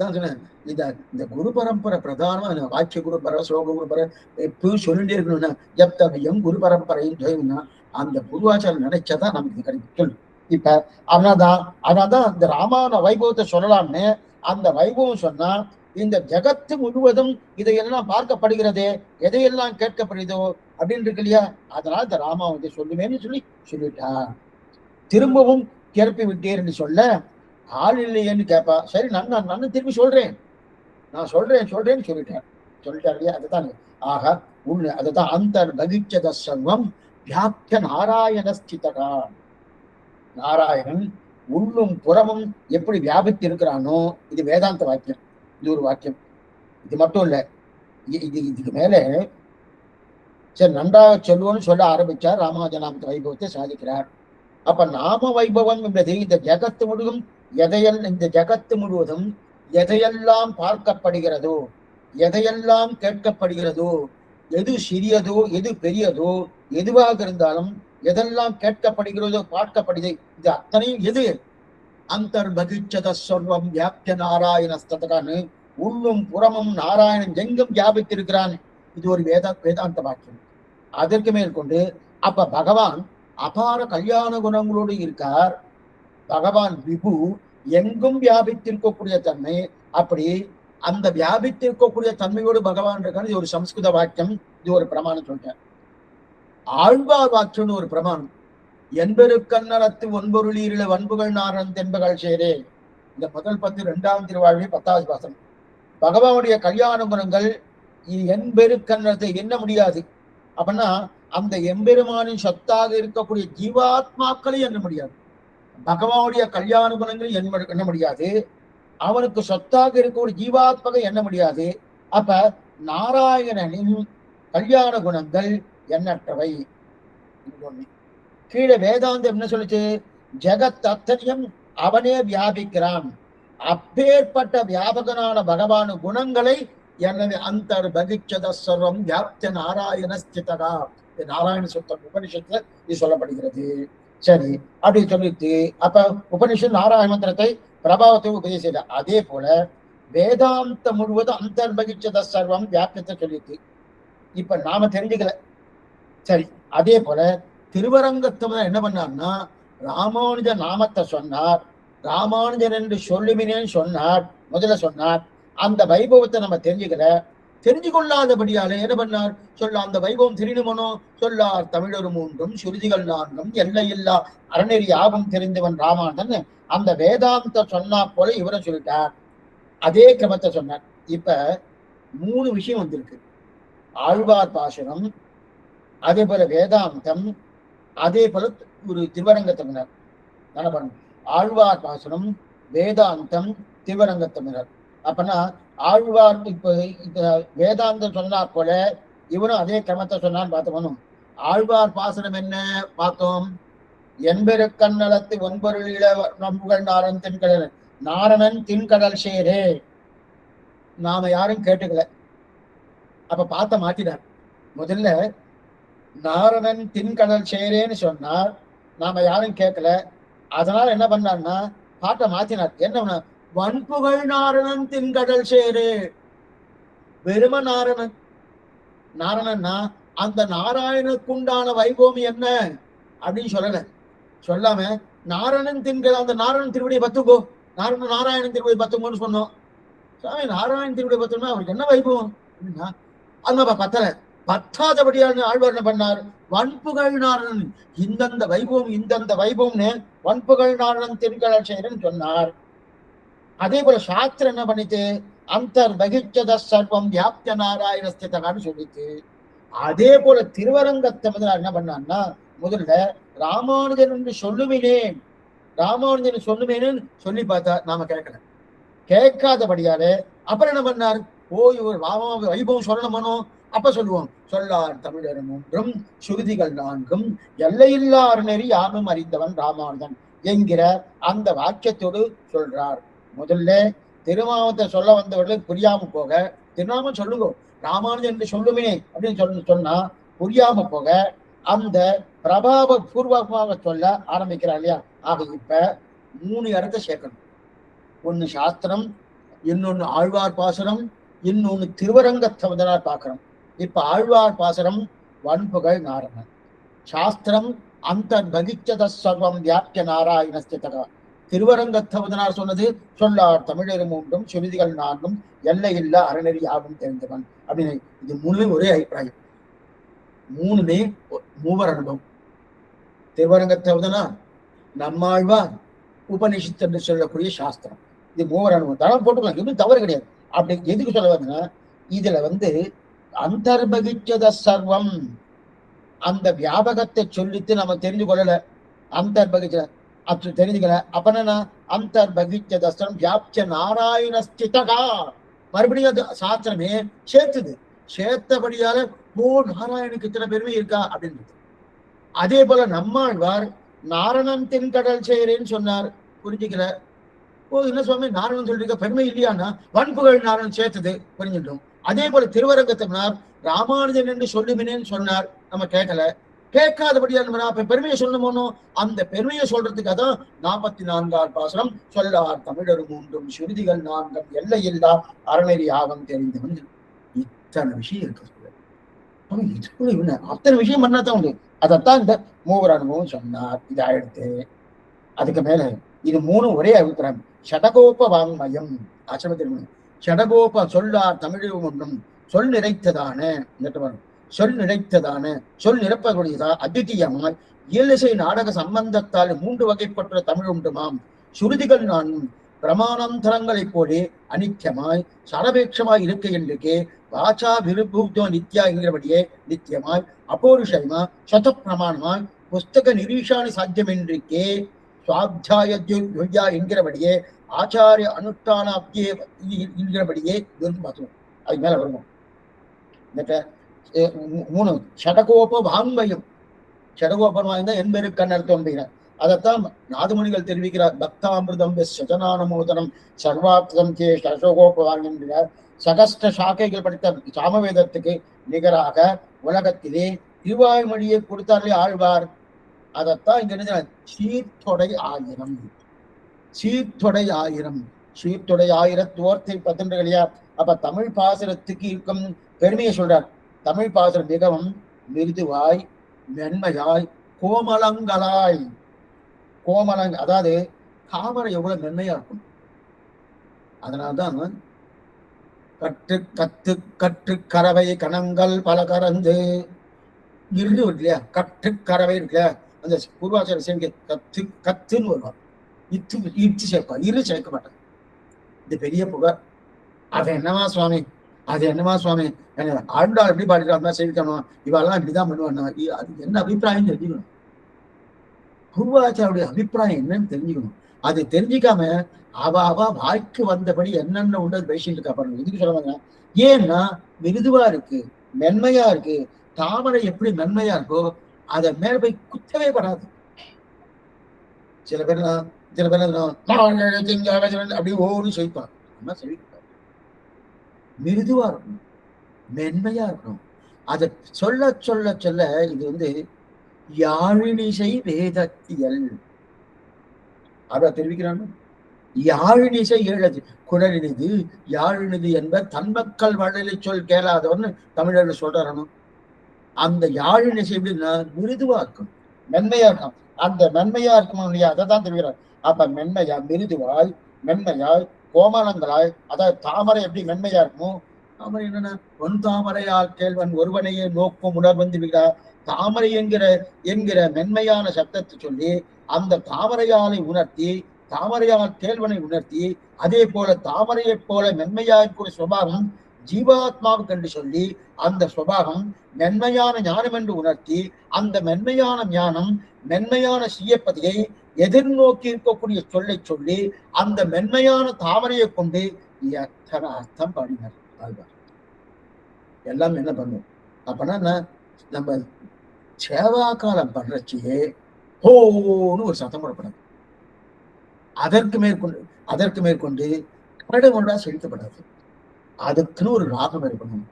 தான் சொன்னேன், இந்த குரு பரம்பரை பிரதானமா வாக்கிய குரு பர ஸ்லோக குரு பர எப்பவும் சொல்லிட்டே இருக்கணும்னா எப்தமையும் குரு பரம்பரையும் ஜெயம்னா அந்த குருவாச்சாரம் நினைச்சாதான் நமக்கு கிடைக்கும் சொல்லு. இப்ப அதனால்தான் இந்த ராமாயண வைபவத்தை சொல்லலாம்னு அந்த வைபவம் சொன்னா இந்த ஜகத்து முழுவதும் இதையெல்லாம் பார்க்கப்படுகிறதே, எதையெல்லாம் கேட்கப்படுதோ அப்படின்னு இருக்கு இல்லையா? அதனால இந்த ராமாவதை சொல்லுவேன்னு சொல்லிட்டா. திரும்பவும் கிளப்பி விட்டேன்னு சொல்ல ஆள் இல்லையேன்னு கேட்பா. சரி, நான் திரும்பி சொல்றேன், நான் சொல்றேன்னு சொல்லிட்டார் இல்லையா? அதுதான் ஆக உள்ள அதுதான் அந்த பகிச்சத சர்வம் வியாக்கிய நாராயண ஸ்திதகா. நாராயணன் உள்ளும் புறமும் எப்படி வியாபித்து இருக்கிறானோ, இது வேதாந்த வாக்கியம். இது ஒரு வாக்கியம். இது மட்டும் இல்ல, இதுக்கு மேல சரி நன்றாக சொல்லுவோம்னு சொல்ல ஆரம்பிச்சார். ராமானுஜநாமத்து வைபவத்தை சாதிக்கிறார். அப்ப நாம வைபவம் என்பது இந்த ஜகத்து முழுவதும் இந்த ஜகத்து முழுவதும் எதையெல்லாம் பார்க்கப்படுகிறதோ, எதையெல்லாம் கேட்கப்படுகிறதோ, எது சிறியதோ எது பெரியதோ, எதுவாக இருந்தாலும் எதெல்லாம் கேட்கப்படுகிறதோ பார்க்கப்படுகிறது, இது அத்தனையும் எது அந்தர்பகிச்சத சர்வம் வியாப்திய நாராயணஸ்தகான்னு உள்ளும் புறமும் நாராயணன் எங்கும் வியாபித்திருக்கிறான். இது ஒரு வேதாந்த வாக்கியம். அதற்கு மேற்கொண்டு அப்ப பகவான் அபார கல்யாண குணங்களோடு இருக்கார். பகவான் விபு எங்கும் வியாபித்திருக்கக்கூடிய தன்மை. அப்படி அந்த வியாபித்திருக்கக்கூடிய தன்மையோடு பகவான் இருக்காரு. இது ஒரு சம்ஸ்கிருத வாக்கியம். இது ஒரு பிரமாணம் சொல்றேன். ஆழ்வார் வாக்கியம்னு ஒரு பிரமாணம். என்பெருக்கண்ணலத்து ஒன்பொருளீரில வன்புகள் நாரன் தென்பகள் சேரே. இந்த முதல் 10 2ஆம் திருவாழ்வி 10வது பாசனம். பகவானுடைய கல்யாண குணங்கள் என்பெருக்கண்ணலத்தை எண்ண முடியாது. அப்படின்னா அந்த எம்பெருமானின் சொத்தாக இருக்கக்கூடிய ஜீவாத்மாக்களை எண்ண முடியாது. பகவானுடைய கல்யாண குணங்களை எண்ண முடியாது. அவனுக்கு சொத்தாக இருக்கக்கூடிய ஜீவாத்மகை எண்ண முடியாது. அப்ப நாராயணனின் கல்யாண குணங்கள் எண்ணற்றவை. கீழே வேதாந்தம் என்ன சொல்லுச்சு? ஜெகத் அத்தனையும் அவனே வியாபிக்கிறான். அப்பேற்பட்ட வியாபகனான பகவான் குணங்களை எனவே அந்தர்பகிச்சத சர்வம் வியாப்திய நாராயண ஸ்திதகா. நாராயண சுத்தம் உபனிஷத்துல இது சொல்லப்படுகிறது. சரி, அப்படி சொல்லிட்டு அப்ப உபனிஷத் நாராயண மந்திரத்தை பிரபாவத்தை உபதேசில. அதே போல வேதாந்தம் முழுவதும் அந்தர்பகிச்சத சர்வம் வியாப்தியத்தை சொல்லிட்டு இப்ப நாம தெரிஞ்சுக்கல. சரி, அதே போல திருவரங்கத்தம் என்ன பண்ணார்னா ராமானுஜ நாமத்தை சொன்னார். ராமானுஜன் என்று சொல்லுமினேன்னு சொன்னார். முதல்ல சொன்னார். அந்த வைபவத்தை நம்ம தெரிஞ்சுக்கல. தெரிஞ்சு கொள்ளாதபடியால என்ன பண்ணார்? சொல்ல அந்த வைபவம் தெரியணுமனோ சொல்லார் தமிழர் மூன்றும் சுருதிகள் 4 எல்லையில்லா அறநெறி யாவும் தெரிந்தவன் ராமானுஜன் அந்த வேதாந்த சொன்னா போல இவரும் சொல்லிட்டார். அதே கிரமத்தை சொன்னார். இப்ப 3 விஷயம் வந்திருக்கு. ஆழ்வார் பாசுரம், அதே போல வேதாந்தம், அதே போல ஒரு திருவரங்கத்தமிழர். என்ன பண்ண ஆழ்வார் பாசுரம், வேதாந்தம், திருவரங்கத்தமிழர். அப்பனா ஆழ்வார் இப்ப வேதாந்தம் சொன்னா போல இவனும் அதே கிரமத்தை சொன்னான்னு பார்த்தோம். ஆழ்வார் பாசனம் என்ன பார்த்தோம்? என்பெருக்கண்ணலத்து ஒன்பொருளில நம்புகள் நாரன் தென்கடல் நாரணன் தின்கடல் சேரே. நாம யாரும் கேட்டுக்கல. அப்ப பார்த்த மாத்தினார். முதல்ல நாரணன் தின்கடல் சேரேன்னு சொன்னார். நாம யாரும் கேட்கல. அதனால என்ன பண்ணார்னா பாட்டை மாத்தினார். என்ன வன்புகள் நாரணன் தின்கடல் சேரே. வெறும நாரணன். நாரணன்னா அந்த நாராயணனுக்குண்டான வைபவம் என்ன அப்படின்னு சொல்லல. சொல்லாம நாரணன் தின்கடல், அந்த நாராயணன் திருவடியை பத்துக்கோ, நாராயணன் திருவடி பத்துங்கோன்னு சொன்னோம். சாமி நாராயணன் திருவடி பத்தோம்னா அவருக்கு என்ன வைபவம் அப்படின்னா அந்த பத்தல. பத்தாதபடியான ஆழ்வார் என்ன பண்ணார்? வன்புகள் நாரணன் இந்தந்த வைபவம்னு வன்புகள் நாரணன் தின்கடல் சேரன்னு சொன்னார். அதே போல சாஸ்திரம் என்ன பண்ணிட்டு அந்தர்பகிச்சத சர்வம் வியாப்திய நாராயண ஸ்திதகான்னு சொல்லிட்டு, அதே போல திருவரங்கத்தை என்ன பண்ணான்னா முதல்ல ராமானுஜன் என்று சொல்லுமினேன், ராமானுஜன் சொல்லுமேனு சொல்லி பார்த்தா நாம கேட்கல. கேட்காதபடியாலே அப்புறம் என்ன பண்ணார்? இவர் ராமா வைபவம் சொல்லணுமனோ அப்ப சொல்லுவோம். சொல்லார் தமிழர் மூன்றும் சுருதிகள் 4 எல்லையில்லா அறநெறி யாரும் அறிந்தவன் ராமானுஜன் என்கிற அந்த வாக்கியத்தோடு சொல்றார். முதல்ல திருநாமத்தை சொல்ல வந்தவர்களுக்கு புரியாம போக திருநாமம் சொல்லுங்க ராமானுஜன் என்று சொல்லுமே அப்படின்னு சொன்னா புரியாம போக அந்த பிரபாவ பூர்வமாக சொல்ல ஆரம்பிக்கிறார் இல்லையா? ஆக இப்ப 3 இடத்தை சேர்க்கணும். ஒண்ணு சாஸ்திரம், இன்னொன்னு ஆழ்வார் பாசனம், இன்னொன்னு திருவரங்கத்தவதனார் பார்க்கிறோம். இப்ப ஆழ்வார் பாசனம் வன்புகள் நாரணன், சாஸ்திரம் அந்தர்பகிச்சத சர்வம் வியாப்திய நாராயண ஸ்திதகா, திருவரங்கத்தவதனார் சொன்னது சொல்லார் தமிழர் மூன்றும் சுருதிகள் 4 எல்லையில்லா அறநெறி யாவும் தெரிந்தவன் அப்படின்னு. இது 3மே ஒரே அபிப்பிராயம். 3மே மூவர் அனுபவம். திருவரங்கத்தவதனார், நம்மாழ்வார், உபனிஷத்து என்று சொல்லக்கூடிய சாஸ்திரம். இது மூவர் அனுபவம். தரம் போட்டுக்கலாம், இன்னும் தவறு கிடையாது. அப்படி எதுக்கு சொல்ல வந்தனா இதுல அந்தர்பகிச்சத சர்வம் அந்த வியாபகத்தை சொல்லிட்டு நம்ம தெரிஞ்சு கொள்ளல. அந்தர்பகிச்ச அது தெரிஞ்சுக்கல. அப்பனா அந்தர்பகிச்ச தஸ்திரம் வியாப்திய நாராயண ஸ்திதகா, மறுபடியும் அது சாஸ்திரமே சேர்த்துது. சேர்த்தபடியால ஓ நாராயணுக்கு இத்தனை பெருமை இருக்கா அப்படின்றது. அதே போல நம்மாழ்வார் நாரணன் தென்கடல் செய்கிறேன்னு சொன்னார், புரிஞ்சுக்கல. ஓ என்ன சுவாமி நாரணன் சொல்லிருக்க, பெருமை இல்லையானா வன்புகழ் நாரணன் சேர்த்தது புரிஞ்சுட்டோம். அதே போல திருவரங்கத்தினார் ராமானுஜன் என்று சொல்லுமினேன்னு சொன்னார், நம்ம கேட்கல. கேட்காதபடியா அப்ப பெருமையை சொல்லணுமோ, அந்த பெருமையை சொல்றதுக்காக தான் 44ஆம் பாசுரம் சொல்லார் தமிழர் மூன்றும் சுருதிகள் நான்கும் எல்லையில்லா அறநெறி ஆகம் தெரிந்தவன். இத்தனை விஷயம் இருக்கு. அத்தனை விஷயம் பண்ணாதான் உண்டு. அதைத்தான் இந்த மூவர் அனுபவம் சொன்னார். இது ஆயிடுத்து. அதுக்கு மேல இது மூணும் ஒரே அபிப்பிராயம். ஷடகோப வாங்மயம் ஆசிரமத்தில் ஷடகோப சொல்லார் தமிழ் ஒன்றும் சொல் நிறைத்ததான சொல் நிறைத்ததான சொல் நிரப்பக்கூடியதா அத்விதீயமாய் இயலிசை நாடக சம்பந்தத்தால் 3 வகைப்பட்ட தமிழ் உண்டுமாம். சுருதிகள் நானும் பிரமாணாந்தரங்களைப் போலே அனித்தியமாய் சரபேட்சமாய் இருக்க என்றுக்கே வாச்சா விருபூக்தோ நித்யா என்கிறபடியே நித்தியமாய் அபோருஷயமா சத பிரமாணமாய் புஸ்தக நிரீஷாணி சாத்தியம் என்றுக்கே சுவாத்தியாயா என்கிறபடியே ஆச்சாரிய அனுஷ்டான அப்தியே என்கிறபடியே பார்த்தோம். அது மேல வருவோம். மூணு ஷடகோப வாங்மயம். ஷடகோபம் வாய்ந்த என்பெருக்கண் அர்த்தம். அதைத்தான் நாதுமணிகள் தெரிவிக்கிறார். பக்தாமிருதம் சஜனானமோதனம் சர்வார்த்தம் கே ஷடகோப வாங்குகிறார். சகஸ்ட சாக்கைகள் படித்த சாமவேதத்துக்கு நிகராக உலகத்திலே திருவாய்மொழியை கொடுத்தார்களே ஆழ்வார். அதைத்தான் இங்க என்ன சீர்தொடை ஆயிரம். சீர்தொடை ஆயிரம், சீர்தொடை ஆயிரத்தோர்த்தை 12 அப்ப தமிழ் பாசுரத்துக்கு இருக்கும் பெருமையை சொல்றார். தமிழ் பாசுரம் மிகவும் மிருதுவாய் மென்மையாய் கோமலங்களாய். கோமலங் அதாவது தாமரை எவ்வளவு மென்மையா இருக்கும். அதனால்தான் கற்று கத்து கற்று கறவை கணங்கள் பல கறந்து இரு இல்லையா, கற்று கறவை இல்லையா, அந்த பூர்வாச்சார சேர்க்கை கத்து கத்துன்னு வருவார். இட்டு சேர்ப்பா, இரு சேர்க்க மாட்டாங்க. இது பெரிய புகார். அது என்னவா சுவாமி, அது என்னவா சுவாமி, ஆண்டாள் எப்படி பாடிட்டு சேவிக்கணும், இவெல்லாம் இப்படிதான் பண்ணுவாங்க. அது என்ன அபிப்பிராயம் தெரிஞ்சுக்கணும். பூர்வாச்சாருடைய அபிப்பிராயம் என்னன்னு தெரிஞ்சுக்கணும். அது தெரிஞ்சிக்காம அவ வாய்க்கு வந்தபடி என்னென்ன உண்டு பேசிட்டு இருக்கா பாருங்க. இதுக்கு சொல்லுவாங்க, ஏன்னா மிருதுவா இருக்கு, மென்மையா இருக்கு. தாமரை எப்படி மென்மையா இருக்கோ அதை மேல போய் குத்தவே படாது. சில பேர் அப்படி ஓடி சொல்லிப்பாங்க. மிருதுவா இருக்கணும், மென்மையா இருக்கணும். அதை சொல்ல சொல்ல சொல்ல இது யாழினிசை வேதத்தியல் அத தெரிவிக்கிறாங்க. யாழினிசை ஏழது குழலினிது யாழினிது என்ப தன்மக்கள் வழலை சொல் கேளாதவன்னு தமிழர்கள் சொல்றாரணும். அந்த யாழினிசை எப்படின்னா மிருதுவா இருக்கும், மென்மையா இருக்கும். அந்த மென்மையா இருக்குமா இல்லையா, அதை தான் தெரிவிக்கிறார். அப்ப மென்மையா மெருதுவாய் மென்மையாய் கோமலங்களாய், அதாவது தாமரை எப்படி மென்மையா இருக்குமோ, தாமரை என்னன்னா பொன் தாமரையால் கேள்வன் ஒருவனையே நோக்கும் உணர்வந்து விடா. தாமரை என்கிற மென்மையான சப்தத்தை சொல்லி அந்த தாமரையாலை உணர்த்தி, தாமரையால் கேள்வனை உணர்த்தி, அதே போல தாமரையை போல மென்மையாயிருக்கிற சுபாவம் ஜீவாத்மாவுக்கு என்று சொல்லி அந்த சுபாவம் மென்மையான ஞானம் என்று உணர்த்தி, அந்த மென்மையான ஞானம் மென்மையான செய்யப்பதியை எதிர்நோக்கி இருக்கக்கூடிய சொல்லை சொல்லி அந்த மென்மையான தாமரையை கொண்டு எத்தனை அர்த்தம் பாடினார். எல்லாம் என்ன பண்ணும் அப்பனா நம்ம சேவா காலம் பண்றச்சியே ஹோன்னு ஒரு சத்தம் போடப்படாது. அதற்கு மேற்கொண்டு கடவுளா செலுத்தப்படாது. அதுக்குன்னு ஒரு ராகம் இருக்கணும்.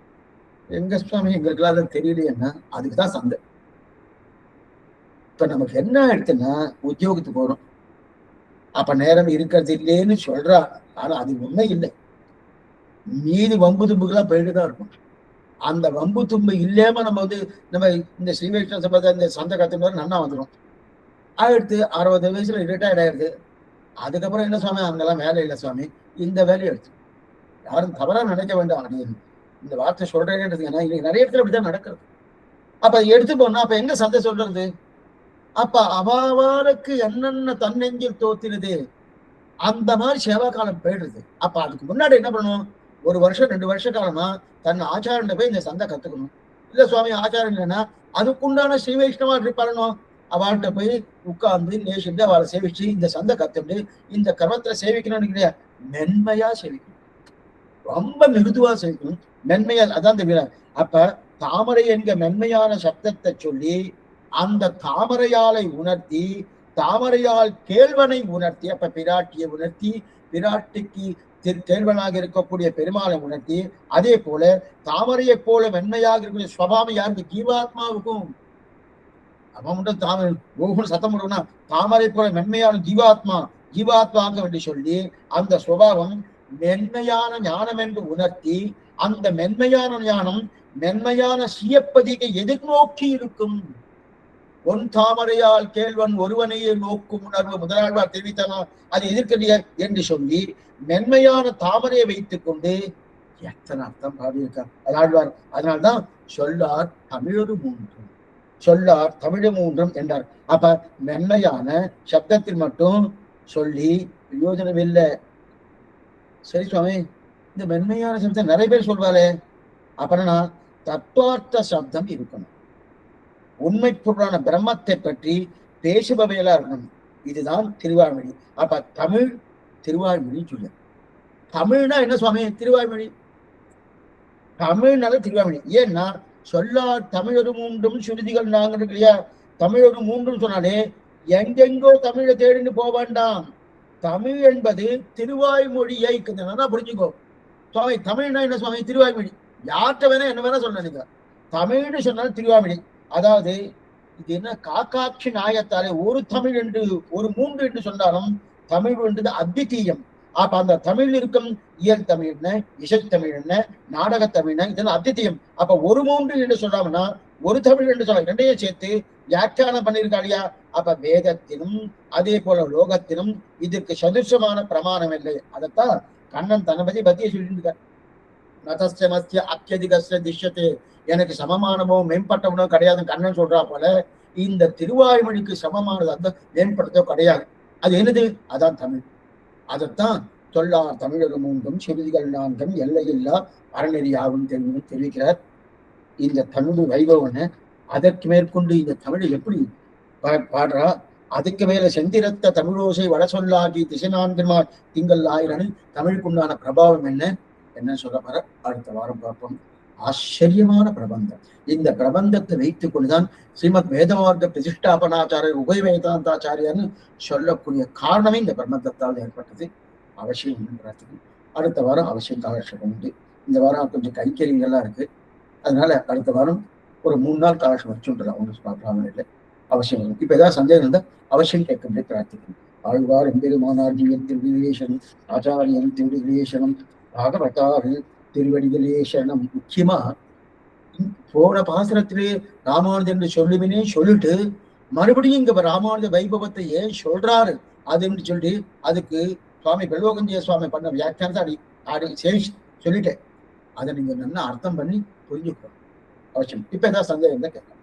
எங்க சுவாமி எங்களுக்கெல்லாம் அது தெரியலையேன்னா அதுக்குதான் சந்தை. இப்ப நமக்கு என்ன எடுத்துன்னா உத்தியோகத்துக்கு போறோம், அப்ப நேரம் இருக்கிறது இல்லைன்னு சொல்றா. ஆனா அது உண்மை இல்லை. மீதி வம்பு தும்புக்கெல்லாம் போயிட்டுதான் இருக்கும். அந்த வம்பு தும்பு இல்லாம நம்ம நம்ம இந்த ஸ்ரீ வைஷ்ணவ சம்பந்த இந்த சந்தை கத்துனவர் நன்னா வந்துடும். ஆயிடுத்து 60 வயசுல ரிட்டையர்ட் ஆயிடுது. அதுக்கப்புறம் என்ன சுவாமி அங்கெல்லாம் வேலை இல்லை சுவாமி, இந்த வேலையை எடுத்து யாரும் தவறா நினைக்க வேண்டாம். அப்படின்னு இந்த வார்த்தை சொல்றேன்னு ஏன்னா இன்னைக்கு நிறைய இடத்துல அப்படிதான் நடக்கிறது. அப்ப எடுத்து போனா அப்ப எங்க சந்தை சொல்றது? அப்ப அவாவாருக்கு என்னென்ன தன்னெஞ்சில் தோத்தினது அந்த மாதிரி சேவா காலம் போயிடுது. அப்ப அதுக்கு முன்னாடி என்ன பண்ணணும், 1 வருஷம் 2 வருஷ காலமா தன் ஆச்சாரன் போய் இந்த சந்தை கத்துக்கணும். இல்ல சுவாமி ஆச்சாரம் இல்லைன்னா அதுக்குண்டான ஸ்ரீ வைஷ்ணவா பண்ணணும். அவள்கிட்ட போய் உட்கார்ந்து நேசிட்டு அவளை சேவிச்சு இந்த சந்தை கத்துட்டு இந்த கர்மத்துல சேவிக்கணும்னு கிடையாது, மென்மையா சேவிக்கணும், ரொம்ப மிருதுவா சேவிக்கணும், மென்மையா. அதான் தெரியும். அப்ப தாமரை என்க மென்மையான சப்தத்தை சொல்லி அந்த தாமரையாலை உணர்த்தி, தாமரையால் கேள்வனை உணர்த்தி, அப்ப பிராட்டியை உணர்த்தி, பிராட்டிக்கு கேள்வனாக இருக்கக்கூடிய பெருமாளை உணர்த்தி, அதே போல தாமரையை போல மென்மையாக இருக்கக்கூடிய ஸ்வபாவம் யாருக்கு? ஜீவாத்மாவுக்கும். அவன் மட்டும் தாமரை சத்தம் போடுனா தாமரை போல மென்மையான ஜீவாத்மாங்க என்று சொல்லி அந்த சுபாவம் மென்மையான ஞானம் என்று உணர்த்தி, அந்த மென்மையான ஞானம் மென்மையான சியப்பதிகை எதிர்நோக்கி இருக்கும். ஒன் தாமரையால் கேள்வன் ஒருவனையே நோக்கும் உணர்வு முதலாழ்வார் தெரிவித்தானா அது எதிர்க்கடிய என்று சொல்லி மென்மையான தாமரையை வைத்துக் கொண்டு எத்தனை அர்த்தம் பாடியிருக்கார் அதாழ்வார். அதனால்தான் சொல்லார் தமிழொரு மூன்றும், சொல்லார் தமிழ் மூன்றும் என்றார். அப்ப மென்மையான சப்தத்தில் மட்டும் சொல்லி பிரயோஜனம் இல்லை. சரி சுவாமி, இந்த மென்மையான சப்தம் நிறைய பேர் சொல்வாரே, அப்படின்னா தத்துவார்த்த சப்தம் இருக்கணும், உண்மை பொருளான பிரம்மத்தை பற்றி பேசுபவையெல்லாம் இருக்கணும். இதுதான் திருவாய்மொழி. அப்ப தமிழ் திருவாய்மொழி சொல்ல. தமிழ்னா என்ன சுவாமி? திருவாய்மொழி. தமிழ்னால திருவாய்மொழி. ஏன்னா சொல்லார் தமிழொரு மூன்றும் சுருதிகள் நாங்கள் இல்லையா, தமிழொரு மூன்றும் சொன்னாலே எங்கெங்கோ தமிழை தேடின்னு போக வேண்டாம். தமிழ் என்பது திருவாய்மொழியை புரிஞ்சுக்கோ. சுவாமி தமிழ்னா என்ன சுவாமி? திருவாய்மொழி. யார்கிட்ட வேணா என்ன வேணா சொன்ன நீங்க, தமிழ்னு சொன்னாலும் திருவாய்மொழி. அதாவது இது என்ன, காக்காட்சி நாயத்தாலே ஒரு தமிழ் என்று ஒரு மூன்று என்று சொன்னாலும் தமிழ் என்றது அத்விதீயம். அப்ப அந்த தமிழ் இருக்கும் இயல் தமிழ் என்ன, இசைத்தமிழ் என்ன, நாடக தமிழ் என்ன, இதெல்லாம் அத்விதீயம். அப்ப ஒரு மூன்று என்று சொல்லாமன்னா ஒரு தமிழ் என்று சொல்ல, ரெண்டையும் சேர்த்து வியாக்கியானம் பண்ணியிருக்கா இல்லையா. அப்ப வேதத்திலும் அதே போல லோகத்திலும் இதற்கு சதுர்ஷமான பிரமாணம் இல்லை. அதைத்தான் கண்ணன் தனபதி பத்தியை சொல்லியிருக்கார். நதஸ்ய அத்தியதிகஸ்ய திஷ்யத்தே, எனக்கு சமமானமோ மேம்பட்டவனோ கிடையாது கண்ணன் சொல்றா போல இந்த திருவாய்மொழிக்கு சமமானது அந்த மேம்பட்டதோ கிடையாது. அது என்னது? அதான் தமிழ். அதைத்தான் சொல்லார் தமிழக மூன்றும் சுருதிகள் நான்கும் எல்லையில்லா அறநெறியாகும் தெரிவிக்கிறார். இந்த தமிழ் வைபவனை அதற்கு மேற்கொண்டு இந்த தமிழை எப்படி பாடுறா, அதுக்கு மேல செந்திரத்த தமிழோசை வட சொல்லாகி திசை நான்குமார் திங்கள் ஆயிரனு தமிழுக்குண்டான பிரபாவம் என்ன சொல்ல வர அடுத்த வாரம் பார்ப்போம். ஆச்சரியமான பிரபந்தம். இந்த பிரபந்தத்தை வைத்துக் கொண்டுதான் ஸ்ரீமத் வேதமார்க்க பிரதிஷ்டாபனாச்சாரியர் உபய வேதாந்தாச்சாரியர்னு சொல்லக்கூடிய காரணமே இந்த பிரபந்தத்தால் ஏற்பட்டது. அவசியம் என்றதுக்கு அடுத்த வாரம் அவசியம் காலட்சேபம் உண்டு. இந்த வாரம் கொஞ்சம் கைக்கறிகள்லாம் இருக்கு, அதனால அடுத்த வாரம் ஒரு 3 நாள் காலட்சேபம் வச்சுடலாம், ஒன்றும் ப்ராப்ளம் இல்லை. அவசியம் வரும். இப்ப ஏதாவது சந்தேகம் இருந்தால் அவசியம் கேட்க பிரார்த்திக்கணும். ஆழ்வார் எம்பெருமானார்ஜியன் திருவிலேஷனம், ஆச்சாரியன் திருவிலேஷனம், பாகவதாறு திருவடிகளேஷனம். முக்கியமா போன பாசனத்திலே ராமானுஜன் என்று சொல்லுவினே சொல்லிட்டு மறுபடியும் இங்க ராமானுஜ வைபவத்தை ஏன் சொல்றாரு அதுன்னு சொல்லி அதுக்கு சுவாமி பெல்வகஞ்சிய சுவாமி பண்ண வியாக்கியானத்தை அடி சொல்லிட்டேன். அதை நீங்க நல்லா அர்த்தம் பண்ணி புரிஞ்சுக்கணும் அவசியம். இப்ப ஏதாவது சந்தேகம் இருந்தா கேட்கலாம்.